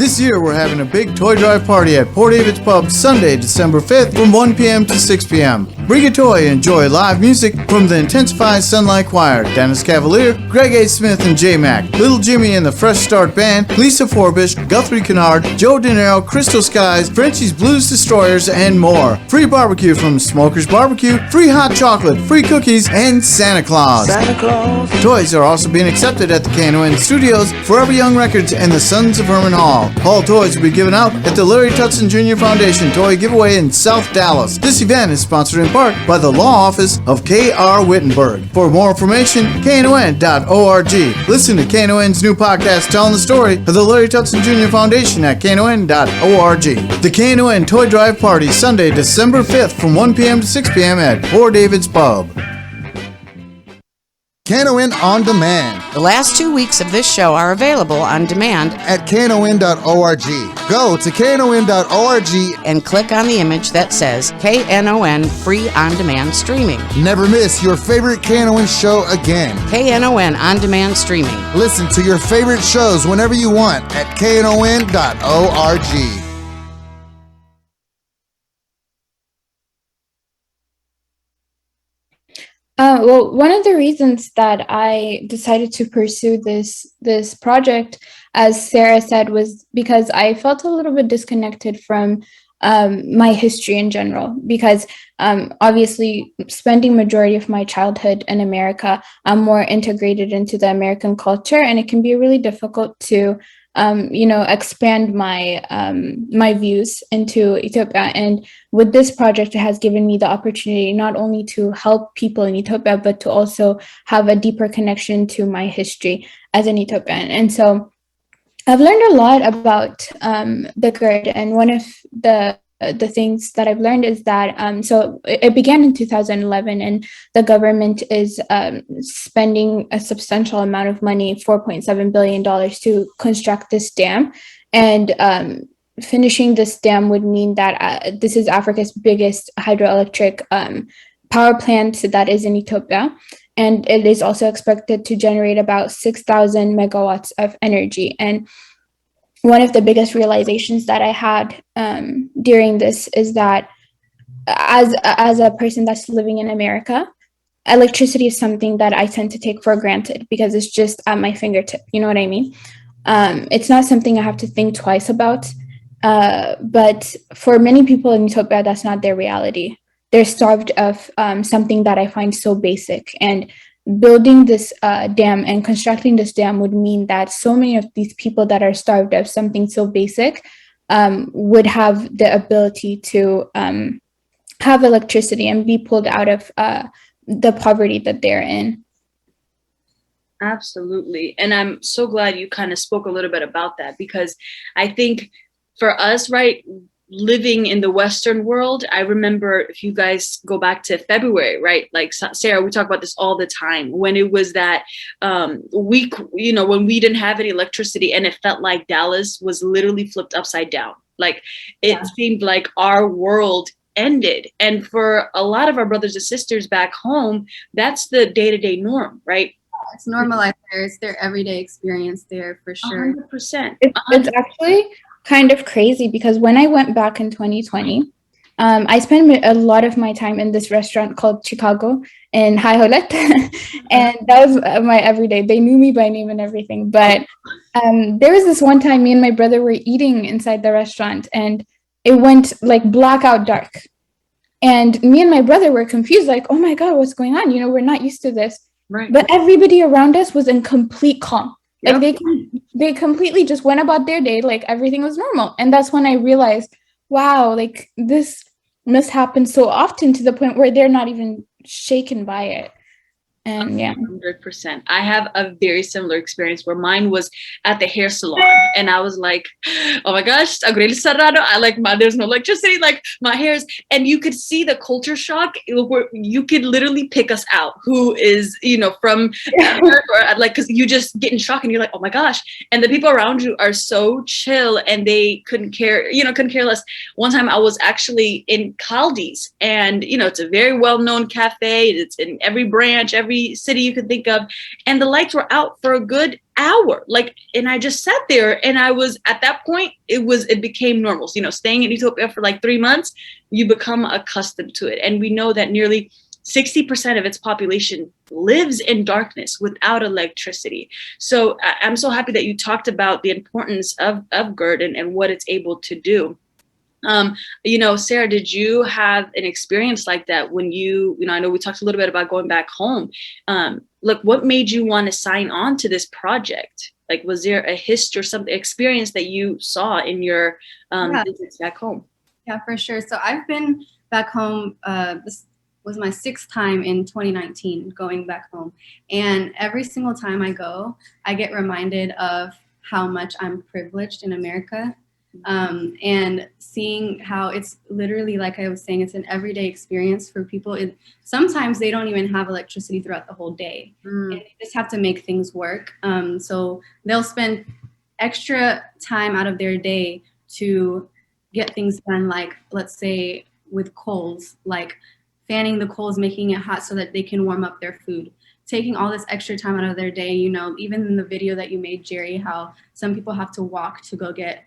This year we're having a big toy drive party at Port David's Pub Sunday, December 5th from 1 p.m. to 6 p.m. Bring a toy and enjoy live music from the Intensified Sunlight Choir, Dennis Cavalier, Greg A. Smith and J. Mac, Little Jimmy and the Fresh Start Band, Lisa Forbish, Guthrie Kennard, Joe De Niro, Crystal Skies, Frenchie's Blues Destroyers, and more. Free barbecue from Smoker's Barbecue, free hot chocolate, free cookies, and Santa Claus. Santa Claus. Toys are also being accepted at the KNON Studios, Forever Young Records, and the Sons of Herman Hall. All toys will be given out at the Larry Tutson Jr. Foundation Toy Giveaway in South Dallas. This event is sponsored in part by the law office of K.R. Wittenberg. For more information, knon.org. Listen to KNON's new podcast telling the story of the Larry Tutson Jr. Foundation at knon.org. The KNON Toy Drive Party, Sunday, December 5th from 1 p.m. to 6 p.m. at Port David's Pub. KNON On Demand. The last 2 weeks of this show are available on demand at knon.org. Go to knon.org and click on the image that says KNON Free On Demand Streaming. Never miss your favorite KNON show again. KNON On Demand Streaming. Listen to your favorite shows whenever you want at knon.org. Well, one of the reasons that I decided to pursue this project, as Sarah said, was because I felt a little bit disconnected from my history in general. Because obviously, spending majority of my childhood in America, I'm more integrated into the American culture, and it can be really difficult to expand my my views into Ethiopia. And with this project, it has given me the opportunity not only to help people in Ethiopia, but to also have a deeper connection to my history as an Ethiopian. And so I've learned a lot about the GERD, and one of the things that I've learned is that so it began in 2011, and the government is spending a substantial amount of money, $4.7 billion, to construct this dam. And finishing this dam would mean that this is Africa's biggest hydroelectric power plant that is in Ethiopia. And it is also expected to generate about 6,000 megawatts of energy. And one of the biggest realizations that I had during this is that as a person that's living in America, electricity is something that I tend to take for granted because it's just at my fingertip. You know what I mean? It's not something I have to think twice about. But for many people in Ethiopia, that's not their reality. They're starved of something that I find so basic. And building this dam and constructing this dam would mean that so many of these people that are starved of something so basic would have the ability to have electricity and be pulled out of the poverty that they're in. Absolutely. And I'm so glad you kind of spoke a little bit about that, because I think for us, right, living in the Western world, I remember, if you guys go back to February, right? Like Sarah, we talk about this all the time, when it was that week, when we didn't have any electricity, and it felt like Dallas was literally flipped upside down. Like it seemed like our world ended. And for a lot of our brothers and sisters back home, that's the day-to-day norm, right? It's normalized there. It's their everyday experience there for sure. 100%. It's actually kind of crazy, because when I went back in 2020, I spent a lot of my time in this restaurant called Chicago in High Holet. And that was my everyday. They knew me by name and everything. But there was this one time me and my brother were eating inside the restaurant, and it went like blackout dark. And me and my brother were confused, like, oh my God, what's going on? We're not used to this. Right. But everybody around us was in complete calm. Like they completely just went about their day like everything was normal. And that's when I realized, wow, like this must happen so often to the point where they're not even shaken by it. And yeah. 100%. I have a very similar experience where mine was at the hair salon, and I was like, oh my gosh, there's no electricity, like my hair's, and you could see the culture shock where you could literally pick us out who is, from because you just get in shock and you're like, oh my gosh. And the people around you are so chill and they couldn't care less. One time I was actually in Caldi's, and it's a very well-known cafe. It's in every branch, every city you could think of, and the lights were out for a good hour, and I just sat there, and I was, at that point, it became normal. Staying in Ethiopia for like 3 months, you become accustomed to it. And we know that nearly 60% of its population lives in darkness without electricity. So I'm so happy that you talked about the importance of GERD and what it's able to do. Sarah, did you have an experience like that when I know we talked a little bit about going back home. What made you want to sign on to this project? Like, was there a history or something experience that you saw in your visits back home? Yeah, for sure. So I've been back home. This was my 6th time in 2019 going back home. And every single time I go, I get reminded of how much I'm privileged in America. and seeing how it's literally, like I was saying, it's an everyday experience for people. Sometimes they don't even have electricity throughout the whole day. And they just have to make things work. So they'll spend extra time out of their day to get things done, like, let's say with coals, like fanning the coals, making it hot so that they can warm up their food. Taking all this extra time out of their day, even in the video that you made, Jerry, how some people have to walk to go get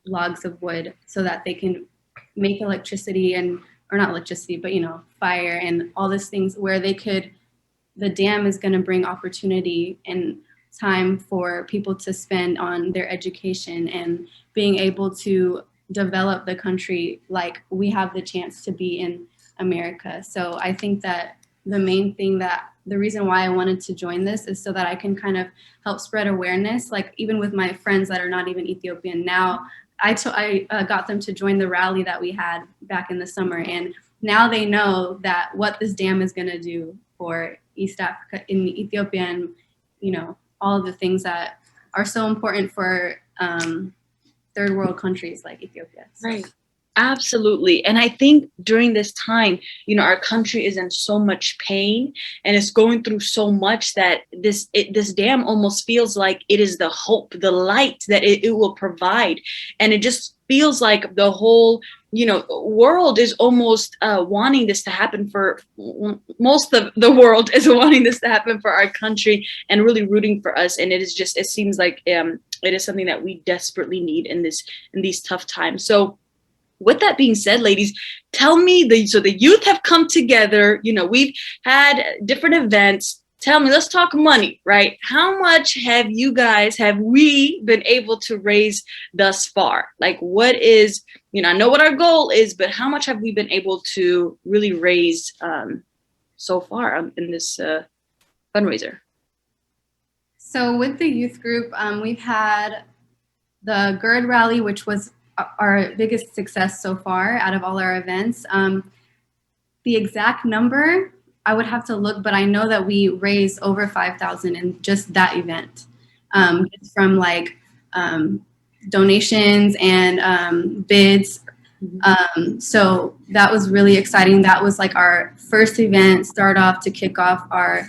logs of wood so that they can make electricity or not electricity, but fire and all these things where the dam is going to bring opportunity and time for people to spend on their education and being able to develop the country like we have the chance to be in America. So I think that the main thing the reason why I wanted to join this is so that I can kind of help spread awareness, like even with my friends that are not even Ethiopian now. I got them to join the rally that we had back in the summer, and now they know that what this dam is going to do for East Africa, in Ethiopia, and all of the things that are so important for third world countries like Ethiopia. So. Right. Absolutely. And I think during this time, our country is in so much pain and it's going through so much that this dam almost feels like it is the hope, the light that it will provide. And it just feels like the whole, world is almost wanting this to happen for most of the world is wanting this to happen for our country and really rooting for us. And it seems like it is something that we desperately need in these tough times. So with that being said, ladies, tell me, so the youth have come together, we've had different events. Tell me, let's talk money, right? How much have we been able to raise thus far? Like what is, I know what our goal is, but how much have we been able to really raise so far in this fundraiser? So with the youth group, we've had the GERD rally, which was our biggest success so far out of all our events. The exact number, I would have to look, but I know that we raised over 5,000 in just that event, just from like donations and bids. So that was really exciting. That was like our first event, start off to kick off our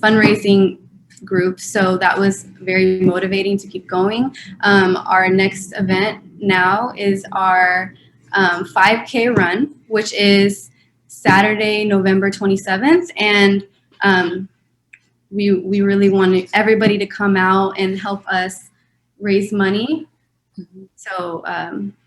fundraising group. So that was very motivating to keep going. Our next event now is our 5K run, which is Saturday, November 27th. And we really want everybody to come out and help us raise money. So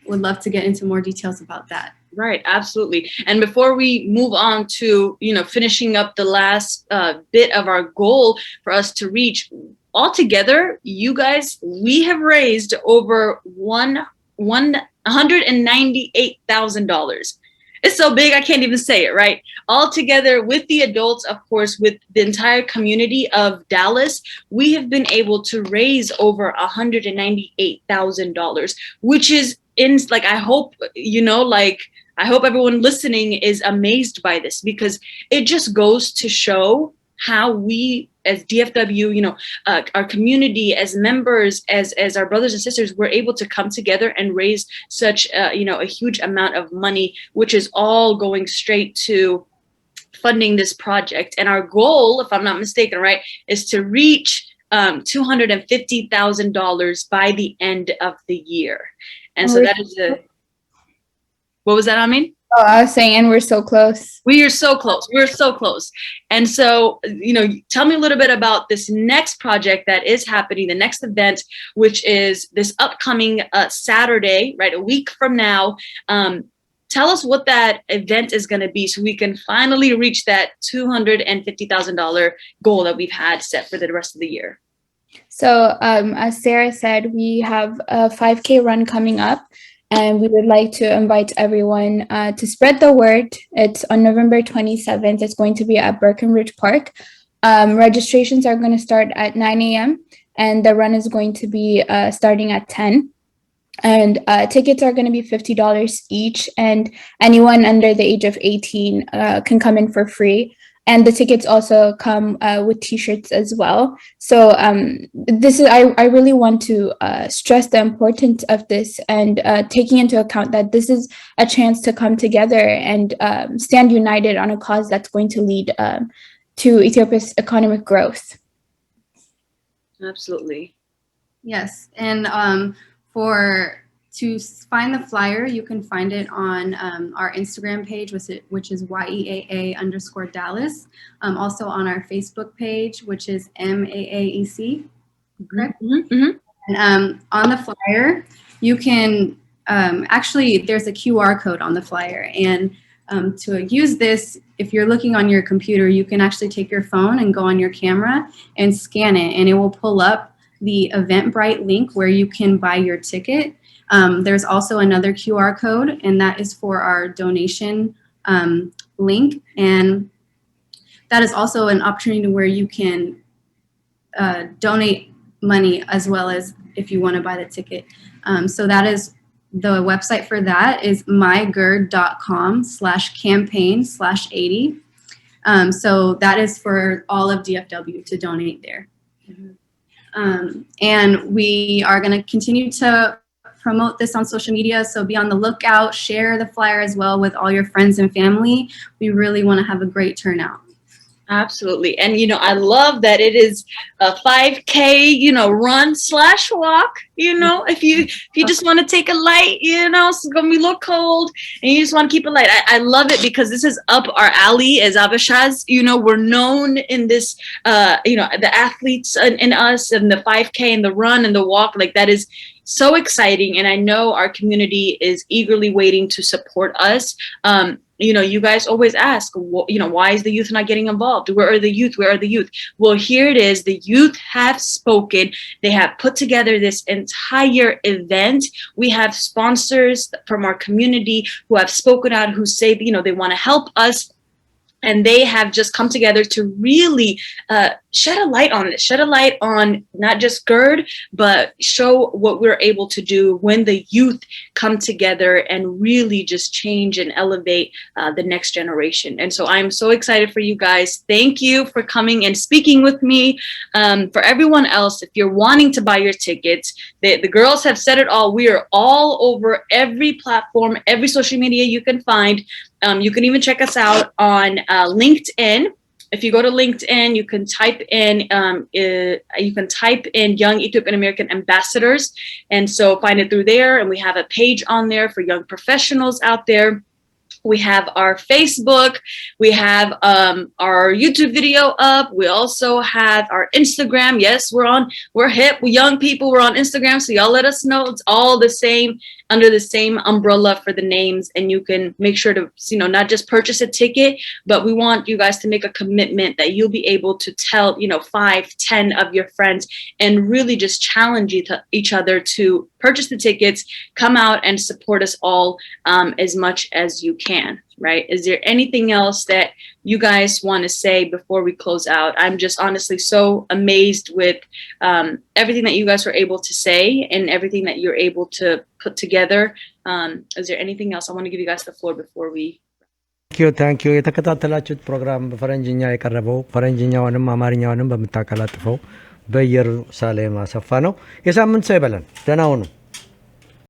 would love to get into more details about that. Right, absolutely. And before we move on to, finishing up the last bit of our goal for us to reach, altogether, you guys, we have raised over $198,000. It's so big, I can't even say it, right? All together with the adults, of course, with the entire community of Dallas, we have been able to raise over $198,000, which is I hope everyone listening is amazed by this, because it just goes to show how we as DFW, our community, as members, as our brothers and sisters, we're able to come together and raise such, a huge amount of money, which is all going straight to funding this project. And our goal, if I'm not mistaken, right, is to reach $250,000 by the end of the year. And so that is what was that, Amin? Oh, I was saying, and we're so close. We are so close. We're so close. And so, tell me a little bit about this next project that is happening, the next event, which is this upcoming Saturday, right, a week from now. Tell us what that event is going to be so we can finally reach that $250,000 goal that we've had set for the rest of the year. So as Sarah said, we have a 5K run coming up. And we would like to invite everyone to spread the word. It's on November 27th. It's going to be at Breckenridge Park. Registrations are going to start at 9 a.m. and the run is going to be starting at 10. And tickets are going to be $50 each. And anyone under the age of 18 can come in for free. and the tickets also come with t-shirts as well. So this is I really want to stress the importance of this, and taking into account that this is a chance to come together and stand united on a cause that's going to lead to Ethiopia's economic growth. Absolutely. Yes, and to find the flyer, you can find it on our Instagram page, which is YEAA_Dallas. Also on our Facebook page, which is MAAEC. Correct? Mm-hmm. And on the flyer, you can actually, there's a QR code on the flyer. And to use this, if you're looking on your computer, you can actually take your phone and go on your camera and scan it, and it will pull up the Eventbrite link where you can buy your ticket. There's also another QR code, and that is for our donation link. And that is also an opportunity where you can donate money as well as if you want to buy the ticket. So that is the website for that is mygird.com/campaign/80. So that is for all of DFW to donate there. And we are going to continue to promote this on social media, so be on the lookout, share the flyer as well with all your friends and family. We really want to have a great turnout. Absolutely. And, I love that it is a 5K, run/walk, if you just want to take a light, it's going to be a little cold and you just want to keep it light. I love it because this is up our alley as Abashas. We're known in this, the athletes in us and the 5K and the run and the walk, like that is so exciting. And I know our community is eagerly waiting to support us. You guys always ask, why is the youth not getting involved? Where are the youth? Where are the youth? Well, here it is. The youth have spoken. They have put together this entire event. We have sponsors from our community who have spoken out, who say, they want to help us. And they have just come together to really shed a light on it, shed a light on not just GERD, but show what we're able to do when the youth come together and really just change and elevate the next generation. And so I'm so excited for you guys. Thank you for coming and speaking with me. For everyone else, if you're wanting to buy your tickets, the girls have said it all. We are all over every platform, every social media you can find. You can even check us out on LinkedIn. If you go to LinkedIn, you can type in Young Ethiopian American Ambassadors, and so find it through there. And we have a page on there for young professionals out there. We have our Facebook. We have our YouTube video up. We also have our Instagram. Yes, we're hip. We young people. We're on Instagram. So y'all let us know. It's all the same, under the same umbrella for the names. And you can make sure to, not just purchase a ticket, but we want you guys to make a commitment that you'll be able to tell, 5, 10 of your friends and really just challenge each other to purchase the tickets, come out and support us all as much as you can, right? Is there anything else that you guys want to say before we close out? I'm just honestly so amazed with everything that you guys were able to say and everything that you're able to put together. Is there anything else? I want to give you guys the floor before we... ታንክ ዩ የተከታተላችሁት ፕሮግራም በፈረንጅኛ የቀረበው ፈረንጅኛውንም አማርኛውንም በመታቀላጥፈው በኢየሩሳሌም አሰፋ ነው። የሳምንት ሰው ይበለን። ደህና ሁኑ።